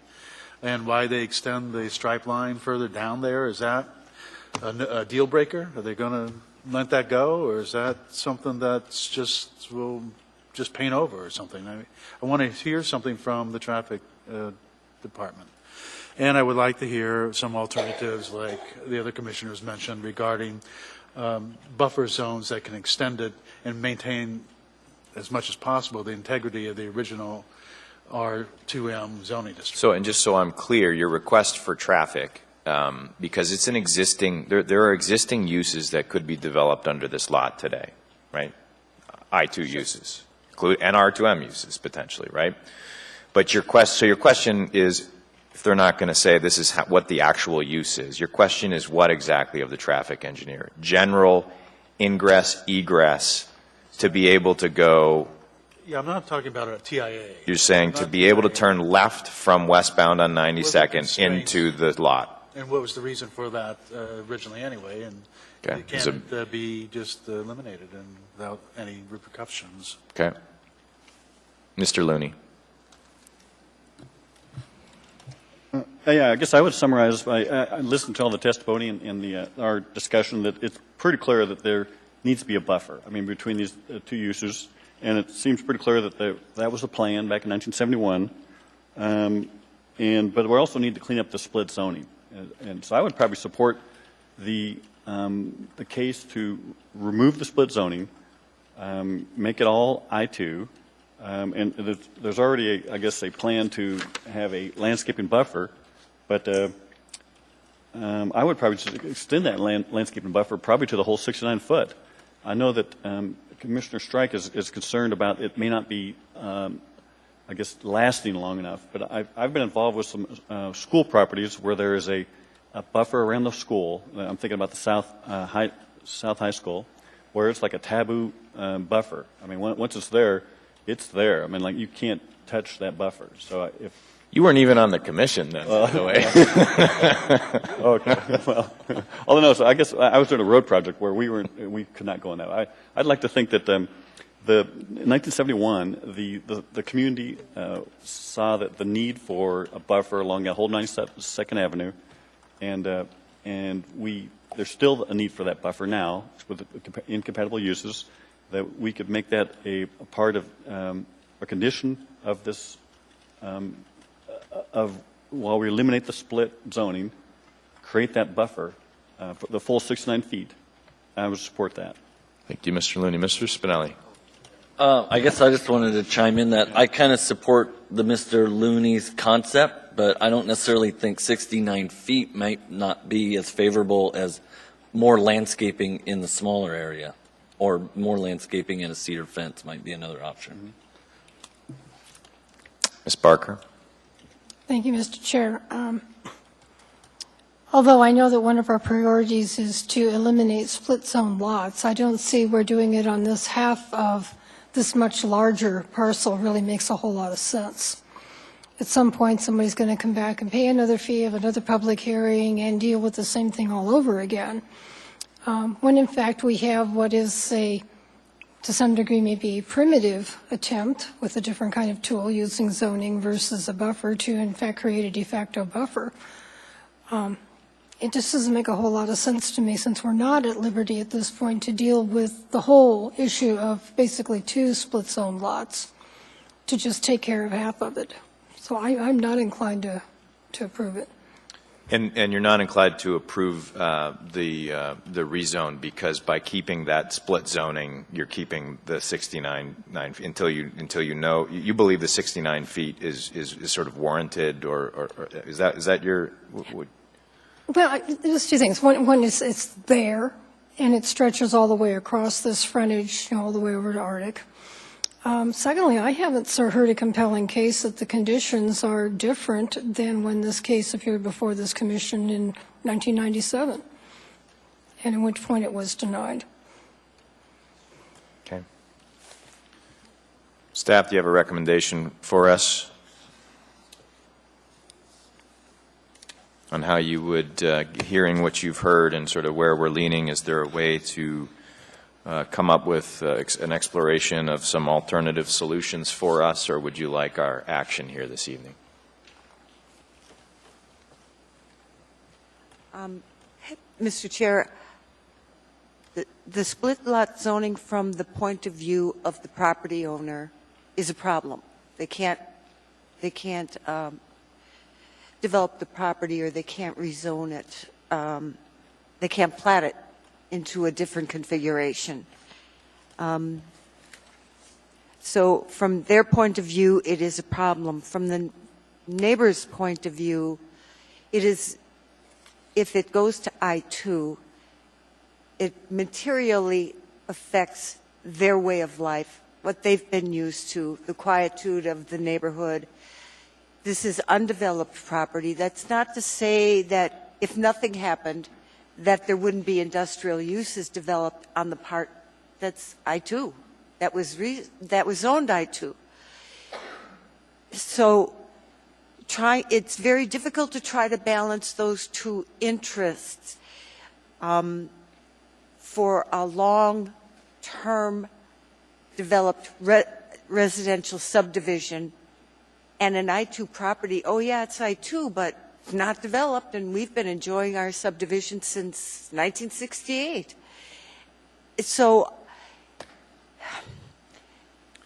and why they extend the stripe line further down there. Is that a deal breaker? Are they going to let that go, or is that something that's just will just paint over or something. I want to hear something from the traffic department. And I would like to hear some alternatives like the other commissioners mentioned regarding buffer zones that can extend it and maintain as much as possible the integrity of the original R2M zoning district. So, and just so I'm clear, your request for traffic, because it's an existing, there are existing uses that could be developed under this lot today, right? I2 uses, and R2M uses potentially, right? But your question is, if they're not going to say this is what the actual use is, your question is what exactly of the traffic engineer? General ingress, egress, to be able to go. Yeah, I'm not talking about a TIA. You're saying to be able to turn left from westbound on 92nd into the lot. And what was the reason for that originally anyway? And Okay. it can't be just eliminated and without any repercussions. Okay. Mr. Looney. Yeah, I guess I would summarize by, I listened to all the testimony and our discussion that it's pretty clear that there needs to be a buffer, I mean, between these two uses. And it seems pretty clear that that was the plan back in 1971. But we also need to clean up the split zoning. And so I would probably support the case to remove the split zoning, make it all I-2. And there's already, I guess, a plan to have a landscaping buffer. But I would probably just extend that landscaping buffer probably to the whole 69 foot. I know that Commissioner Strike is concerned about it may not be, I guess, lasting long enough. But I've been involved with some school properties where there is a buffer around the school. I'm thinking about the South High School, where it's like a taboo buffer. I mean, once it's there, it's there. I mean, like, you can't touch that buffer. So if You weren't even on the commission then, by the way. Okay. Well, although no, so I guess I was doing a road project where we could not go on that. I'd like to think that in 1971, the community saw that the need for a buffer along that whole 92nd Avenue, and there's still a need for that buffer now with incompatible uses, that we could make that a part of a condition of this. While we eliminate the split zoning, create that buffer for the full 69 feet. I would support that. Thank you, Mr. Looney. Mr. Spinelli. I guess I just wanted to chime in that I kind of support the Mr. Looney's concept, but I don't necessarily think 69 feet might not be as favorable as more landscaping in the smaller area, or more landscaping in a cedar fence might be another option. Ms. Barker. Thank you, Mr. Chair. Although I know that one of our priorities is to eliminate split zone lots, I don't see where doing it on this half of this much larger parcel really makes a whole lot of sense. At some point, somebody's going to come back and pay another fee of another public hearing and deal with the same thing all over again. When in fact we have what is to some degree maybe a primitive attempt with a different kind of tool using zoning versus a buffer to in fact create a de facto buffer. It just doesn't make a whole lot of sense to me, since we're not at liberty at this point to deal with the whole issue of basically two split zone lots, to just take care of half of it. So I'm not inclined to approve it. And you're not inclined to approve the rezone because by keeping that split zoning, you're keeping the 69 until you know you believe the 69 feet is sort of warranted, or is that your? Well, there's two things. One is it's there, and it stretches all the way across this frontage, all the way over to Arctic. Secondly, I haven't heard a compelling case that the conditions are different than when this case appeared before this commission in 1997, and at which point it was denied. Okay. Staff, do you have a recommendation for us on how you would, hearing what you've heard and sort of where we're leaning, is there a way to come up with an exploration of some alternative solutions for us, or would you like our action here this evening? Mr. Chair, The split lot zoning from the point of view of the property owner is a problem. They can't develop the property, or they can't rezone it. They can't plat it into a different configuration. So from their point of view, it is a problem. From the neighbor's point of view, it is, if it goes to I-2, it materially affects their way of life, what they've been used to, the quietude of the neighborhood. This is undeveloped property. That's not to say that if nothing happened, that there wouldn't be industrial uses developed on the part that's I-2, that was zoned I-2. So it's very difficult to try to balance those two interests for a long-term developed residential subdivision and an I-2 property. Oh yeah, it's I-2, but not developed, and we've been enjoying our subdivision since 1968. So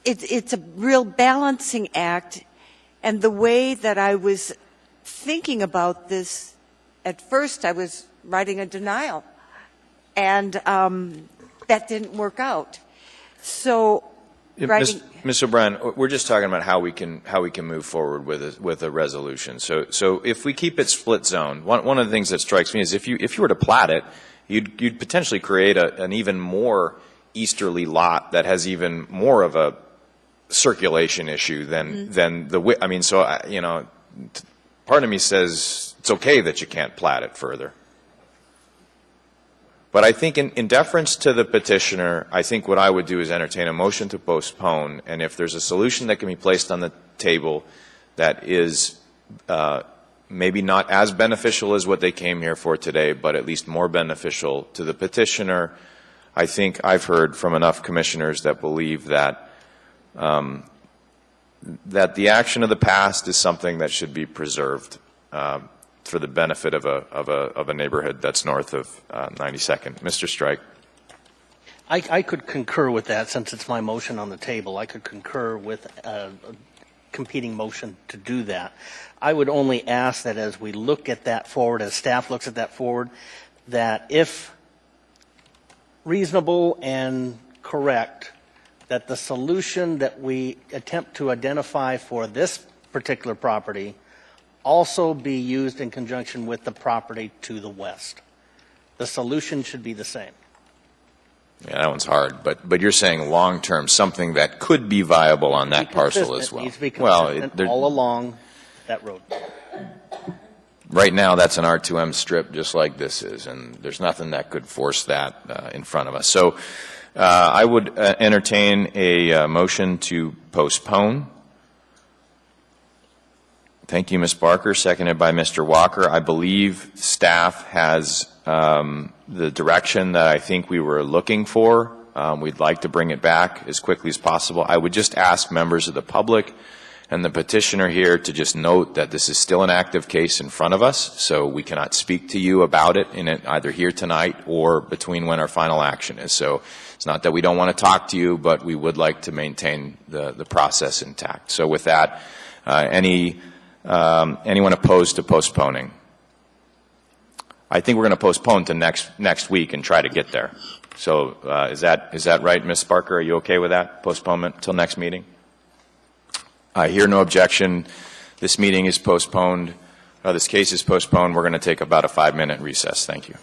it's a real balancing act, and the way that I was thinking about this, at first I was writing a denial, and that didn't work out. So Ms. O'Brien, we're just talking about how we can move forward with a resolution. So if we keep it split zone, one of the things that strikes me is if you were to plat it, you'd potentially create an even more easterly lot that has even more of a circulation issue than the. I mean, so part of me says it's okay that you can't plat it further. But I think in deference to the petitioner, I think what I would do is entertain a motion to postpone, and if there's a solution that can be placed on the table that is maybe not as beneficial as what they came here for today, but at least more beneficial to the petitioner, I think I've heard from enough commissioners that believe that that the action of the past is something that should be preserved for the benefit of a neighborhood that's north of 92nd. Mr. Strike. I could concur with that, since it's my motion on the table. I could concur with a competing motion to do that. I would only ask that as we look at that forward, as staff looks at that forward, that if reasonable and correct, that the solution that we attempt to identify for this particular property also be used in conjunction with the property to the west. The solution should be the same. Yeah, that one's hard, but you're saying long-term, something that could be viable on that parcel as well. It needs to be consistent all along that road. Right now, that's an R2M strip just like this is, and there's nothing that could force that in front of us. So I would entertain a motion to postpone. Thank you, Ms. Barker, seconded by Mr. Walker. I believe staff has the direction that I think we were looking for. We'd like to bring it back as quickly as possible. I would just ask members of the public and the petitioner here to just note that this is still an active case in front of us, so we cannot speak to you about it either here tonight or between when our final action is. So it's not that we don't want to talk to you, but we would like to maintain the process intact. So with that, anyone opposed to postponing? I think we're going to postpone to next week and try to get there. So is that right, Ms. Barker? Are you okay with that postponement till next meeting? I hear no objection. This meeting is postponed. This case is postponed. We're going to take about a 5-minute recess. Thank you.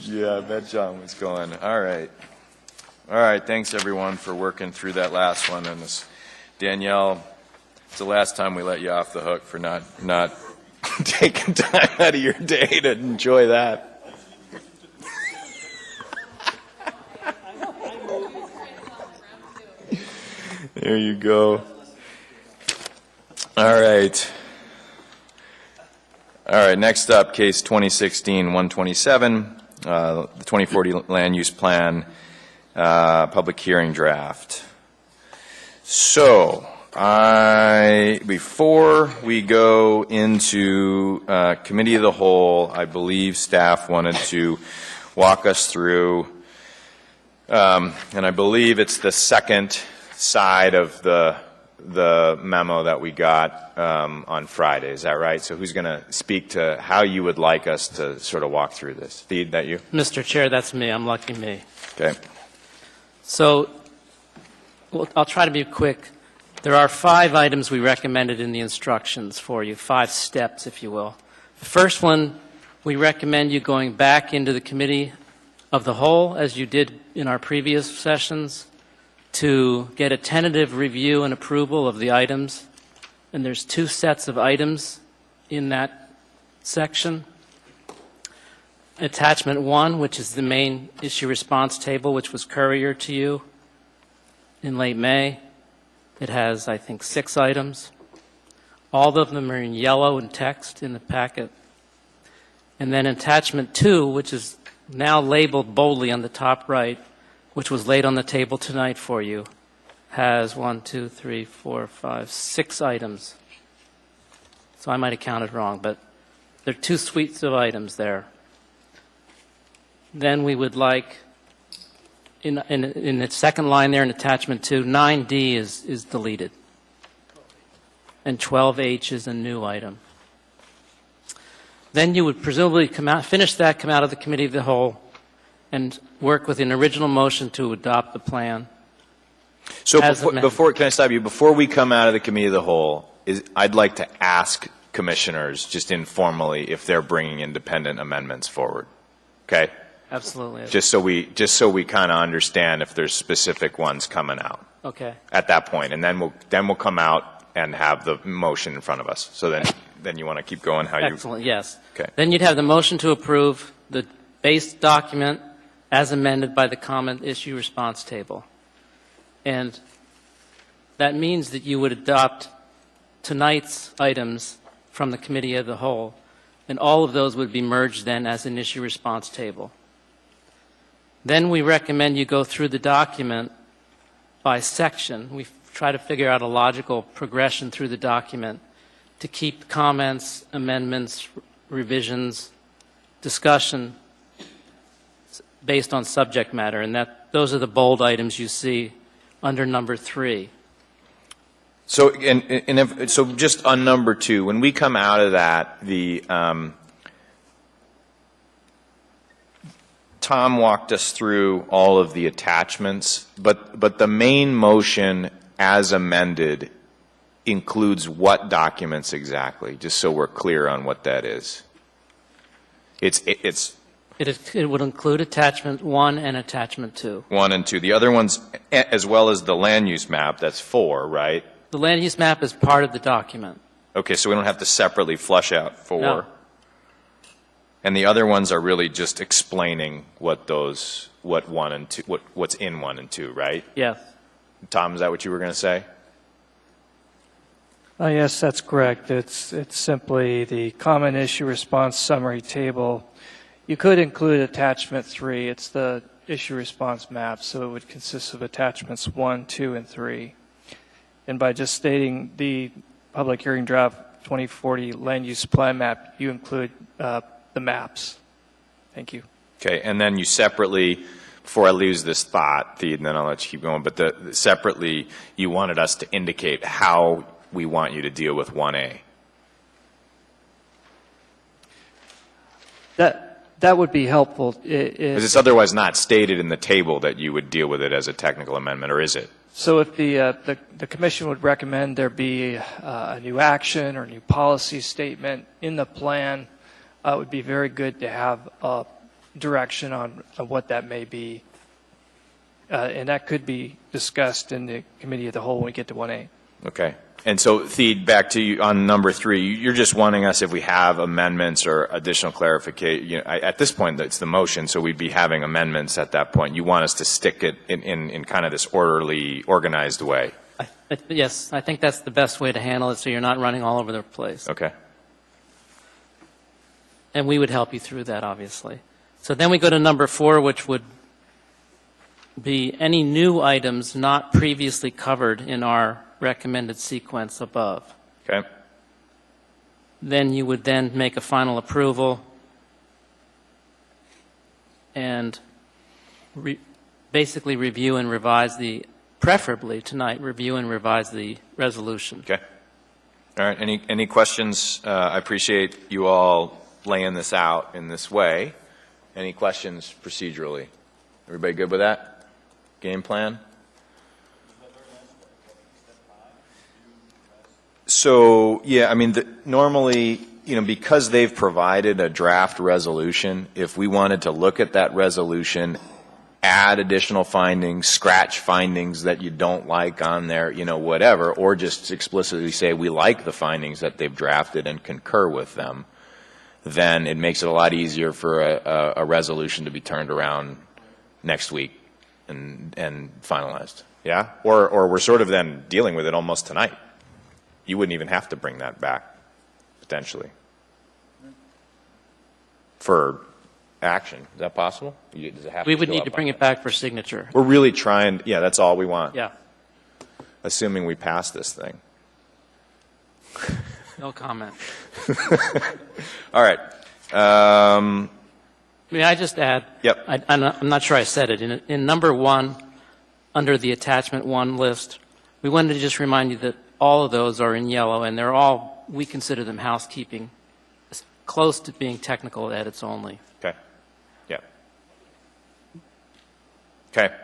Yeah, I bet John was going. All right. All right, thanks everyone for working through that last one. And this, Danielle, it's the last time we let you off the hook for not taking time out of your day to enjoy that. There you go. All right. All right, next up, case 2016-127, the 2040 Land Use Plan, public hearing draft. So, before we go into committee of the whole, I believe staff wanted to walk us through, and I believe it's the second side of the memo that we got on Friday. Is that right? So who's going to speak to how you would like us to sort of walk through this? Feed, that you? Mr. Chair, that's me. I'm lucky me. Okay. So I'll try to be quick. There are 5 items we recommended in the instructions for you, 5 steps, if you will. The first one, we recommend you going back into the committee of the whole, as you did in our previous sessions, to get a tentative review and approval of the items. And there's 2 sets of items in that section. Attachment 1, which is the main issue response table, which was couriered to you in late May. It has, I think, 6 items. All of them are in yellow and text in the packet. And then attachment 2, which is now labeled boldly on the top right, which was laid on the table tonight for you, has 6 items. So I might have counted wrong, but there are 2 suites of items there. Then we would like, in the second line there in attachment 2, 9D is deleted. And 12H is a new item. Then you would presumably come out of the committee of the whole, and work with an original motion to adopt the plan. So before, can I stop you? Before we come out of the committee of the whole, I'd like to ask commissioners just informally if they're bringing independent amendments forward. Okay? Absolutely. Just so we kind of understand if there's specific ones coming out. Okay. At that point, and then we'll come out and have the motion in front of us. So then you want to keep going how you. Excellent. Yes. Okay. Then you'd have the motion to approve the base document as amended by the comment issue response table. And that means that you would adopt tonight's items from the committee of the whole, and all of those would be merged then as an issue response table. Then we recommend you go through the document by section. We try to figure out a logical progression through the document to keep comments, amendments, revisions, discussion based on subject matter, and those are the bold items you see under number 3. So, so just on number 2, when we come out of that, Tom walked us through all of the attachments, but the main motion as amended includes what documents exactly, just so we're clear on what that is. It would include attachment 1 and attachment 2. 1 and 2. The other ones, as well as the land use map, that's 4, right? The land use map is part of the document. Okay, so we don't have to separately flush out 4. No. And the other ones are really just explaining what 1 and 2, what's in 1 and 2, right? Yes. Tom, is that what you were going to say? Yes, that's correct. It's simply the common issue response summary table. You could include attachment 3. It's the issue response map, so it would consist of attachments 1, 2, and 3. And by just stating the public hearing draft 2040 land use plan map, you include the maps. Thank you. Okay, and then you separately, before I lose this thought, and then I'll let you keep going, but separately, you wanted us to indicate how we want you to deal with 1A. That would be helpful. Because it's otherwise not stated in the table that you would deal with it as a technical amendment, or is it? So if the commission would recommend there be a new action or new policy statement in the plan, it would be very good to have direction on what that may be. And that could be discussed in the committee of the whole when we get to 1A. Okay. And so, Theed, back to you on number 3, you're just wanting us, if we have amendments or additional clarification, you know, at this point, it's the motion, so we'd be having amendments at that point. You want us to stick it in kind of this orderly, organized way. Yes, I think that's the best way to handle it, so you're not running all over the place. Okay. And we would help you through that, obviously. So then we go to number 4, which would be any new items not previously covered in our recommended sequence above. Okay. Then you would then make a final approval and basically review and revise preferably tonight, review and revise the resolution. Okay. All right. Any questions? I appreciate you all laying this out in this way. Any questions procedurally? Everybody good with that? Game plan? So, yeah, I mean, normally, you know, because they've provided a draft resolution, if we wanted to look at that resolution, add additional findings, scratch findings that you don't like on there, you know, whatever, or just explicitly say we like the findings that they've drafted and concur with them, then it makes it a lot easier for a resolution to be turned around next week and finalized. Yeah? Or we're sort of then dealing with it almost tonight. You wouldn't even have to bring that back, potentially, for action. Is that possible? Does it have We to would go need up to on bring it back for signature. We're really trying, yeah, that's all we want. Yeah. Assuming we pass this thing. No comment. All right. May I just add? Yep. I'm not sure I said it. In number 1, under the attachment 1 list, we wanted to just remind you that all of those are in yellow, and they're all, we consider them housekeeping, close to being technical edits only. Okay. Yeah. Okay.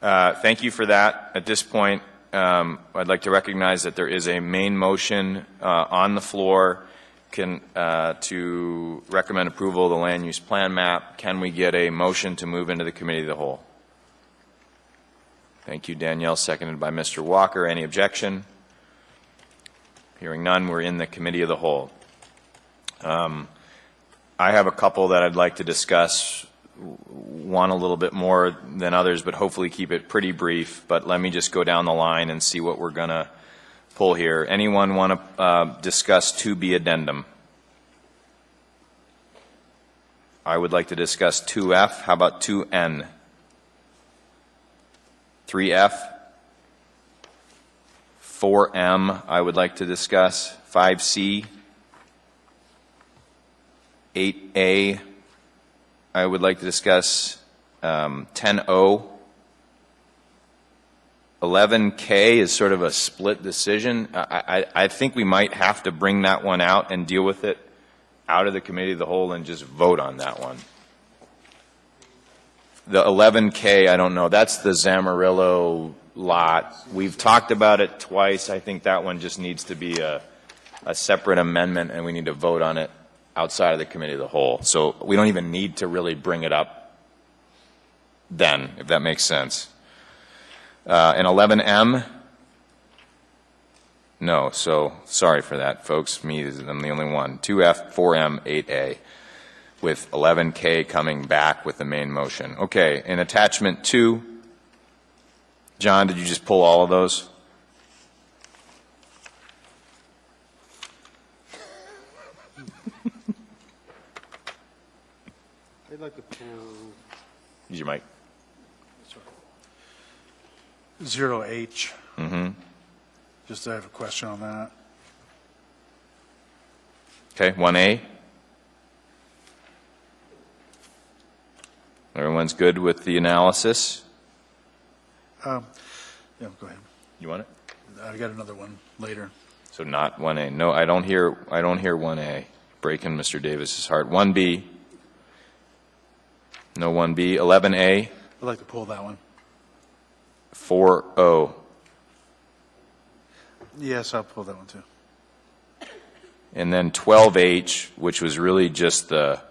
Thank you for that. At this point, I'd like to recognize that there is a main motion on the floor to recommend approval of the land use plan map. Can we get a motion to move into the committee of the whole? Thank you, Danielle, seconded by Mr. Walker. Any objection? Hearing none, we're in the committee of the whole. I have a couple that I'd like to discuss, one a little bit more than others, but hopefully keep it pretty brief. But let me just go down the line and see what we're going to pull here. Anyone want to discuss 2B addendum? I would like to discuss 2F. How about 2N? 3F? 4M, I would like to discuss. 5C. 8A, I would like to discuss. 10O. 11K is sort of a split decision. I think we might have to bring that one out and deal with it out of the committee of the whole and just vote on that one. The 11K, I don't know. That's the Zamarillo lot. We've talked about it twice. I think that one just needs to be a separate amendment, and we need to vote on it outside of the committee of the whole. So we don't even need to really bring it up then, if that makes sense. And 11M? No, so sorry for that, folks. I'm the only one. 2F, 4M, 8A, with 11K coming back with the main motion. Okay, in attachment 2, John, did you just pull all of those? I'd like to pull Use your mic. 0H. Mm-hmm. Just I have a question on that. Okay, 1A. Everyone's good with the analysis? Yeah, go ahead. You want it? I got another one later. So not 1A. No, I don't hear 1A. Breaking Mr. Davis's heart. 1B. No 1B. 11A. I'd like to pull that one. 4O. Yes, I'll pull that one too. And then 12H, which was really just the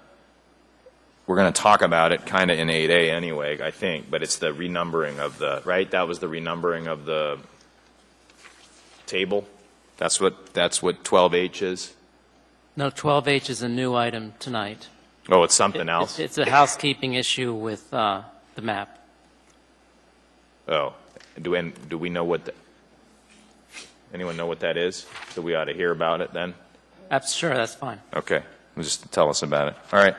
we're going to talk about it kind of in 8A anyway, I think, but it's the renumbering of the, right? That was the renumbering of the table? That's what 12H is? No, 12H is a new item tonight. Oh, it's something else? It's a housekeeping issue with the map. Oh, do we know what anyone know what that is? So we ought to hear about it then? Sure, that's fine. Okay, just tell us about it. All right.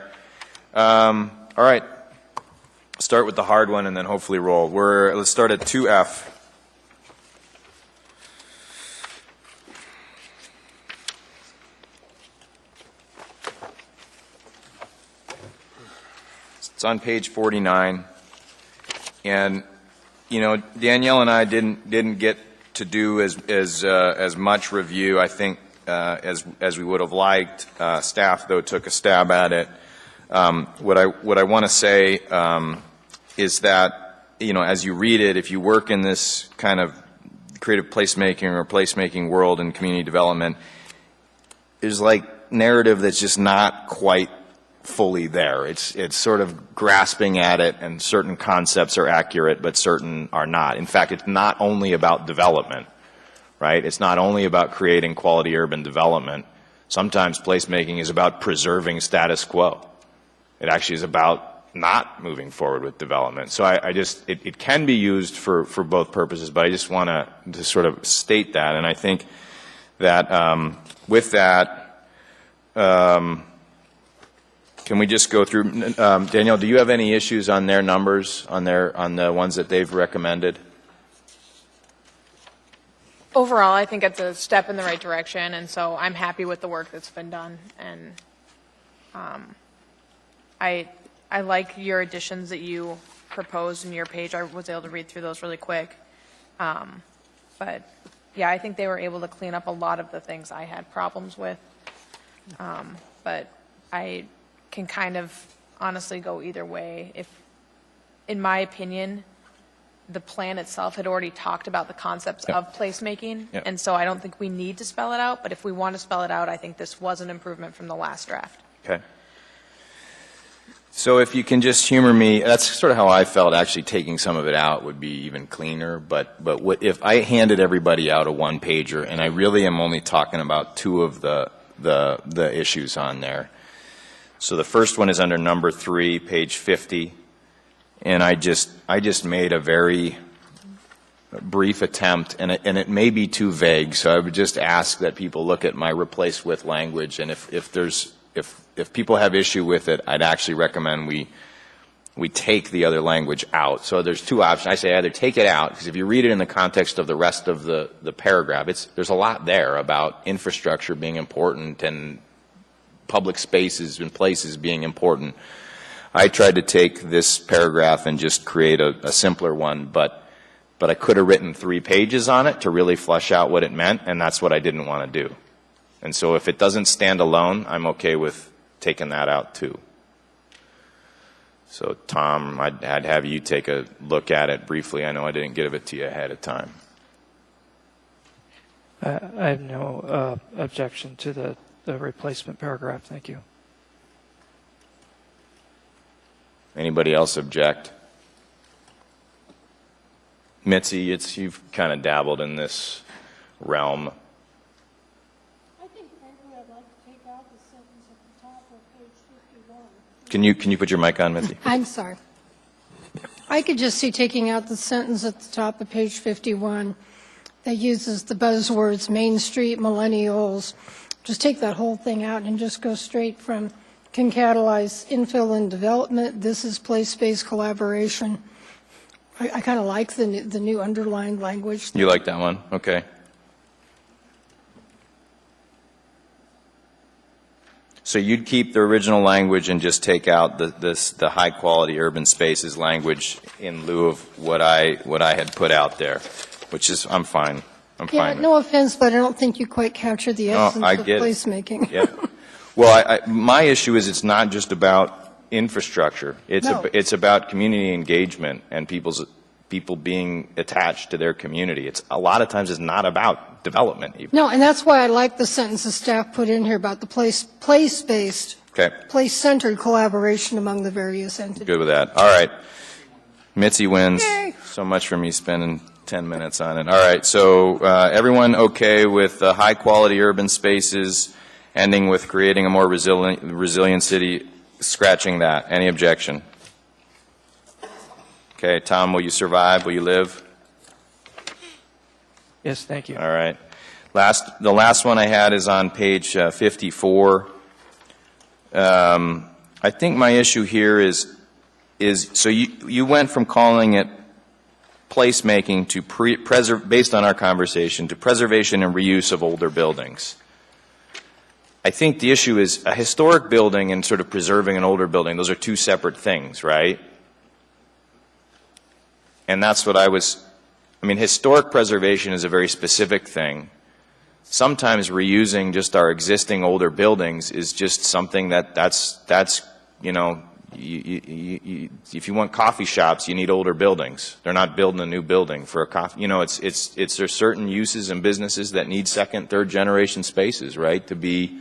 All right. Start with the hard one and then hopefully roll. Let's start at 2F. It's on page 49. And, you know, Danielle and I didn't get to do as much review, I think, as we would have liked. Staff, though, took a stab at it. What I want to say is that, you know, as you read it, if you work in this kind of creative placemaking or placemaking world and community development, there's like narrative that's just not quite fully there. It's sort of grasping at it, and certain concepts are accurate, but certain are not. In fact, it's not only about development, right? It's not only about creating quality urban development. Sometimes placemaking is about preserving status quo. It actually is about not moving forward with development. So it can be used for both purposes, but I just want to sort of state that. And I think that with that, can we just go through, Danielle, do you have any issues on their numbers, on the ones that they've recommended? Overall, I think it's a step in the right direction, and so I'm happy with the work that's been done. And I like your additions that you proposed in your page. I was able to read through those really quick. But yeah, I think they were able to clean up a lot of the things I had problems with. But I can kind of honestly go either way. If, in my opinion, the plan itself had already talked about the concepts of placemaking, and so I don't think we need to spell it out, but if we want to spell it out, I think this was an improvement from the last draft. Okay. So if you can just humor me, that's sort of how I felt. Actually taking some of it out would be even cleaner, but what if I handed everybody out a one-pager, and I really am only talking about two of the issues on there. So the first one is under number 3, page 50. And I just made a very brief attempt, and it may be too vague, so I would just ask that people look at my replace with language, and if people have issue with it, I'd actually recommend we take the other language out. So there's two options. I say either take it out, because if you read it in the context of the rest of the paragraph, there's a lot there about infrastructure being important and public spaces and places being important. I tried to take this paragraph and just create a simpler one, but I could have written 3 pages on it to really flesh out what it meant, and that's what I didn't want to do. And so if it doesn't stand alone, I'm okay with taking that out too. So Tom, I'd have you take a look at it briefly. I know I didn't give it to you ahead of time. I have no objection to the replacement paragraph. Thank you. Anybody else object? Mitzi, you've kind of dabbled in this realm. I think frankly I'd like to take out the sentence at the top of page 51. Can you put your mic on, Mitzi? I'm sorry. I could just see taking out the sentence at the top of page 51 that uses the buzzwords Main Street, millennials. Just take that whole thing out and just go straight from can catalyze infill and development. This is place-based collaboration. I kind of like the new underlined language. You like that one? Okay. So you'd keep the original language and just take out the high-quality urban spaces language in lieu of what I had put out there, which is I'm fine. I'm fine. No offense, but I don't think you quite captured the essence of placemaking. Yeah. Well, my issue is it's not just about infrastructure. It's about community engagement and people being attached to their community. It's a lot of times it's not about development even. No, and that's why I like the sentence the staff put in here about the place-based Okay, place-centered collaboration among the various entities. good with that. All right. Mitzi wins. So much for me spending 10 minutes on it. All right, so everyone okay with high-quality urban spaces, ending with creating a more resilient city, scratching that. Any objection? Okay, Tom, will you survive? Will you live? Yes, thank you. All right. The last one I had is on page 54. I think my issue here is so you went from calling it placemaking to based on our conversation, to preservation and reuse of older buildings. I think the issue is a historic building and sort of preserving an older building. Those are two separate things, right? And that's what I mean, historic preservation is a very specific thing. Sometimes reusing just our existing older buildings is just something that's you know, if you want coffee shops, you need older buildings. They're not building a new building for a coffee. You know, there's certain uses and businesses that need second, third generation spaces, right? To be.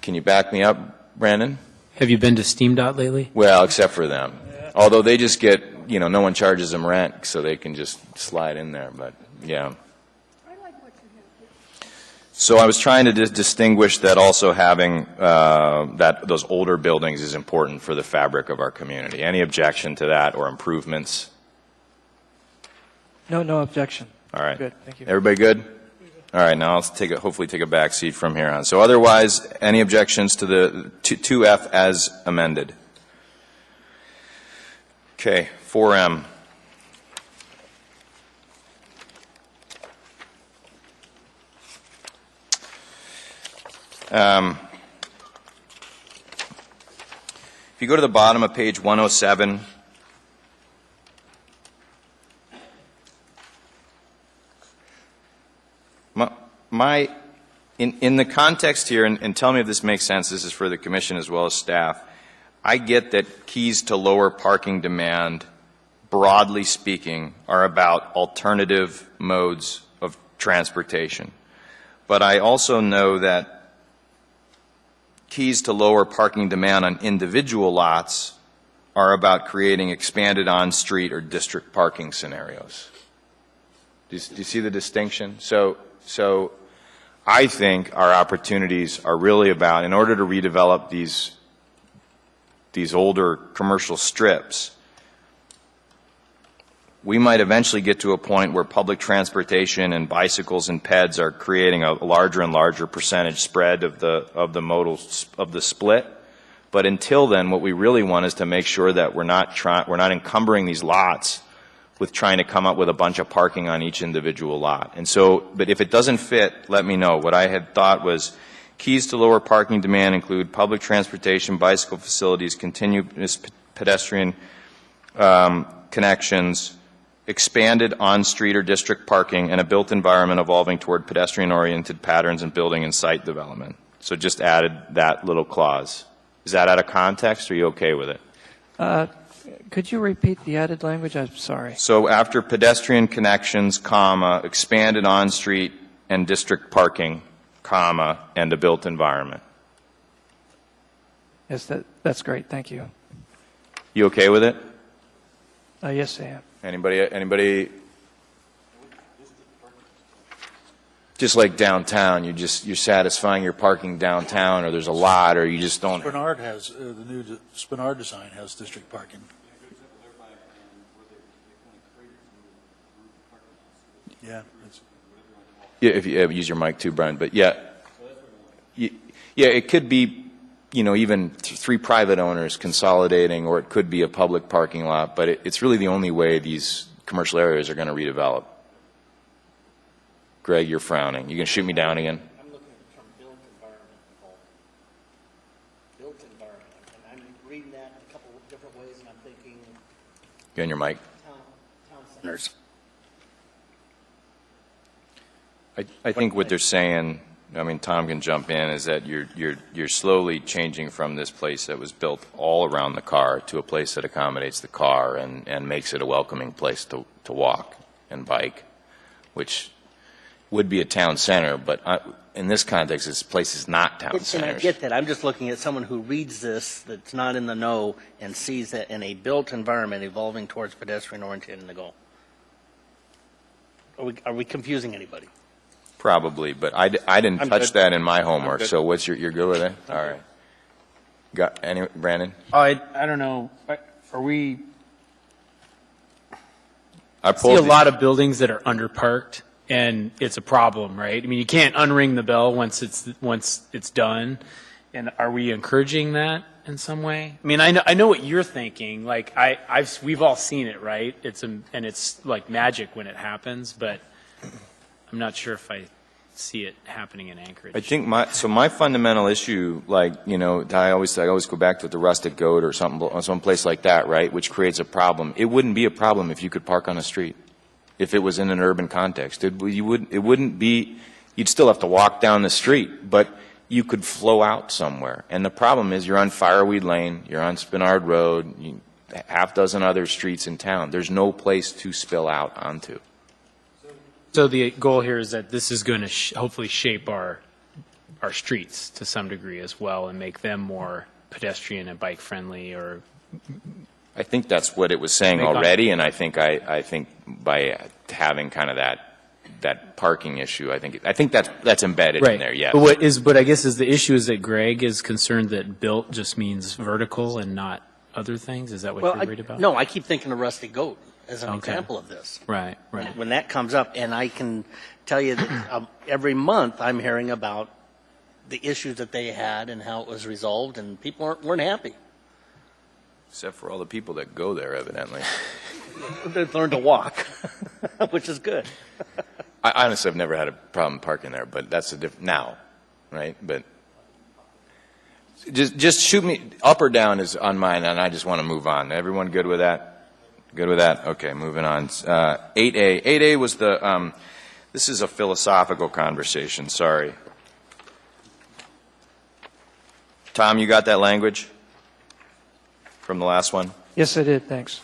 Can you back me up, Brandon? Have you been to Steam Dot lately? Well, except for them. Although they just get, you know, no one charges them rent, so they can just slide in there. But yeah. So I was trying to distinguish that also having those older buildings is important for the fabric of our community. Any objection to that or improvements? No objection. All right. Good, thank you. Everybody good? All right, now let's hopefully take a back seat from here on. So otherwise, any objections to the 2F as amended? Okay, 4M. If you go to the bottom of page 107, in the context here, and tell me if this makes sense, this is for the commission as well as staff, I get that keys to lower parking demand, broadly speaking, are about alternative modes of transportation. But I also know that keys to lower parking demand on individual lots are about creating expanded on-street or district parking scenarios. Do you see the distinction? So I think our opportunities are really about, in order to redevelop these older commercial strips, we might eventually get to a point where public transportation and bicycles and peds are creating a larger and larger percentage spread of the split. But until then, what we really want is to make sure that we're not encumbering these lots with trying to come up with a bunch of parking on each individual lot. And so, but if it doesn't fit, let me know. What I had thought was keys to lower parking demand include public transportation, bicycle facilities, continuous pedestrian connections, expanded on-street or district parking, and a built environment evolving toward pedestrian-oriented patterns in building and site development. So just added that little clause. Is that out of context, or are you okay with it? Could you repeat the added language? I'm sorry. So after pedestrian connections, comma, expanded on-street and district parking, comma, and a built environment. Yes, that's great. Thank you. You okay with it? Yes, I am. Anybody? Just like downtown, you're satisfying your parking downtown, or there's a lot, or you just don't. Spinard has, the new Spinard design has district parking. Yeah. Yeah, if you use your mic too, Brian, but yeah, it could be, even 3 private owners consolidating, or it could be a public parking lot, but it's really the only way these commercial areas are going to redevelop. Greg, you're frowning. You can shoot me down again. I'm looking at the term built environment. Built environment. And I'm reading that a couple of different ways, and I'm thinking You on your mic? town centers. I think what they're saying, Tom can jump in, is that you're slowly changing from this place that was built all around the car to a place that accommodates the car and makes it a welcoming place to walk and bike, which would be a town center, but in this context, this place is not town And I centers. get that. I'm just looking at someone who reads this that's not in the know and sees that in a built environment evolving towards pedestrian-oriented in the goal. Are we confusing anybody? Probably, but I didn't I'm touch good. that in my homework, good. so what's you're good with it? All right. Got any, Brandon? I don't know. Are we? I See a pulled lot of buildings that are underparked, and it's a problem, right? I mean, you can't unring the bell once it's done. And are we encouraging that in some way? I mean, I know what you're thinking. Like we've all seen it, right? And it's like magic when it happens, but I'm not sure if I see it happening in Anchorage. I think my fundamental issue, like, you know, I always go back to the Rustic Goat or some place like that, right, which creates a problem. It wouldn't be a problem if you could park on a street, if it was in an urban context. It wouldn't be, you'd still have to walk down the street, but you could flow out somewhere. And the problem is you're on Fireweed Lane, you're on Spinard Road, half dozen other streets in town. There's no place to spill out onto. So the goal here is that this is going to hopefully shape our streets to some degree as well and make them more pedestrian and bike friendly. Or I think that's what it was saying already, and I think by having kind of that parking issue, I think that's embedded in there. Yeah. But I guess the issue is that Greg is concerned that built just means vertical and not other things. Is that what you're worried about? No, I keep thinking of Rustic Goat as an example of this. Right. When that comes up, and I can tell you that every month I'm hearing about the issues that they had and how it was resolved, and people weren't happy. Except for all the people that go there, evidently. They've learned to walk, which is good. I honestly have never had a problem parking there, but that's a different now, right? But just shoot me up or down is on mine, and I just want to move on. Everyone good with that? Good with that? Okay, moving on. 8A. 8A was this is a philosophical conversation, sorry. Tom, you got that language from the last one? Yes, I did. Thanks.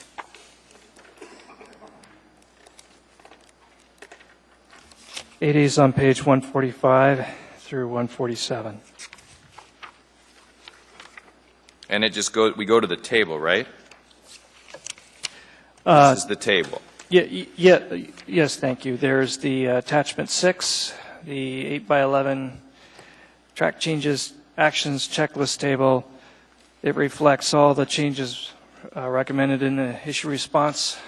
It is on page 145 through 147. And we go to the table, right? This is the table. Yes, thank you. There's the attachment 6, the 8x11 track changes actions checklist table. It reflects all the changes recommended in the issue response,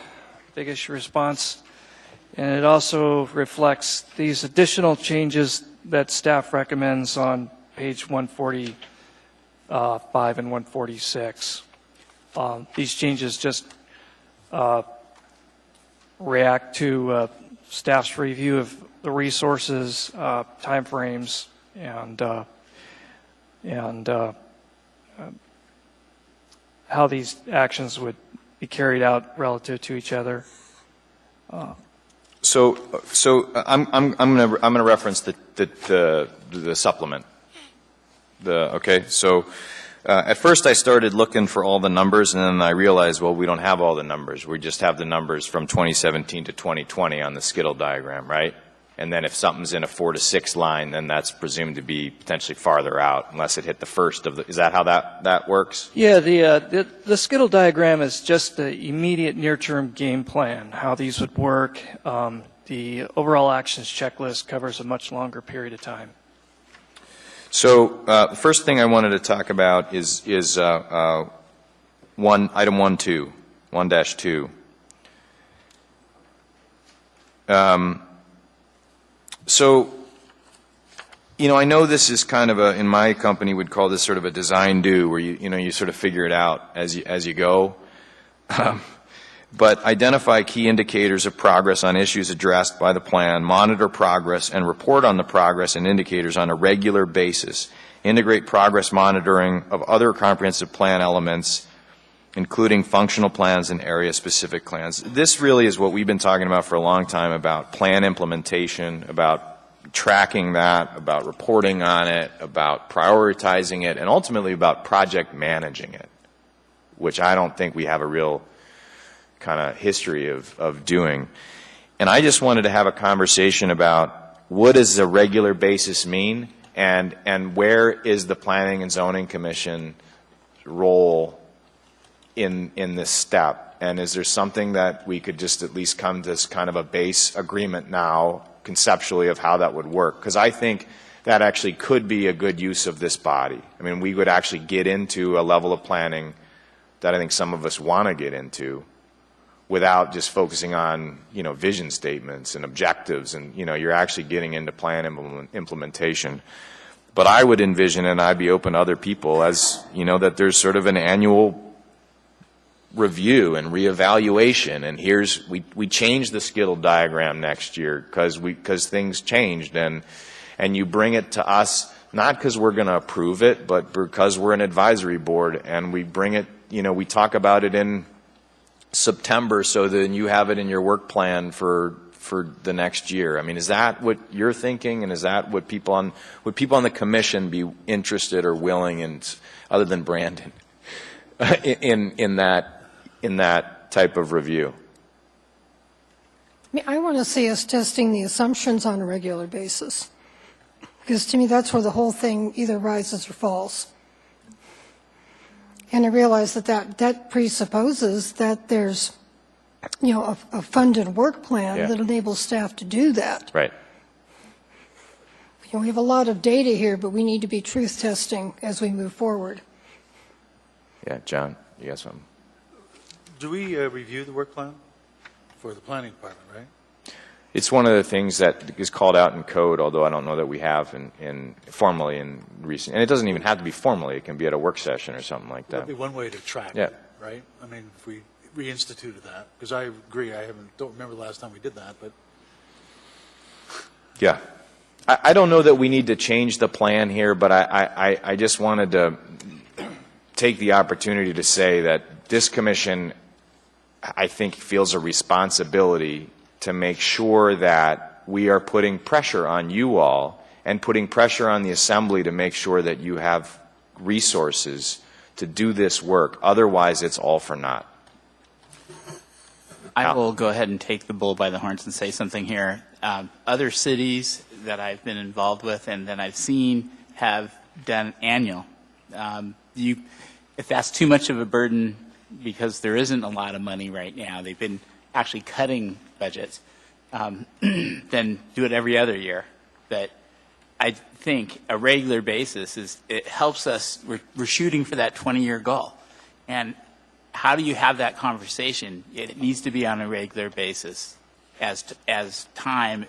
big issue response. And it also reflects these additional changes that staff recommends on page 145 and 146. These changes just react to staff's review of the resources, timeframes, and how these actions would be carried out relative to each other. So I'm gonna reference the supplement. Okay. So at first I started looking for all the numbers, and then I realized, well, we don't have all the numbers. We just have the numbers from 2017 to 2020 on the Skittle diagram, right? And then if something's in a 4 to 6 line, then that's presumed to be potentially farther out, unless it hit the first of the. Is that how that works? Yeah, the Skittle diagram is just the immediate near-term game plan, how these would work. The overall actions checklist covers a much longer period of time. So the first thing I wanted to talk about is item 1-2. So, I know this is kind of in my company would call this sort of a design do, where you sort of figure it out as you go. But identify key indicators of progress on issues addressed by the plan, monitor progress, and report on the progress and indicators on a regular basis. Integrate progress monitoring of other comprehensive plan elements, including functional plans and area-specific plans. This really is what we've been talking about for a long time, about plan implementation, about tracking that, about reporting on it, about prioritizing it, and ultimately about project managing it, which I don't think we have a real kind of history of doing. And I just wanted to have a conversation about what does a regular basis mean? And where is the Planning and Zoning Commission role in this step? And is there something that we could just at least come to kind of a base agreement now conceptually of how that would work? Because I think that actually could be a good use of this body. I mean, we would actually get into a level of planning that I think some of us want to get into without just focusing on, you know, vision statements and objectives, and, you know, you're actually getting into plan implementation. But I would envision, and I'd be open to other people, as, you know, that there's sort of an annual review and reevaluation, and we changed the Skittle diagram next year because things changed, and you bring it to us, not because we're going to approve it, but because we're an advisory board, and we bring it, you know, we talk about it in September, so then you have it in your work plan for the next year. I mean, is that what you're thinking, and is that what would people on the commission be interested or willing, and other than Brandon, in that type of review? I mean, I want to see us testing the assumptions on a regular basis, because to me that's where the whole thing either rises or falls. And I realize that presupposes that there's, you know, a funded work plan that enables staff to do that. Right. You know, we have a lot of data here, but we need to be truth testing as we move forward. Yeah, John, you got something? Do we review the work plan for the planning department, right? It's one of the things that is called out in code, although I don't know that we have in formally in recent, and it doesn't even have to be formally, it can be at a work session or something like that. That'd be one way to track it, right? I mean, if we reinstituted that, because I agree, don't remember the last time we did that, but. Yeah. I don't know that we need to change the plan here, but I just wanted to take the opportunity to say that this commission, I think, feels a responsibility to make sure that we are putting pressure on you all and putting pressure on the assembly to make sure that you have resources to do this work. Otherwise, it's all for naught. I will go ahead and take the bull by the horns and say something here. Other cities that I've been involved with and that I've seen have done annual. If that's too much of a burden, because there isn't a lot of money right now, they've been actually cutting budgets, then do it every other year. But I think a regular basis it helps us. We're shooting for that 20-year goal, and how do you have that conversation? It needs to be on a regular basis as time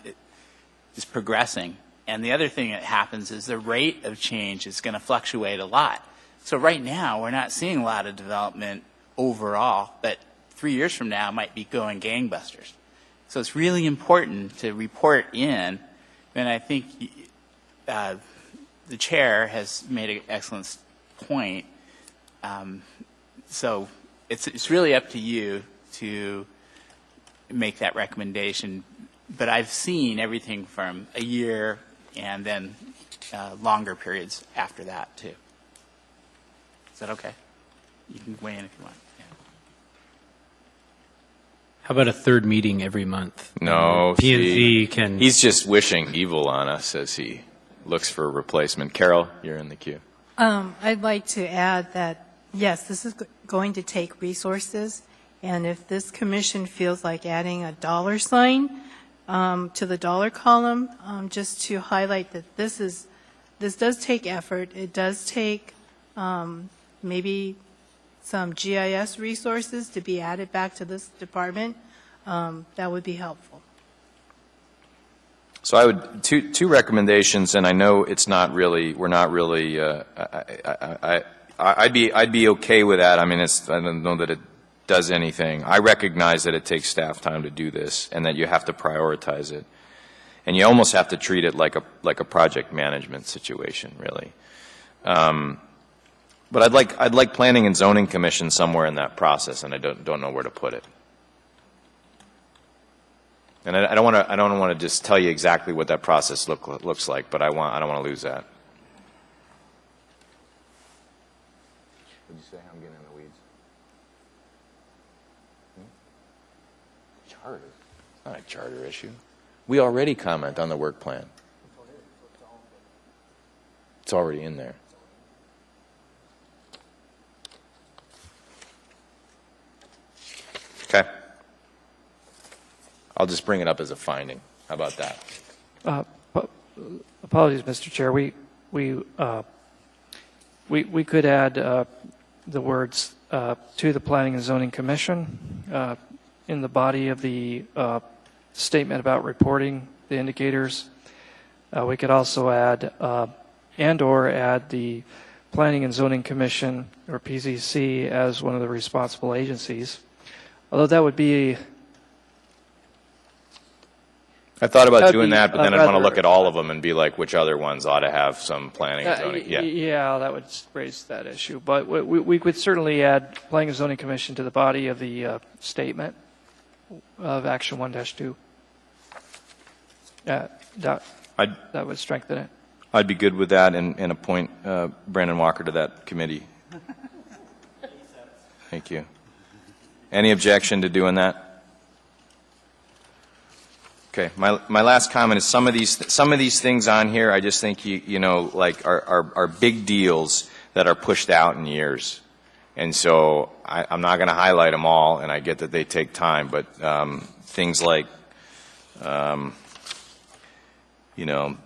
is progressing. And the other thing that happens is the rate of change is going to fluctuate a lot. So right now we're not seeing a lot of development overall, but 3 years from now might be going gangbusters. So it's really important to report in, and I think the chair has made an excellent point. So it's really up to you to make that recommendation. But I've seen everything from a year and then longer periods after that too. Is that okay? You can weigh in if you want. How about a third meeting every month? No, P&Z can. He's just wishing evil on us as he looks for a replacement. Carol, you're in the queue. I'd like to add that, yes, this is going to take resources, and if this commission feels like adding a dollar sign to the dollar column, just to highlight that this does take effort. It does take maybe some GIS resources to be added back to this department, that would be helpful. So I would two recommendations, and I know it's not really, we're not really. I'd be okay with that. I mean, I don't know that it does anything. I recognize that it takes staff time to do this, and that you have to prioritize it, and you almost have to treat it like a project management situation, really. But I'd like Planning and Zoning Commission somewhere in that process, and I don't know where to put it. And I don't want to just tell you exactly what that process looks like, but I don't want to lose that. What did you say? I'm getting in the weeds. Charter? It's not a charter issue. We already comment on the work plan. It's already in there. Okay. I'll just bring it up as a finding. How about that? Apologies, Mr. Chair. We could add the words to the Planning and Zoning Commission in the body of the statement about reporting the indicators. We could also add and/or add the Planning and Zoning Commission, or PZC, as one of the responsible agencies. Although that would be... I thought about That'd doing be that, but then a I'd want to rather- look at all of them and be like, which other ones ought to have some planning and zoning? Yeah, that would raise that issue. But we could certainly add Planning and Zoning Commission to the body of the statement of Action 1-2. That would strengthen it. I'd be good with that and appoint Brandon Walker to that committee. Thank you. Any objection to doing that? Okay, my last comment is some of these things on here, I just think you know, like are big deals that are pushed out in years, and so I'm not going to highlight them all, and I get that they take time, but things like you know,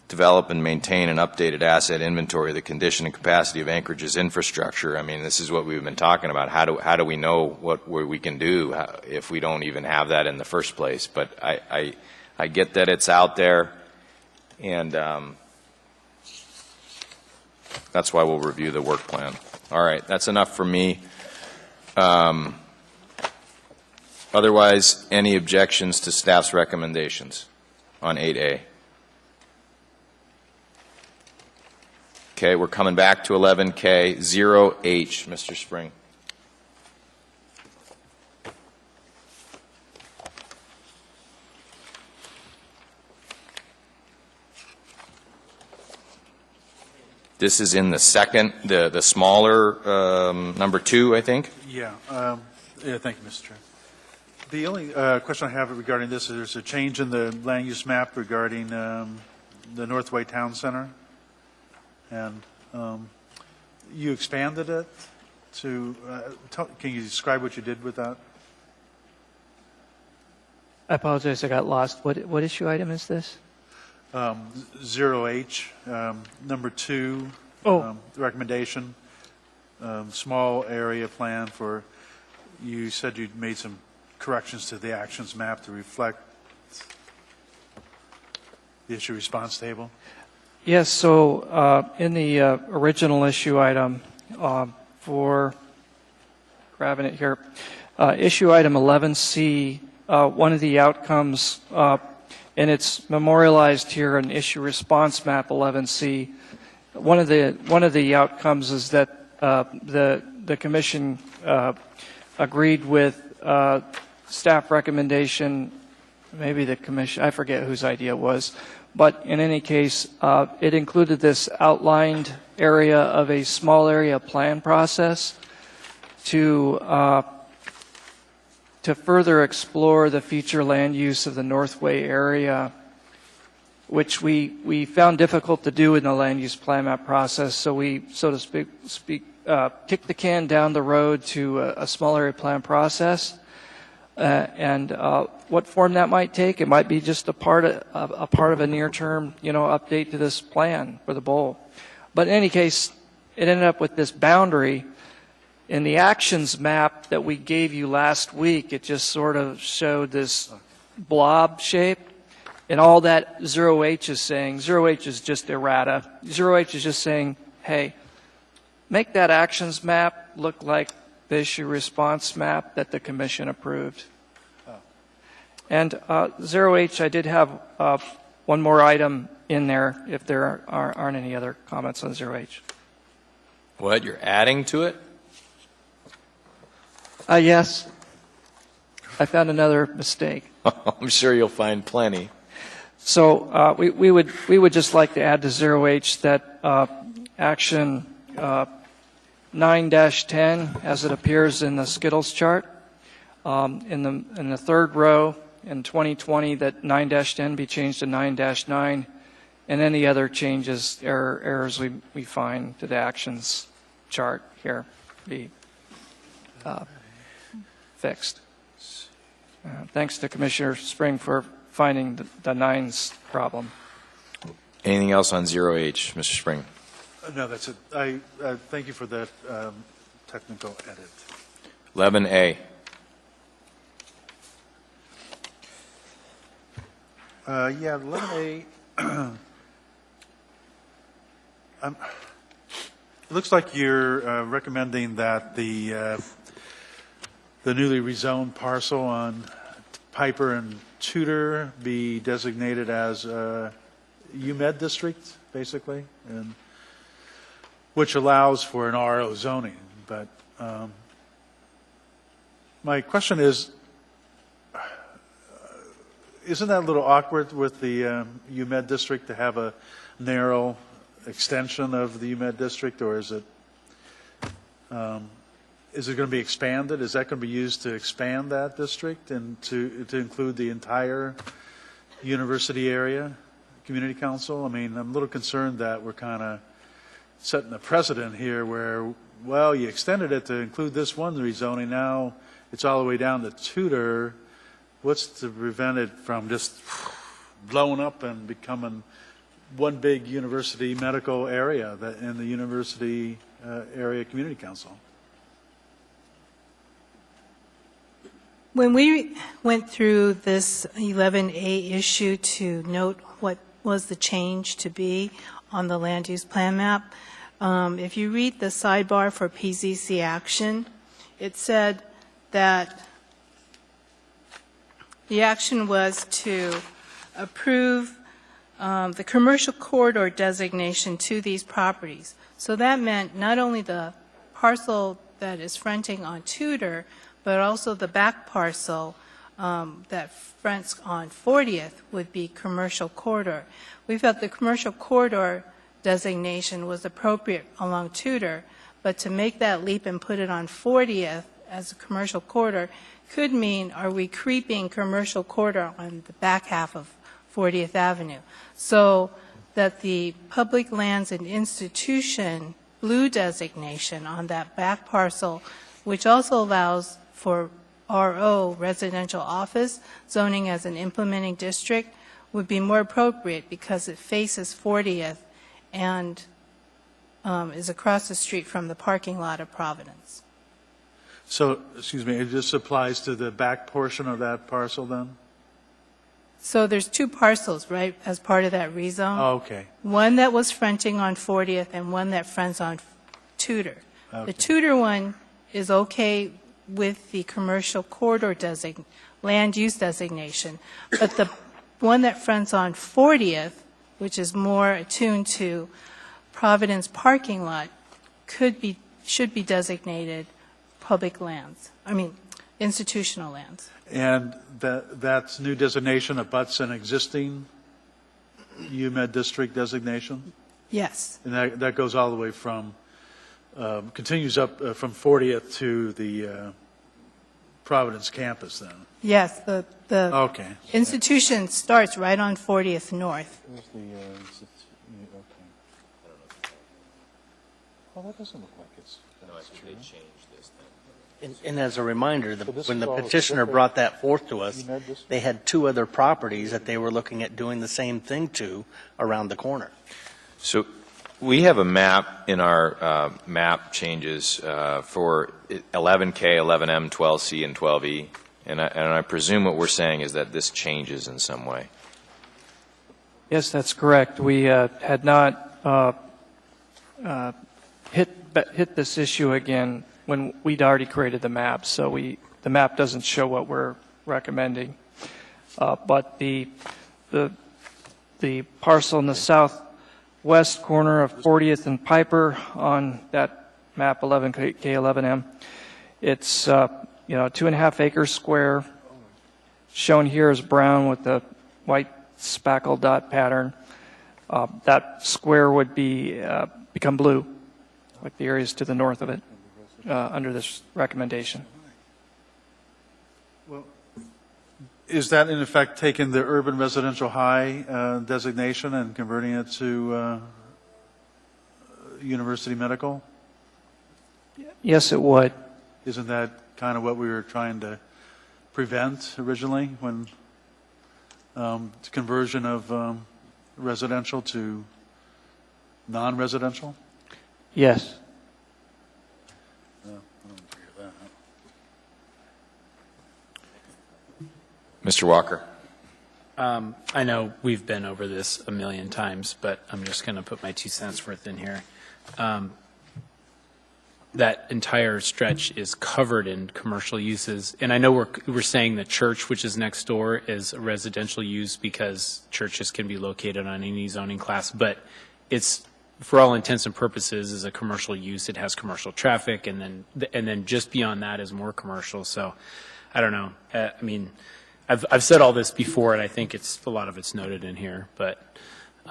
develop and maintain an updated asset inventory of the condition and capacity of Anchorage's infrastructure. I mean, this is what we've been talking about. How do we know what we can do if we don't even have that in the first place? But I get that it's out there, and that's why we'll review the work plan. All right, that's enough for me. Otherwise, any objections to staff's recommendations on 8A? Okay, we're coming back to 11K, 0H, Mr. Spring. This is in the second, the smaller number 2, I think. Yeah, thank you, Mr. Chair. The only question I have regarding this is there's a change in the land use map regarding the Northway Town Center. And you expanded it to, can you describe what you did with that? I apologize, I got lost. What issue item is this? 0H, number 2, recommendation, small area plan for, you said you'd made some corrections to the actions map to reflect the issue response table. Yes, so in the original issue item for, grabbing it here, issue item 11C, one of the outcomes, and it's memorialized here in issue response map 11C, one of the outcomes is that the commission agreed with staff recommendation, maybe the commission, I forget whose idea it was, but in any case, it included this outlined area of a small area plan process to further explore the future land use of the Northway area, which we found difficult to do in the land use plan map process. So we, so to speak, kicked the can down the road to a small area plan process. And what form that might take, it might be just a part of a near-term, update to this plan for the bowl. But in any case, it ended up with this boundary. In the actions map that we gave you last week, it just sort of showed this blob shape. And all that 0H is saying, 0H is just errata. 0H is just saying, hey, make that actions map look like the issue response map that the commission approved. And 0H, I did have one more item in there if there aren't any other comments on 0H. What, you're adding to it? Yes. I found another mistake. I'm sure you'll find plenty. So we would just like to add to 0H that action 9-10, as it appears in the Skittles chart, in the third row in 2020 that 9-10 be changed to 9-9, and any other changes, errors we find to the actions chart here be fixed. Thanks to Commissioner Spring for finding the nines problem. Anything else on 0H, Mr. Spring? No, that's it. I thank you for that technical edit. 11A. Yeah, 11A. It looks like you're recommending that the newly rezoned parcel on Piper and Tudor be designated as UMed district, basically, and which allows for an RO zoning. But my question is, isn't that a little awkward with the UMed district to have a narrow extension of the UMed district, or is it going to be expanded? Is that going to be used to expand that district and to include the entire university area, community council? I mean, I'm a little concerned that we're kind of setting a precedent here where, well, you extended it to include this one rezoning, now it's all the way down to Tudor. What's to prevent it from just blowing up and becoming one big university medical area that in the university area community council? When we went through this 11A issue to note what was the change to be on the land use plan map, if you read the sidebar for PZC action, it said that the action was to approve the commercial corridor designation to these properties. So that meant not only the parcel that is fronting on Tudor, but also the back parcel that fronts on 40th would be commercial corridor. We felt the commercial corridor designation was appropriate along Tudor, but to make that leap and put it on 40th as a commercial corridor could mean, are we creeping commercial corridor on the back half of 40th Avenue? So that the public lands and institution blue designation on that back parcel, which also allows for RO, residential office, zoning as an implementing district, would be more appropriate because it faces 40th and is across the street from the parking lot of Providence. So, excuse me, it just applies to the back portion of that parcel then? So there's two parcels, right, as part of that rezone? Oh, okay. One that was fronting on 40th and one that fronts on Tudor. Okay. The Tudor one is okay with the commercial corridor land use designation, but the one that fronts on 40th, which is more attuned to Providence parking lot, should be designated public lands, institutional lands. And that's new designation abuts an existing UMed district designation? Yes. And that goes all the way from, continues up from 40th to the Providence campus then? Yes, the Okay. institution starts right on 40th North. Where's the, well, that doesn't look like it's. No, I think they changed this then. And as a reminder, this when is the all petitioner separate brought that forth to us, UMed district? they had two other properties that they were looking at doing the same thing to around the corner. So we have a map in our map changes for 11K, 11M, 12C, and 12E. And I presume what we're saying is that this changes in some way. Yes, that's correct. We had not hit this issue again when we'd already created the map, so the map doesn't show what we're recommending. But the parcel in the southwest corner of 40th and Piper on that map 11K, 11M, it's 2.5 acres square. Shown here is brown with the white spackle dot pattern. That square would become blue, like the areas to the north of it, under this recommendation. Well, Is that in effect taking the urban residential high designation and converting it to university medical? Yes, it would. Isn't that kind of what we were trying to prevent originally when conversion of residential to non-residential? Yes. Mr. Walker. I know we've been over this a million times, but I'm just going to put my 2 cents worth in here. That entire stretch is covered in commercial uses, and I know we're saying the church, which is next door, is a residential use because churches can be located on any zoning class, but it's, for all intents and purposes, is a commercial use. It has commercial traffic, and then just beyond that is more commercial. So, I don't know. I mean, I've said all this before, and I think a lot of it's noted in here, but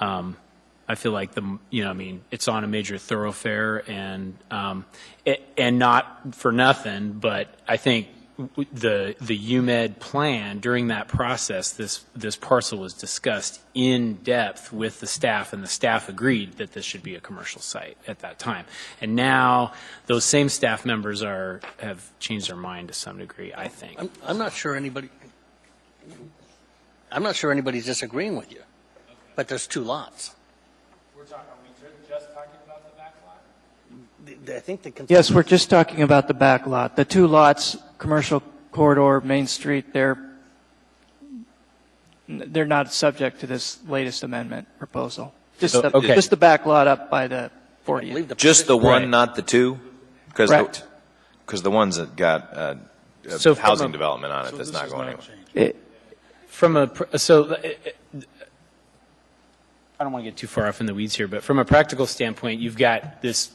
I feel like it's on a major thoroughfare, and not for nothing, but I think the UMed plan, during that process, this parcel was discussed in depth with the staff, and the staff agreed that this should be a commercial site at that time. And now those same staff members have changed their mind to some degree, I think. I'm not sure anybody's disagreeing with you, but there's 2 lots. Are we just talking about the back lot? I think the Yes, we're just talking about the back lot. The 2 lots, commercial corridor, Main Street, they're not subject to this latest amendment proposal. Just the back lot up by the 40th. Just the one, not the 2? Correct. Because the ones that got housing development on it, that's not going anywhere. I don't want to get too far off in the weeds here, but from a practical standpoint, you've got this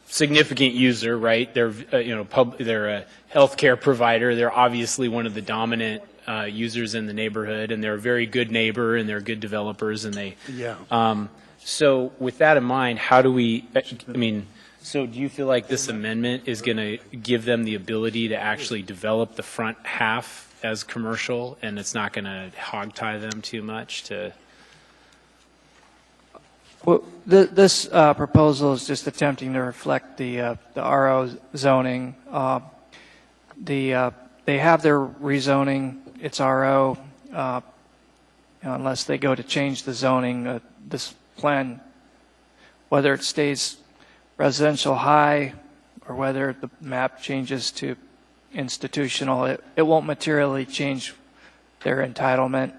significant user, right? They're they're a healthcare provider. They're obviously one of the dominant users in the neighborhood, and they're a very good neighbor, and they're good developers, and they. Yeah. So with that in mind, how do we? So do you feel like this amendment is going to give them the ability to actually develop the front half as commercial, and it's not going to hog tie them too much to? Well, this proposal is just attempting to reflect the RO zoning. They have their rezoning. It's RO. Unless they go to change the zoning, this plan, whether it stays residential high or whether the map changes to institutional, it won't materially change their entitlement.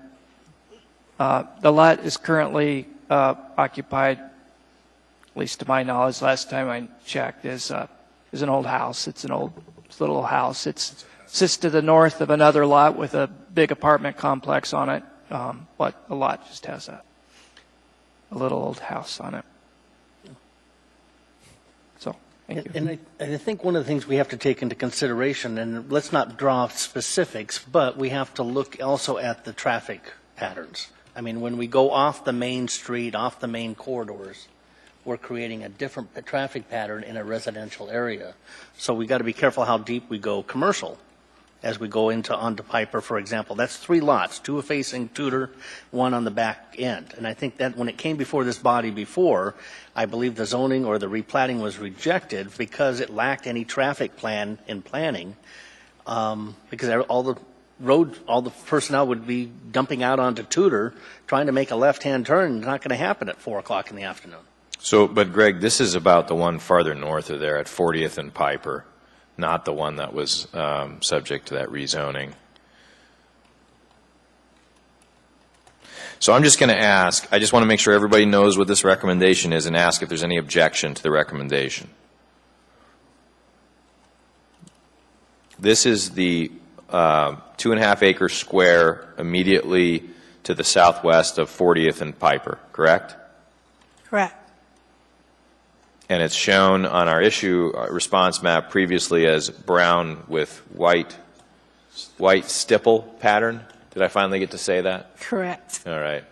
The lot is currently occupied, at least to my knowledge, last time I checked, is an old house. It's an old little house. It sits to the north of another lot with a big apartment complex on it, but the lot just has a little old house on it. So, thank you. And I think one of the things we have to take into consideration, and let's not draw specifics, but we have to look also at the traffic patterns. I mean, when we go off the main street, off the main corridors, we're creating a different traffic pattern in a residential area. So we got to be careful how deep we go commercial as we go onto Piper, for example. That's 3 lots, 2 facing Tudor, 1 on the back end. And I think that when it came before this body before, I believe the zoning or the replatting was rejected because it lacked any traffic plan in planning, because all the personnel would be dumping out onto Tudor, trying to make a left-hand turn. It's not going to happen at 4 o'clock in the afternoon. So, but Greg, this is about the one farther north of there at 40th and Piper, not the one that was subject to that rezoning. So I'm just going to ask, I just want to make sure everybody knows what this recommendation is and ask if there's any objection to the recommendation. This is the 2.5 acre square immediately to the southwest of 40th and Piper, correct? Correct. And it's shown on our issue response map previously as brown with white stipple pattern. Did I finally get to say that? Correct. All right.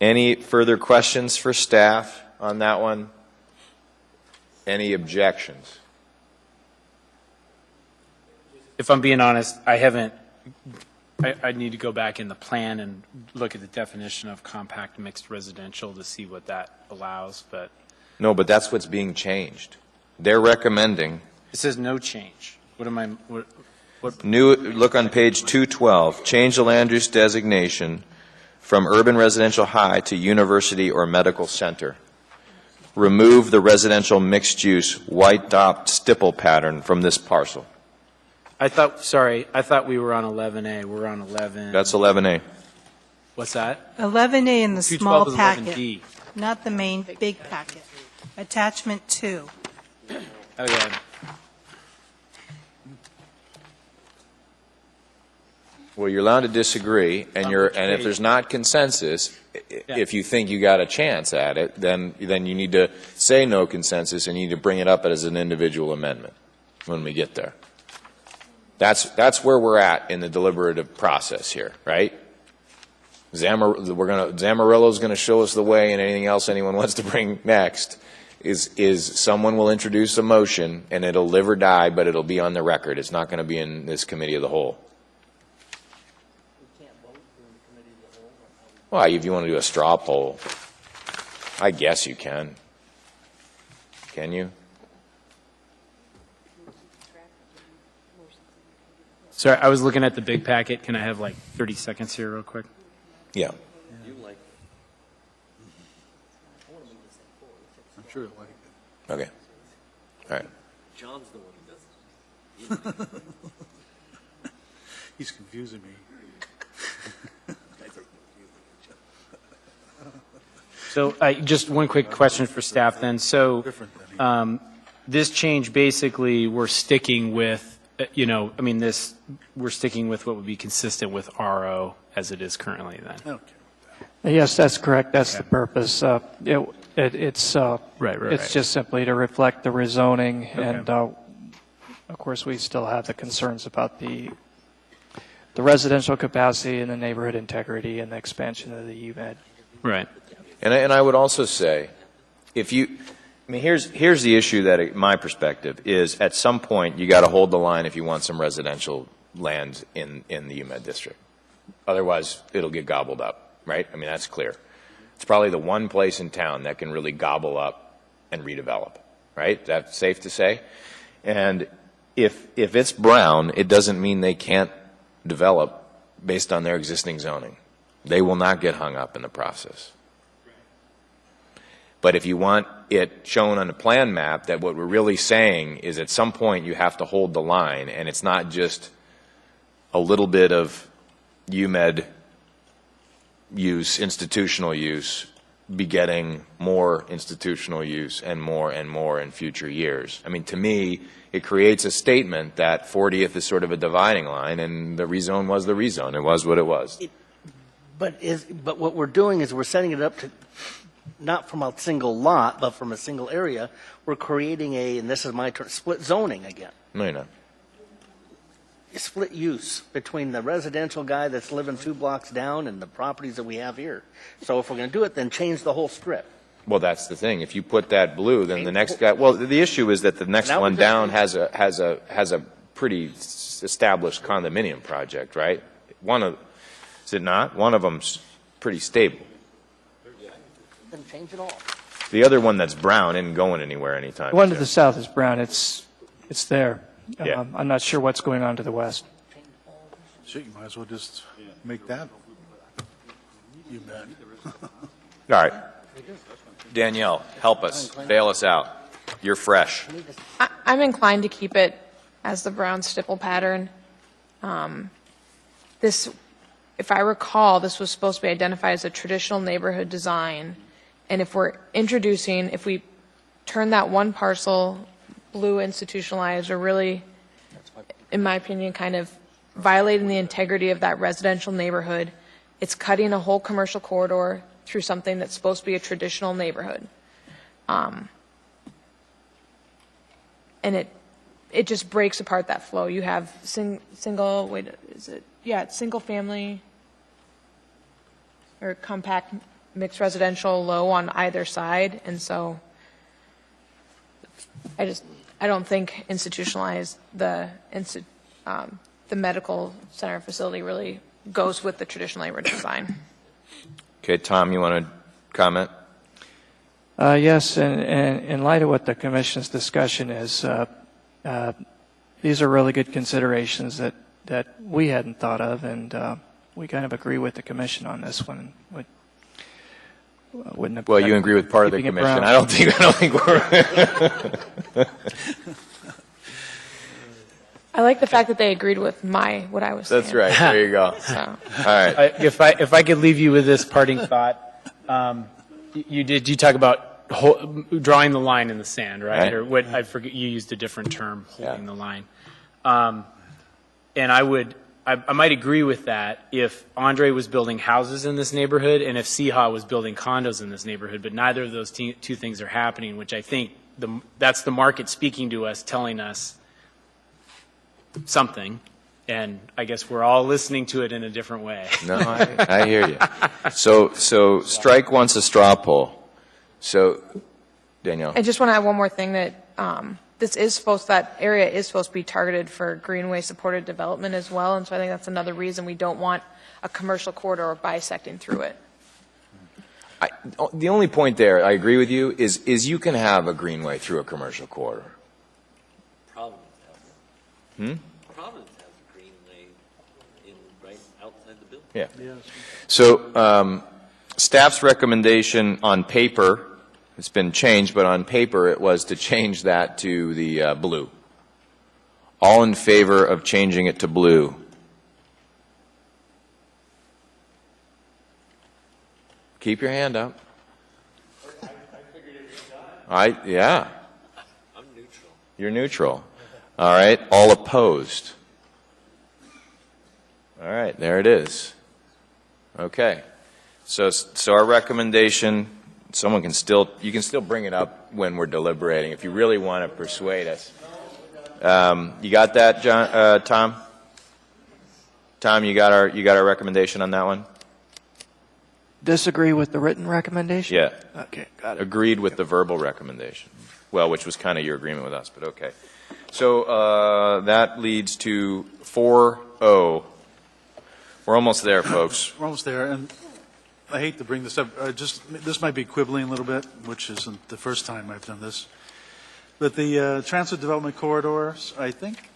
Any further questions for staff on that one? Any objections? if I'm being honest, I need to go back in the plan and look at the definition of compact mixed residential to see what that allows, but. No, but that's what's being changed. They're recommending. It says no change. What am I, what? Look on page 212, change the land use designation from urban residential high to university or medical center. Remove the residential mixed use white dot stipple pattern from this parcel. I thought we were on 11A. We're on 11. That's 11A. What's that? 11A in the 212 small is packet, 11D. not the main big packet. Attachment 2. Okay. Well, you're allowed to disagree, and if there's not consensus, if you think you got a chance at it, then you need to say no consensus, and you need to bring it up as an individual amendment when we get there. That's where we're at in the deliberative process here, right? Zamarillo's going to show us the way, and anything else anyone wants to bring next is someone will introduce a motion, and it'll live or die, but it'll be on the record. It's not going to be in this committee of the whole. Well, if you want to do a straw poll, I guess you can. Can you? Sorry, I was looking at the big packet. Can I have like 30 seconds here real quick? Yeah. I'm sure you'll like it. Okay. All right. John's the one who does it. He's confusing me. So just one quick question for staff then. So this change, basically, we're sticking with, we're sticking with what would be consistent with RO as it is currently then. Yes, that's correct. That's the purpose. It's just simply to reflect the rezoning, and of course, we still have the concerns about the residential capacity and the neighborhood integrity and the expansion of the UMed. Right. And I would also say, here's the issue that, my perspective, is at some point you got to hold the line if you want some residential land in the UMed district. Otherwise, it'll get gobbled up, right? I mean, that's clear. It's probably the one place in town that can really gobble up and redevelop, right? That's safe to say. And if it's brown, it doesn't mean they can't develop based on their existing zoning. They will not get hung up in the process. But if you want it shown on a plan map that what we're really saying is at some point you have to hold the line, and it's not just a little bit of UMed use, institutional use, begetting more institutional use and more in future years. I mean, to me, it creates a statement that 40th is sort of a dividing line, and the rezone was the rezone. It was what it was. But what we're doing is we're setting it up to, not from a single lot, but from a single area. We're creating and this is my term, split zoning again. No, you're not. Split use between the residential guy that's living 2 blocks down and the properties that we have here. So if we're going to do it, then change the whole strip. Well, that's the thing. If you put that blue, then the next guy. Well, the issue is that the next one down has a pretty established condominium project, right? Is it not? One of them's pretty stable. Then change it all. The other one that's brown isn't going anywhere anytime The one to soon. the south is brown. It's there. Yeah. I'm not sure what's going on to the west. Shit, you might as well just make that. You bet. All right. Danielle, help us. Bail us out. You're fresh. I'm inclined to keep it as the brown stipple pattern. This, if I recall, this was supposed to be identified as a traditional neighborhood design. And if we turn that one parcel blue institutionalized, or really, in my opinion, kind of violating the integrity of that residential neighborhood, it's cutting a whole commercial corridor through something that's supposed to be a traditional neighborhood. And it just breaks apart that flow. You have single family or compact mixed residential low on either side, and so I don't think institutionalize the the medical center facility really goes with the traditional labor design. Okay, Tom, you want to comment? Yes, and in light of what the commission's discussion is, these are really good considerations that we hadn't thought of, and we kind of agree with the commission on this one. Wouldn't Well, you agree with part of the keeping it commission. brown. I don't think we're. I like the fact that they agreed with what I was saying. That's right. There you go. So. All right. If I could leave you with this parting thought, you talk about drawing the line in the sand, right? Right. Or what, I forget, you used a different term, holding the line. And I might agree with that if Andre was building houses in this neighborhood and if Seha was building condos in this neighborhood, but neither of those two things are happening, which I think that's the market speaking to us, telling us something, and I guess we're all listening to it in a different way. No, I hear you. So Strike wants a straw poll. So, Danielle. I just want to add one more thing that that area is supposed to be targeted for greenway supported development as well, and so I think that's another reason we don't want a commercial corridor bisecting through it. The only point there, I agree with you, is you can have a greenway through a commercial corridor. Providence has a greenway right outside the building. Yeah. So staff's recommendation on paper, it's been changed, but on paper it was to change that to the blue. All in favor of changing it to blue? Keep your hand up. Yeah. I'm neutral. You're neutral. All right. All opposed? All right. There it is. Okay. So our recommendation, you can still bring it up when we're deliberating if you really want to persuade us. You got that, John, Tom? Tom, you got our recommendation on that one? Disagree with the written recommendation? Yeah. Okay, got it. Agreed with the verbal recommendation. Well, which was kind of your agreement with us, but okay. So that leads to 4-0. We're almost there, folks. We're almost there, and I hate to bring this up. This might be quibbling a little bit, which isn't the first time I've done this. But the transit development corridors, I think.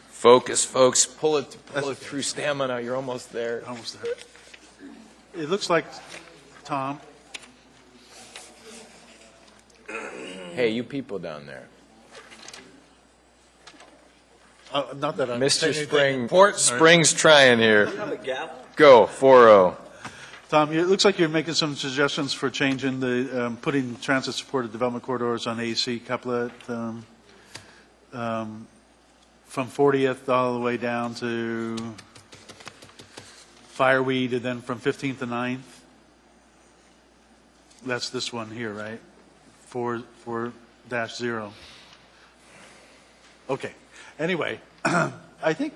Focus, folks. Pull it through stamina. You're almost there. Almost there. It looks like, Tom. Hey, you people down there. Not that I'm Mr. saying Spring. Spring's trying here. Have a gap. Go, 4-0. Tom, it looks like you're making some suggestions for changing the, putting transit-supported development corridors on AC couplet from 40th all the way down to Fireweed, and then from 15th to 9th. That's this one here, right? 4-0. Okay. Anyway, I think,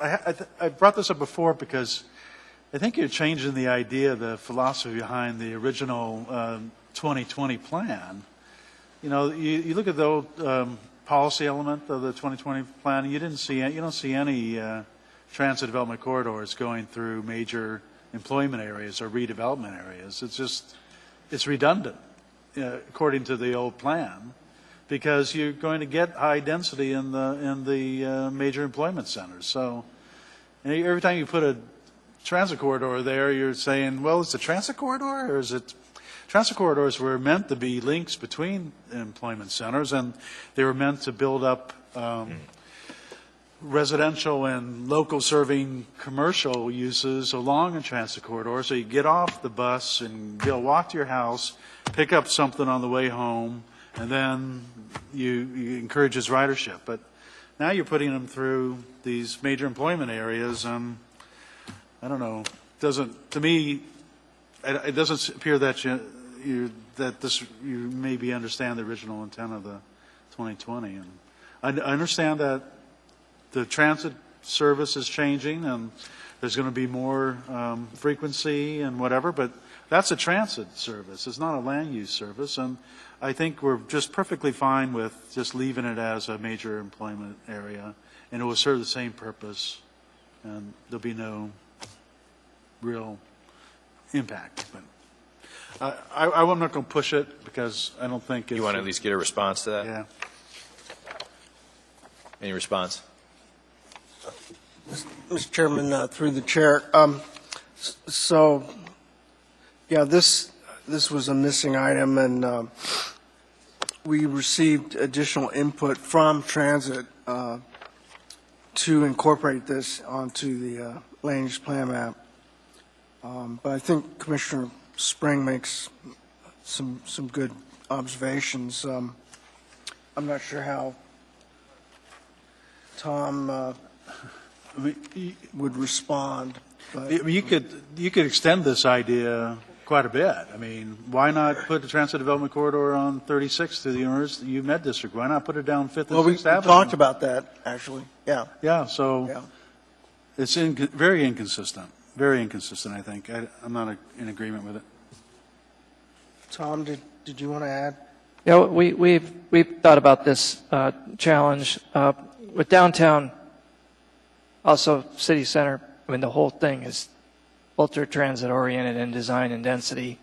I brought this up before because I think you're changing the idea, the philosophy behind the original 2020 plan. You look at the old policy element of the 2020 plan, you don't see any transit development corridors going through major employment areas or redevelopment areas. It's redundant, according to the old plan, because you're going to get high density in the major employment centers. So every time you put a transit corridor there, you're saying, well, it's a transit corridor, or is it? Transit corridors were meant to be links between employment centers, and they were meant to build up residential and local serving commercial uses along a transit corridor. So you get off the bus and be able to walk to your house, pick up something on the way home, and then you encourages ridership. But now you're putting them through these major employment areas. I don't know. To me, it doesn't appear that you maybe understand the original intent of the 2020. And I understand that the transit service is changing, and there's going to be more frequency and whatever, but that's a transit service. It's not a land use service, and I think we're just perfectly fine with just leaving it as a major employment area, and it will serve the same purpose, and there'll be no real impact. But I'm not going to push it because I don't think it's... You want to at least get a response to that? Yeah. Any response? Mr. Chairman, through the chair. So, yeah, this was a missing item, and we received additional input from Transit to incorporate this onto the land use plan map. But I think Commissioner Spring makes some good observations. I'm not sure how Tom would respond. But You could extend this idea quite a bit. I mean, why not put the transit development corridor on 36 through the UMed district? Why not put it down 5th and 6th Avenue? We talked about that, actually. Yeah. Yeah, so it's very inconsistent. Very inconsistent, I think. I'm not in agreement with it. Tom, did you want to add? Yeah, we've thought about this challenge with downtown, also city center. I mean, the whole thing is ultra transit oriented in design and density.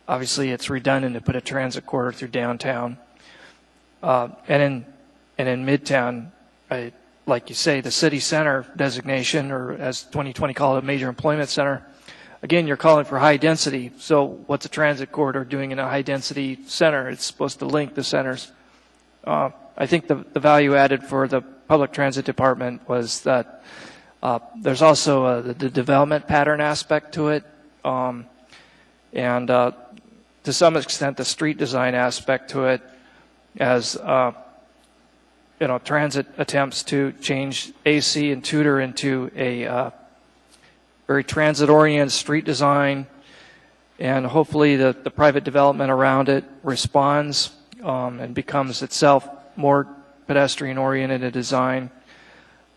Obviously, it's redundant to put a transit corridor through downtown, and in Midtown, like you say, the city center designation, or as 2020 called it, a major employment center. Again, you're calling for high density. So what's a transit corridor doing in a high density center? It's supposed to link the centers. I think the value added for the public transit department was that there's also the development pattern aspect to it, and to some extent the street design aspect to it, as transit attempts to change AC and Tudor into a very transit-oriented street design, and hopefully the private development around it responds and becomes itself more pedestrian-oriented a design.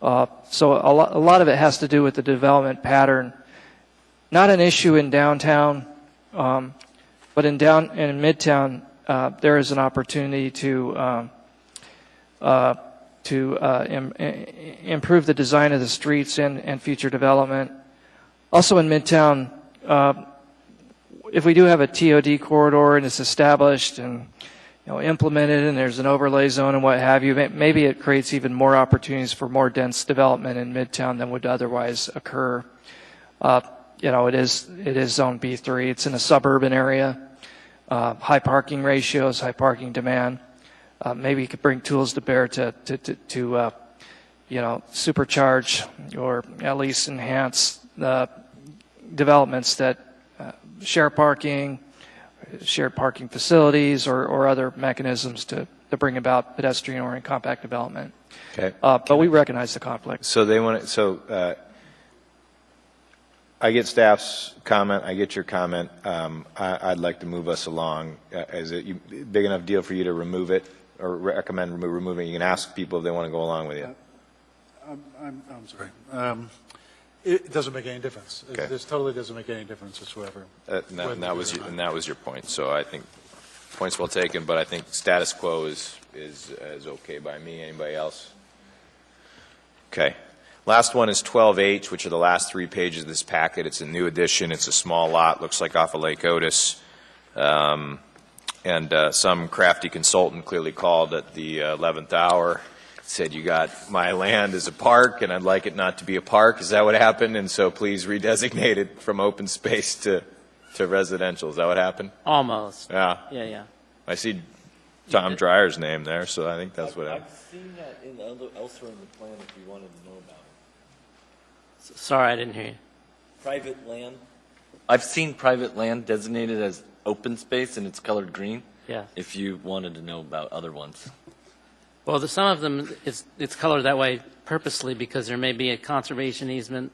So a lot of it has to do with the development pattern. Not an issue in downtown, but in Midtown, there is an opportunity to improve the design of the streets and future development. Also in Midtown, if we do have a TOD corridor and it's established and implemented and there's an overlay zone and what have you, maybe it creates even more opportunities for more dense development in Midtown than would otherwise occur. It is Zone B3. It's in a suburban area, high parking ratios, high parking demand. Maybe you could bring tools to bear to supercharge or at least enhance the developments that share parking, shared parking facilities, or other mechanisms to bring about pedestrian-oriented compact development. Okay. But we recognize the conflict. So they want to, I get staff's comment, I get your comment. I'd like to move us along. Is it a big enough deal for you to remove it or recommend removing it? You can ask people if they want to go along with you. I'm sorry. It doesn't make any difference. Okay. This totally doesn't make any difference whatsoever. And that was your point. So I think points well taken, but I think status quo is okay by me. Anybody else? Okay. Last one is 12H, which are the last 3 pages of this packet. It's a new addition. It's a small lot. Looks like off of Lake Otis. And some crafty consultant clearly called at the 11th hour, said, you got my land as a park and I'd like it not to be a park. Is that what happened? And so please redesignate it from open space to residential. Is that what happened? Almost. Yeah. Yeah. I see Tom Dreyer's name there, so I think that's what happened. I've seen that elsewhere in the plan if you wanted to know about it. Sorry, I didn't hear you. Private land. I've seen private land designated as open space and it's colored green. Yeah. If you wanted to know about other ones. Well, some of them, it's colored that way purposely because there may be a conservation easement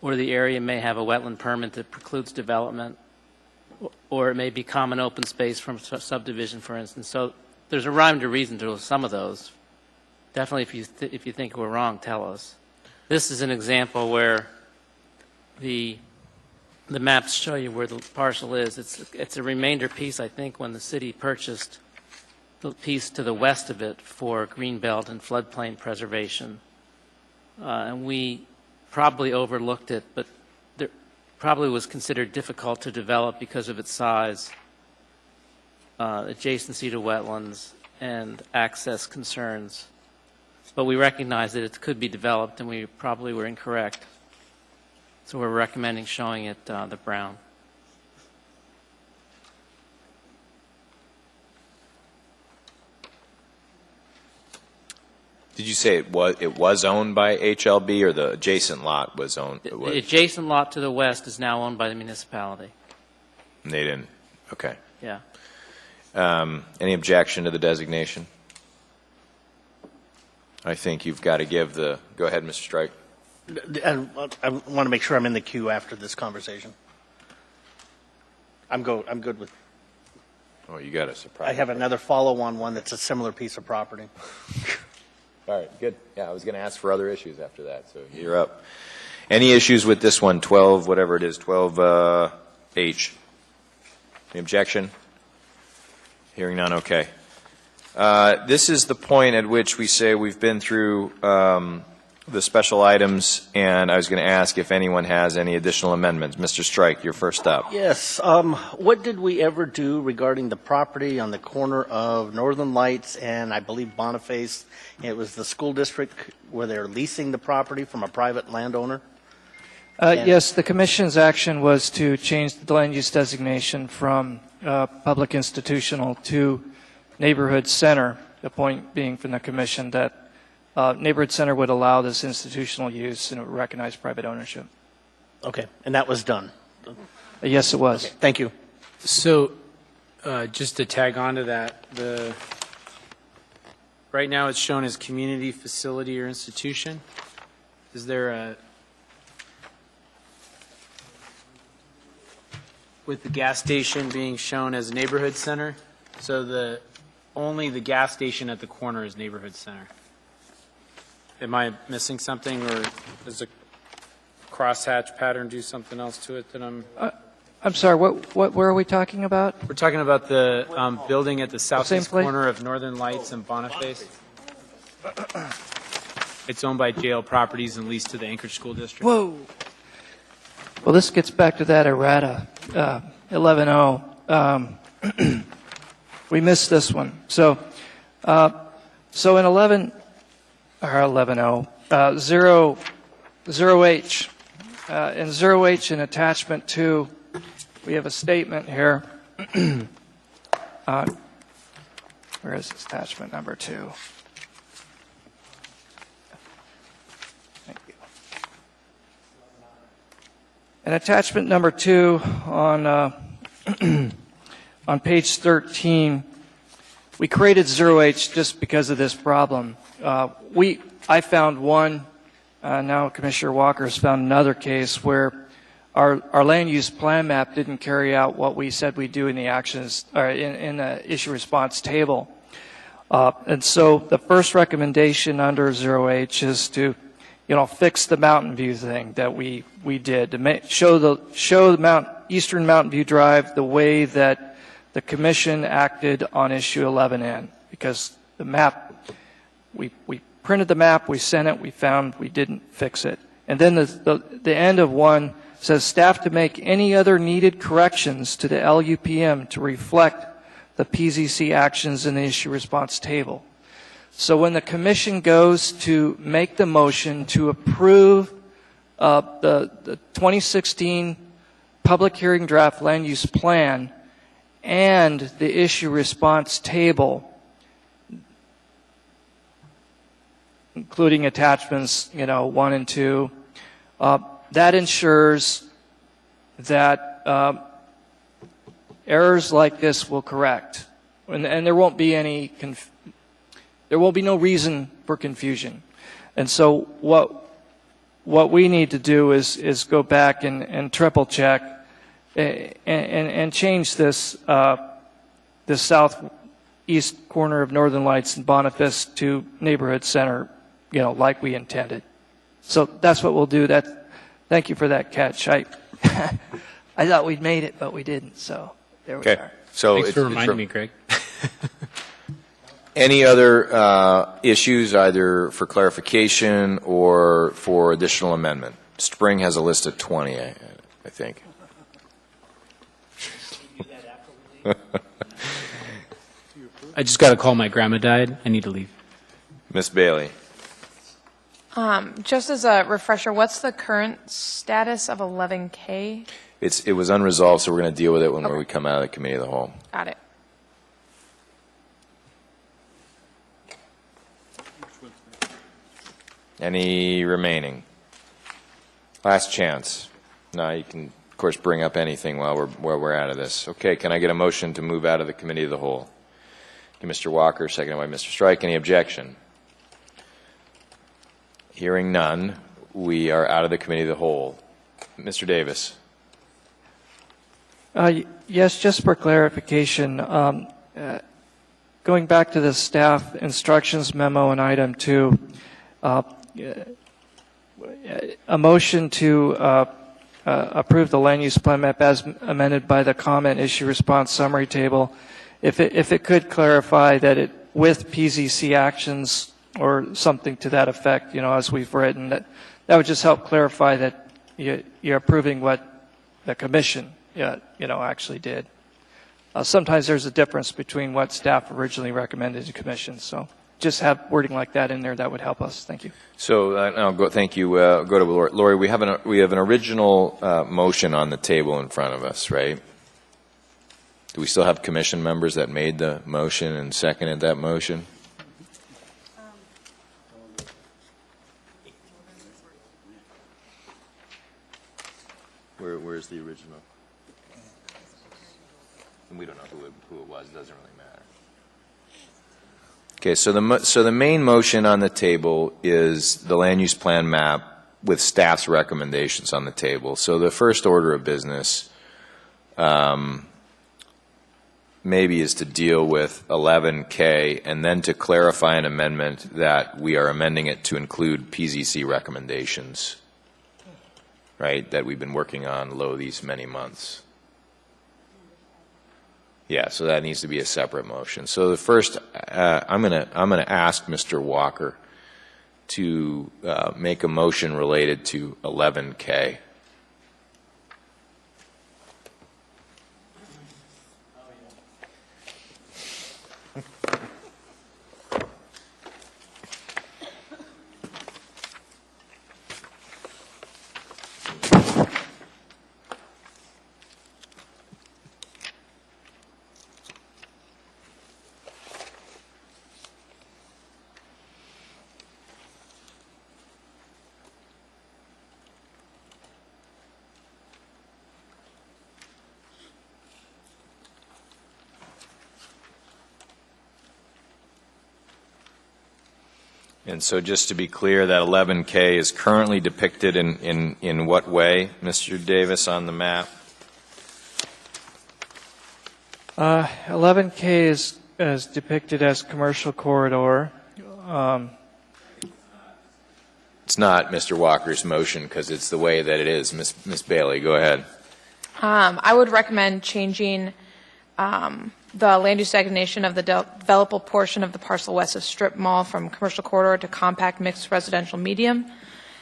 or the area may have a wetland permit that precludes development, or it may be common open space from subdivision, for instance. So there's a rhyme to reason to some of those. Definitely, if you think we're wrong, tell us. this is an example where the maps show you where the parcel is. It's a remainder piece, I think, when the city purchased the piece to the west of it for greenbelt and floodplain preservation. And we probably overlooked it, but there probably was considered difficult to develop because of its size, adjacency to wetlands, and access concerns. But we recognize that it could be developed, and we probably were incorrect. So we're recommending showing it the brown. Did you say it was owned by HLB, or the adjacent lot was owned? The adjacent lot to the west is now owned by the municipality. They didn't. Okay. Yeah. Any objection to the designation? I think you've got to give the. Go ahead, Mr. Strike. And I want to make sure I'm in the queue after this conversation. I'm good with. Oh, you got a surprise. I have another follow-on one that's a similar piece of property. All right, good. Yeah, I was going to ask for other issues after that, so you're up. Any issues with this one, 12, whatever it is, 12H? Any objection? Hearing none, okay. This is the point at which we say we've been through the special items, and I was going to ask if anyone has any additional amendments. Mr. Strike, you're first up. Yes. What did we ever do regarding the property on the corner of Northern Lights and I believe Boniface? It was the school district where they're leasing the property from a private landowner? Yes, the commission's action was to change the land use designation from public institutional to neighborhood center, the point being from the commission that neighborhood center would allow this institutional use and it would recognize private ownership. Okay, and that was done? Yes, it was. Okay, thank you. So just to tag on to that, right now it's shown as community facility or institution. Is there with the gas station being shown as neighborhood center, so only the gas station at the corner is neighborhood center. Am I missing something, or does the crosshatch pattern do something else to it that I'm sorry, where are we talking about? We're talking about the building at the southeast place? corner of Northern Lights and Boniface. It's owned by jail properties and leased to the Anchorage School District. Whoa. Well, this gets back to that errata, 11-0. We missed this one. So in 0H, 0H in attachment 2, we have a statement here. Where is this attachment number 2? Thank you. And attachment number 2 on on page 13, we created 0H just because of this problem. I found one, now Commissioner Walker has found another case where our land use plan map didn't carry out what we said we'd do in the actions, or in the issue response table. And so the first recommendation under 0H is to, fix the Mountain View thing that we did to show the Eastern Mountain View Drive the way that the commission acted on issue 11N, because the map, we printed the map, we sent it, we found we didn't fix it. And then the end of 1 says staff to make any other needed corrections to the LUPM to reflect the PZC actions in the issue response table. So when the commission goes to make the motion to approve the 2016 public hearing draft land use plan and the issue response table, including attachments, 1 and 2, that ensures that errors like this will correct, and there won't be no reason for confusion. And so what we need to do is go back and triple check and change this the southeast corner of Northern Lights and Boniface to neighborhood center, like we intended. So that's what we'll do. Thank you for that catch. I thought we'd made it, but we didn't, so there we are. So Thanks for reminding me, Craig. Any other issues, either for clarification or for additional amendment? Spring has a list of 20, I think. I just got a call. My grandma died. I need to leave. Ms. Bailey. Just as a refresher, what's the current status of 11K? It was unresolved, so we're going to deal with it when we come out of the committee of the whole. Got it. Any remaining? Last chance. Now you can, of course, bring up anything while we're out of this. Okay, can I get a motion to move out of the committee of the whole? Mr. Walker, seconded by Mr. Strike. Any objection? Hearing none, we are out of the committee of the whole. Mr. Davis. Yes, just for clarification, going back to the staff instructions memo in item 2, a motion to approve the land use plan map as amended by the comment issue response summary table. If it could clarify that it with PZC actions or something to that effect, as we've written, that would just help clarify that you're approving what the commission, actually did. Sometimes there's a difference between what staff originally recommended to commission, so just have wording like that in there. That would help us. Thank you. So I'll go. Thank you. Go to Lori. Lori, we have an original motion on the table in front of us, right? Do we still have commission members that made the motion and seconded that motion? Where's the original? And we don't know who it was. It doesn't really matter. Okay, so the main motion on the table is the land use plan map with staff's recommendations on the table. So the first order of business maybe is to deal with 11K and then to clarify an amendment that we are amending it to include PZC recommendations, right, that we've been working on these many months. Yeah, so that needs to be a separate motion. So the first, I'm gonna ask Mr. Walker to make a motion related to 11K. And so just to be clear, that 11K is currently depicted in what way, Mr. Davis, on the map? 11K is depicted as commercial corridor. It's not Mr. Walker's motion because it's the way that it is. Ms. Bailey, go ahead. I would recommend changing the land use designation of the developable portion of the parcel west of Strip Mall from commercial corridor to compact mixed residential medium,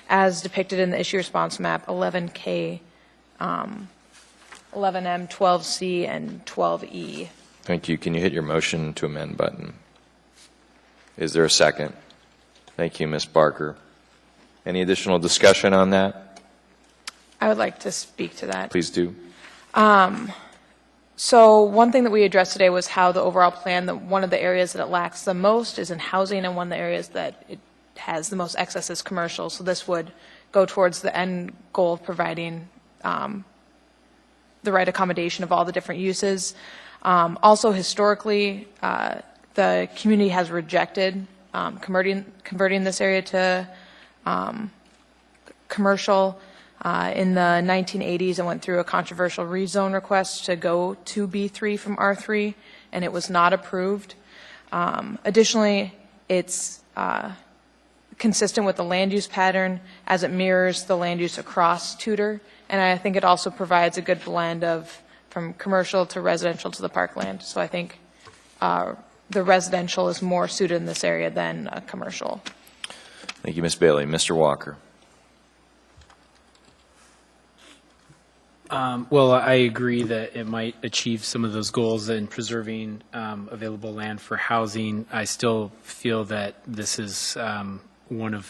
as depicted in the issue response map 11K, 11M, 12C, and 12E. Thank you. Can you hit your motion to amend button? Is there a second? Thank you, Ms. Barker. Any additional discussion on that? I would like to speak to that. Please do. So one thing that we addressed today was how the overall plan, one of the areas that it lacks the most is in housing, and one of the areas that it has the most excess is commercial. So this would go towards the end goal of providing the right accommodation of all the different uses. Also, historically, the community has rejected converting this area to commercial. In the 1980s, it went through a controversial rezone request to go to B3 from R3, and it was not approved. Additionally, consistent with the land use pattern as it mirrors the land use across Tudor. And I think it also provides a good blend of from commercial to residential to the parkland. So I think the residential is more suited in this area than commercial. Thank you, Ms. Bailey. Mr. Walker. Well, I agree that it might achieve some of those goals in preserving available land for housing. I still feel that this is one of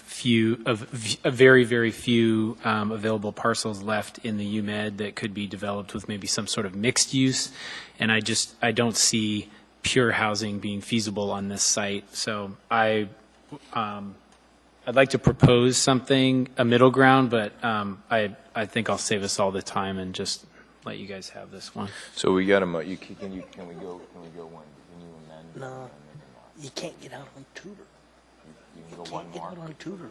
very, very few available parcels left in the UMed that could be developed with maybe some sort of mixed use. And I don't see pure housing being feasible on this site. So I'd like to propose something, a middle ground, but I think I'll save us all the time and just let you guys have this one. So we got can we go one? Can you amend? No, you can't get out on Tudor. You can't get out on Tudor.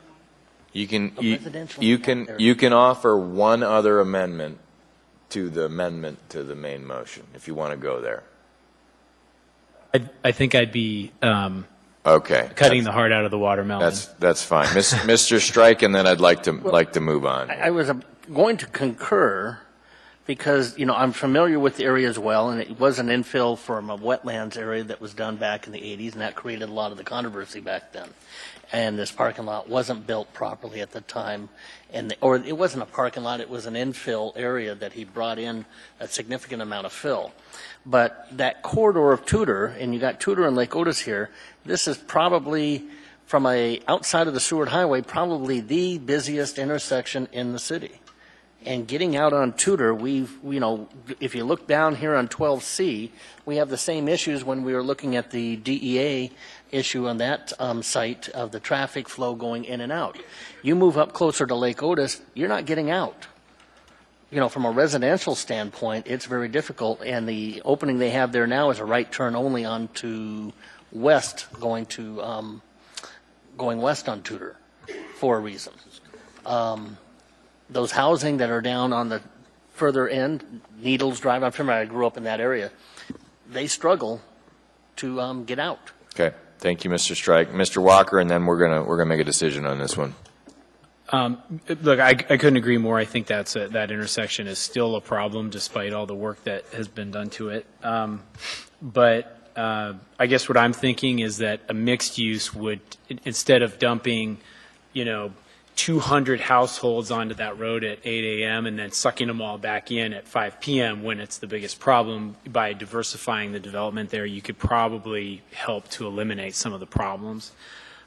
You can offer one other amendment to the main motion if you want to go there. I think I'd be okay. Cutting the heart out of the watermelon. That's fine, Mr. Strike, and then I'd like to move on. I was going to concur because, I'm familiar with the area as well, and it was an infill from a wetlands area that was done back in the 80s, and that created a lot of the controversy back then. And this parking lot wasn't built properly at the time, or it wasn't a parking lot, it was an infill area that he brought in a significant amount of fill. But that corridor of Tudor, and you got Tudor and Lake Otis here, this is probably, from outside of the Seward Highway, probably the busiest intersection in the city. And getting out on Tudor, if you look down here on 12C, we have the same issues when we were looking at the DEA issue on that site of the traffic flow going in and out. You move up closer to Lake Otis, you're not getting out. From a residential standpoint, it's very difficult, and the opening they have there now is a right turn only onto west, going west on Tudor for a reason. Those housing that are down on the further end, Needles Drive, I'm familiar, I grew up in that area, they struggle to get out. Okay, thank you, Mr. Strike. Mr. Walker, and then we're gonna make a decision on this one. Look, I couldn't agree more. I think that intersection is still a problem despite all the work that has been done to it. But I guess what I'm thinking is that a mixed use would, instead of dumping, 200 households onto that road at 8 a.m. and then sucking them all back in at 5 p.m. when it's the biggest problem, by diversifying the development there, you could probably help to eliminate some of the problems.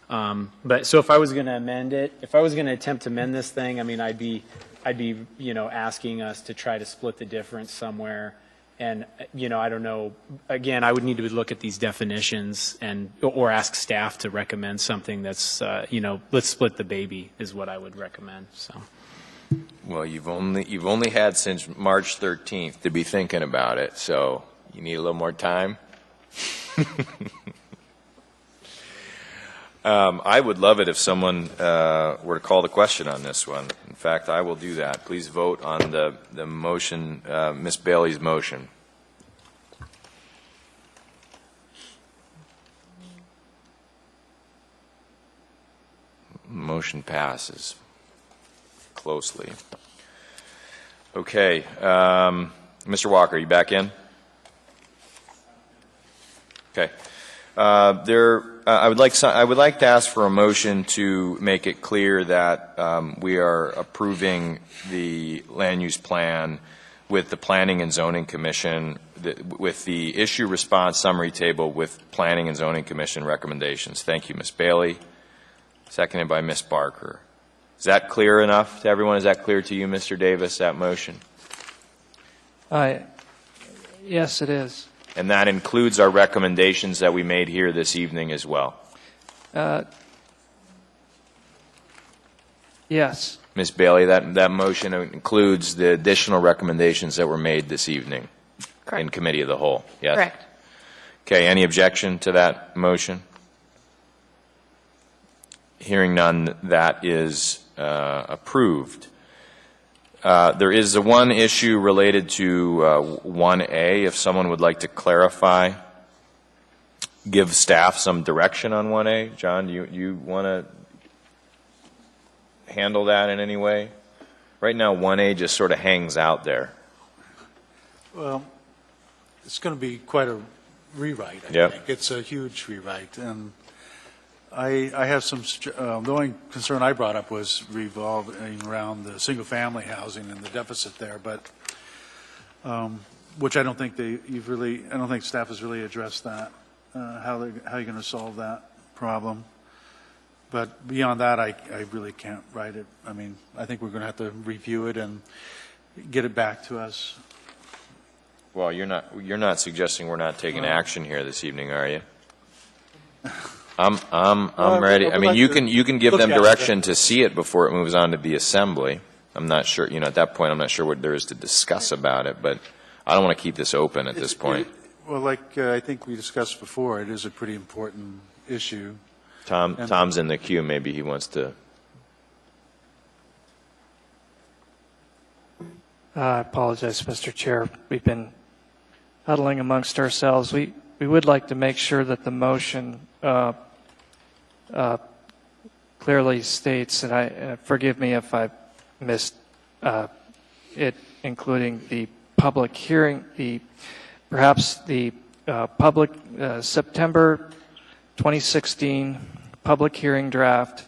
But so if I was going to amend it, if I was going to attempt to amend this thing, I'd be asking us to try to split the difference somewhere. And, I don't know, again, I would need to look at these definitions or ask staff to recommend something that's, let's split the baby is what I would recommend, so. Well, you've only had since March 13th to be thinking about it, so you need a little more time. I would love it if someone were to call the question on this one. In fact, I will do that. Please vote on the motion, Ms. Bailey's motion. Motion passes closely. Okay, Mr. Walker, you back in? Okay. I would like to ask for a motion to make it clear that we are approving the land use plan with the Planning and Zoning Commission, with the issue response summary table with Planning and Zoning Commission recommendations. Thank you, Ms. Bailey. Seconded by Ms. Barker. Is that clear enough to everyone? Is that clear to you, Mr. Davis, that motion? Yes, it is. And that includes our recommendations that we made here this evening as well? Yes. Ms. Bailey, that motion includes the additional recommendations that were made this evening? Correct. In Committee of the Whole? Yes? Correct. Okay, any objection to that motion? Hearing none, that is approved. There is one issue related to 1A. If someone would like to clarify, give staff some direction on 1A. John, do you want to handle that in any way? Right now, 1A just sort of hangs out there. Well, it's going to be quite a rewrite, I Yep. think. It's a huge rewrite, and I have some, the only concern I brought up was revolving around the single-family housing and the deficit there, but, which I don't think I don't think staff has really addressed that, how you're going to solve that problem. But beyond that, I really can't write it. I mean, I think we're going to have to review it and get it back to us. Well, you're not suggesting we're not taking action here this evening, are you? I'm ready. I mean, you can give them direction to see it before it moves on to the assembly. I'm not sure, at that point, I'm not sure what there is to discuss about it, but I don't want to keep this open at this point. Well, like I think we discussed before, it is a pretty important issue. Tom's in the queue. Maybe he wants to. I apologize, Mr. Chair. We've been huddling amongst ourselves. We would like to make sure that the motion clearly states, and forgive me if I missed it, including the public hearing, perhaps the public September 2016 public hearing draft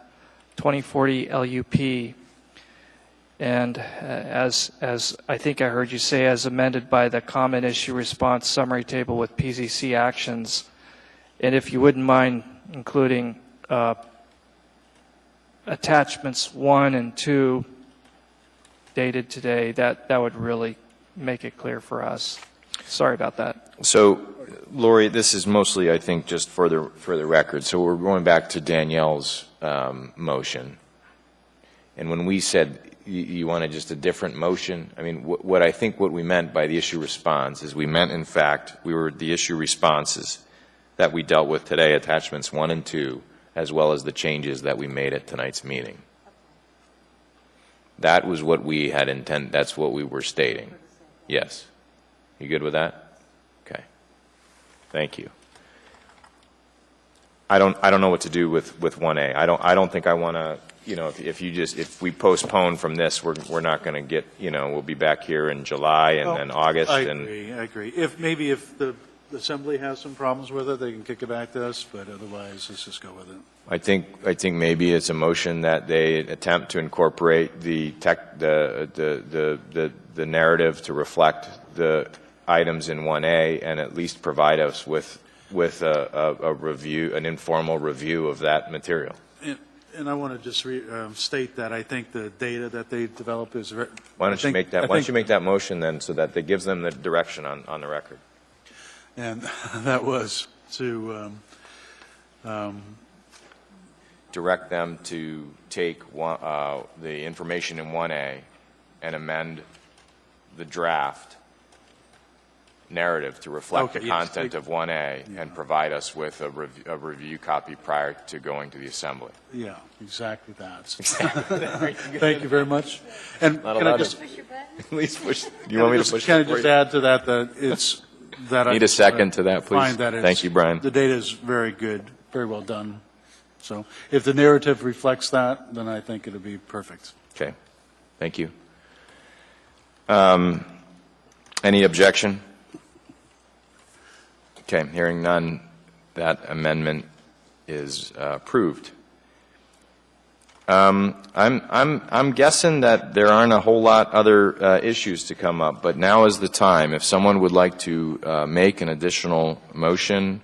2040 LUP, and as I think I heard you say, as amended by the comment issue response summary table with PZC actions, and if you wouldn't mind including attachments 1 and 2 dated today, that would really make it clear for us. Sorry about that. So, Lori, this is mostly, I think, just for the record. So we're going back to Danielle's motion. And when we said you wanted just a different motion, I mean, what I think what we meant by the issue response is we meant, in fact, the issue responses that we dealt with today, attachments 1 and 2, as well as the changes that we made at tonight's meeting. That was what we had intended. That's what we were stating. Yes. You good with that? Okay. Thank you. I don't know what to do with 1A. I don't think I want to, if we postpone from this, we're not going to get, we'll be back here in July and then August. I agree. If the assembly has some problems with it, they can kick it back to us, but otherwise, let's just go with it. I think maybe it's a motion that they attempt to incorporate the narrative to reflect the items in 1A and at least provide us with a review, an informal review of that material. And I want to just state that I think the data that they develop is. Why don't you make that motion then, so that it gives them the direction on the record? And that was to direct them to take the information in 1A and amend the draft narrative to reflect the content of 1A and provide us with a review copy prior to going to the assembly. Yeah, exactly that. Thank you very much. And can I just please push? You want me to push? Can I just add to that it's that need a second to that, please? Thank you, Brian. The data is very good, very well done. So if the narrative reflects that, then I think it'll be perfect. Okay, thank you. Any objection? Okay, hearing none, that amendment is approved. I'm guessing that there aren't a whole lot other issues to come up, but now is the time. If someone would like to make an additional motion,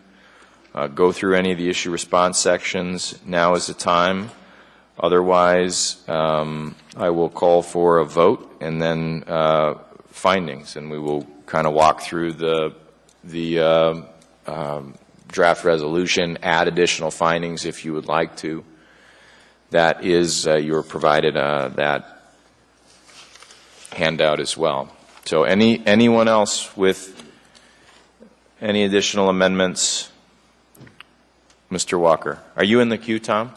go through any of the issue response sections, now is the time. Otherwise, I will call for a vote and then findings, and we will kind of walk through the draft resolution, add additional findings if you would like to. That is, you were provided that handout as well. So anyone else with any additional amendments? Mr. Walker. Are you in the queue, Tom?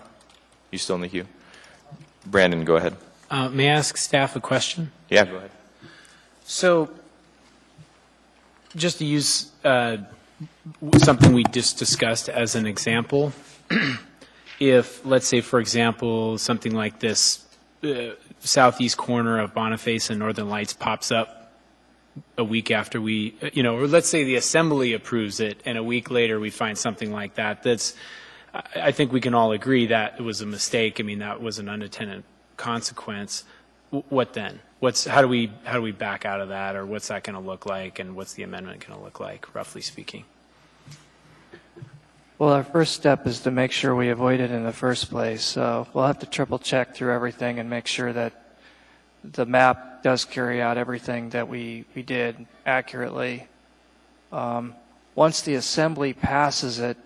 You still in the queue? Brandon, go ahead. May I ask staff a question? Yeah, go ahead. So, just to use something we just discussed as an example, if, let's say, for example, something like this southeast corner of Boniface and Northern Lights pops up a week after we, or let's say the assembly approves it, and a week later we find something like that, I think we can all agree that it was a mistake. I mean, that was an unintended consequence. What then? How do we back out of that, or what's that going to look like, and what's the amendment going to look like, roughly speaking? Well, our first step is to make sure we avoid it in the first place. So we'll have to triple check through everything and make sure that the map does carry out everything that we did accurately. Once the assembly passes it,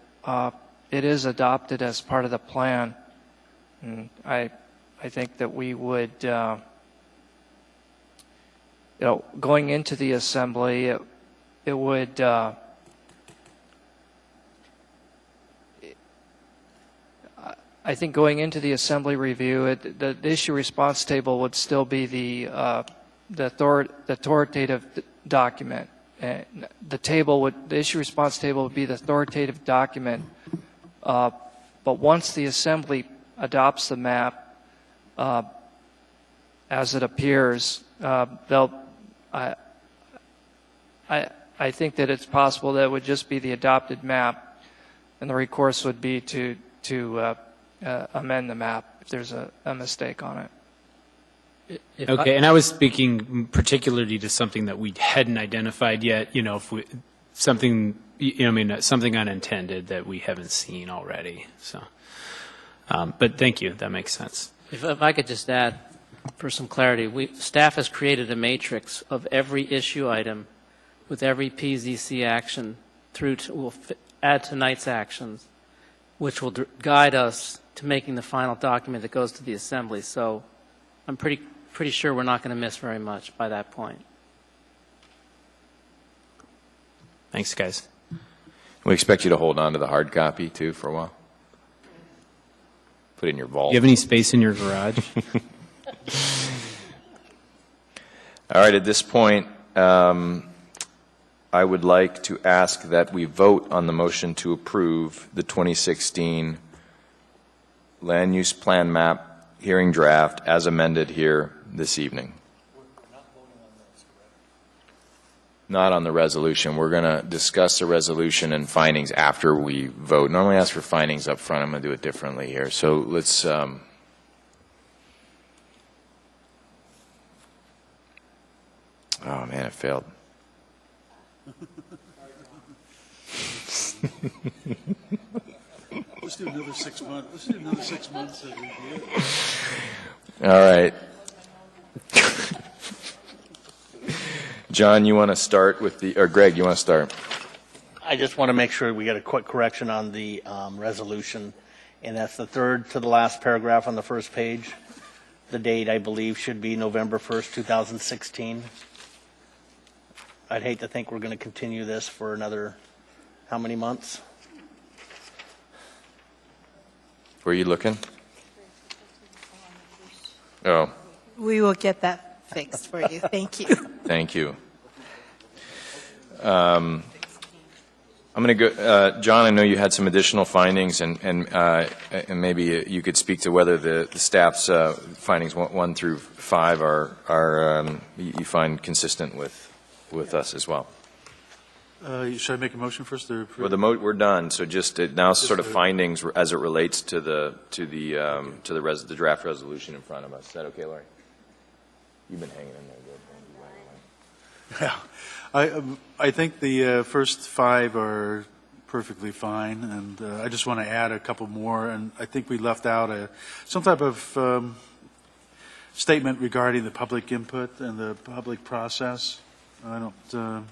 it is adopted as part of the plan. And I think that we would, going into the assembly, it would, I think going into the assembly review, the issue response table would still be the authoritative document. The issue response table would be the authoritative document. But once the assembly adopts the map as it appears, I think that it's possible that it would just be the adopted map, and the recourse would be to amend the map if there's a mistake on it. Okay, and I was speaking particularly to something that we hadn't identified yet, if something unintended that we haven't seen already. So, but thank you, that makes sense. If I could just add, for some clarity, staff has created a matrix of every issue item with every PZC action we'll add tonight's actions, which will guide us to making the final document that goes to the assembly. So I'm pretty sure we're not going to miss very much by that point. Thanks, guys. We expect you to hold on to the hard copy, too, for a while. Put it in your vault. Do you have any space in your garage? All right, at this point, I would like to ask that we vote on the motion to approve the 2016 land use plan map hearing draft as amended here this evening. Not on the resolution. We're going to discuss the resolution and findings after we vote. Normally I ask for findings up front. I'm going to do it differently here. So let's... oh, man, it failed. Let's do another 6 months. Let's do another 6 months of review. All right. John, you want to start with or Greg, you want to start? I just want to make sure we get a quick correction on the resolution, and that's the third to the last paragraph on the first page. The date, I believe, should be November 1st, 2016. I'd hate to think we're going to continue this for another, how many months? Where are you looking? Oh. We will get that fixed for you. Thank you. Thank you. I'm going to go, John, I know you had some additional findings, and maybe you could speak to whether the staff's findings 1 through 5 are you find consistent with us as well. Should I make a motion first? Well, we're done. So just now, sort of findings as it relates to the draft resolution in front of us. Is that okay, Laurie? You've been hanging in there good. Yeah, I think the first 5 are perfectly fine, and I just want to add a couple more. And I think we left out some type of statement regarding the public input and the public process. I don't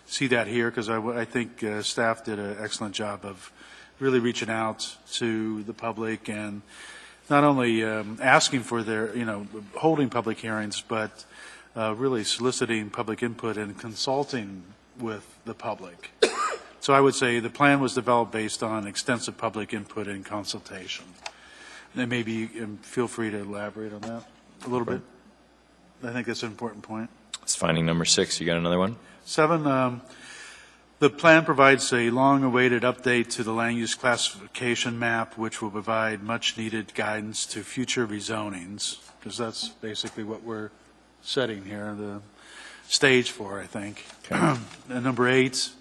see that here because I think staff did an excellent job of really reaching out to the public and not only asking for their, holding public hearings, but really soliciting public input and consulting with the public. So I would say the plan was developed based on extensive public input and consultation. And maybe feel free to elaborate on that a little bit. I think that's an important point. It's finding number 6. You got another one? 7, The plan provides a long-awaited update to the land use classification map, which will provide much-needed guidance to future rezonings, because that's basically what we're setting here, the stage for, I think. And number 8,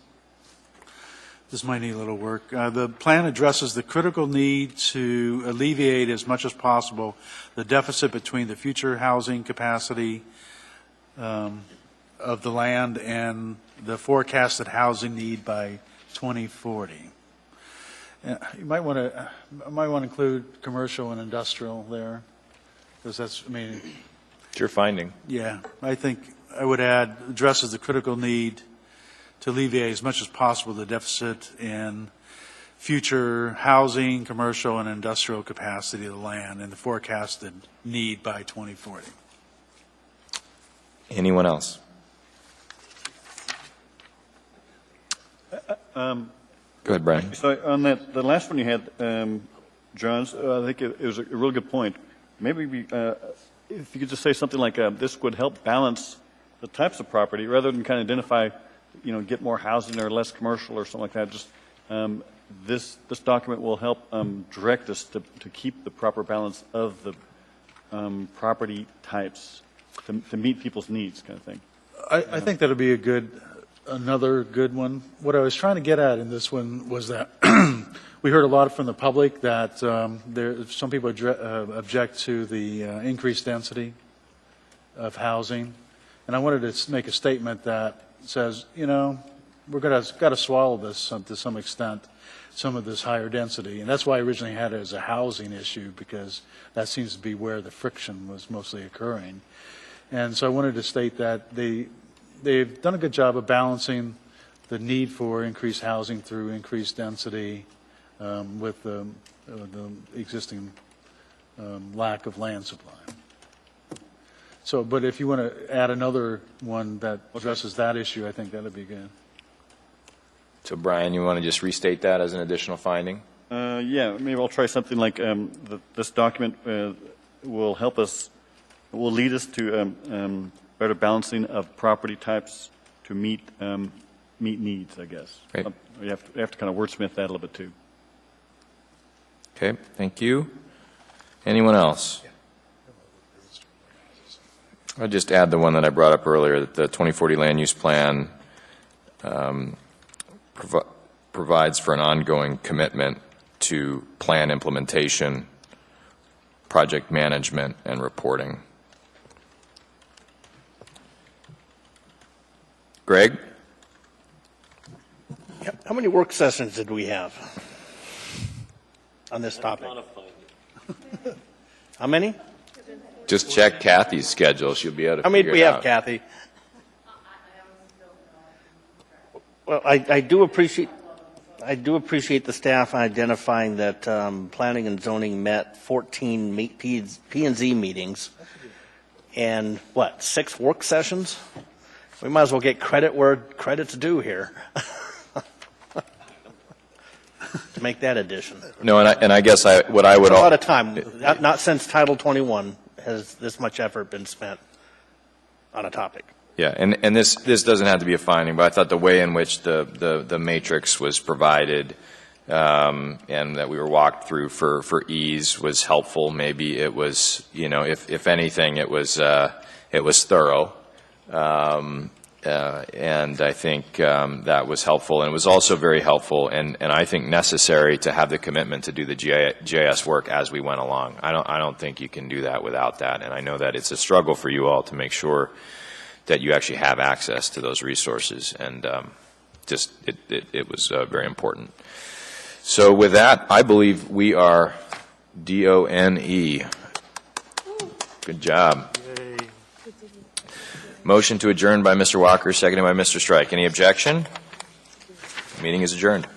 this might need a little work. The plan addresses the critical need to alleviate as much as possible the deficit between the future housing capacity of the land and the forecasted housing need by 2040. You might want to include commercial and industrial there, because that's, I mean, It's your finding. yeah, I think I would add addresses the critical need to alleviate as much as possible the deficit in future housing, commercial, and industrial capacity of the land and the forecasted need by 2040. Anyone else? Go ahead, Brian. So on that, the last one you had, Johns, I think it was a really good point. Maybe if you could just say something like this would help balance the types of property rather than kind of identify, get more housing or less commercial or something like that. Just this document will help direct us to keep the proper balance of the property types to meet people's needs, kind of thing. I think that'll be another good one. What I was trying to get at in this one was that we heard a lot from the public that some people object to the increased density of housing, and I wanted to make a statement that says, we're got to swallow this to some extent, some of this higher density, and that's why I originally had it as a housing issue, because that seems to be where the friction was mostly occurring. And so I wanted to state that they've done a good job of balancing the need for increased housing through increased density with the existing lack of land supply. So, but if you want to add another one that addresses that issue, I think that would be good. So, Brian, you want to just restate that as an additional finding? Yeah, maybe I'll try something like this document will help us, will lead us to better balancing of property types to meet needs, I guess. Great. You have to kind of wordsmith that a little bit too. Okay, thank you. Anyone else? I'll just add the one that I brought up earlier, that the 2040 land use plan provides for an ongoing commitment to plan implementation, project management, and reporting. Greg? How many work sessions did we have on this topic? How many? Just check Kathy's schedule. She'll be able to How many do figure we it have, out. Kathy? Well, I do appreciate the staff identifying that planning and zoning met 14 P&Z meetings and 6 work sessions? We might as well get credit where credit's due here to make that addition. No, and I guess what I would... It's a lot of time. Not since Title 21 has this much effort been spent on a topic. Yeah, and this doesn't have to be a finding, but I thought the way in which the matrix was provided and that we were walked through for ease was helpful. Maybe it was, if anything, it was thorough. And I think that was helpful, and it was also very helpful and I think necessary to have the commitment to do the GIS work as we went along. I don't think you can do that without that, and I know that it's a struggle for you all to make sure that you actually have access to those resources, and it was very important. So with that, I believe we are DONE. Good job. Motion to adjourn by Mr. Walker, seconded by Mr. Strike. Any objection? Meeting is adjourned.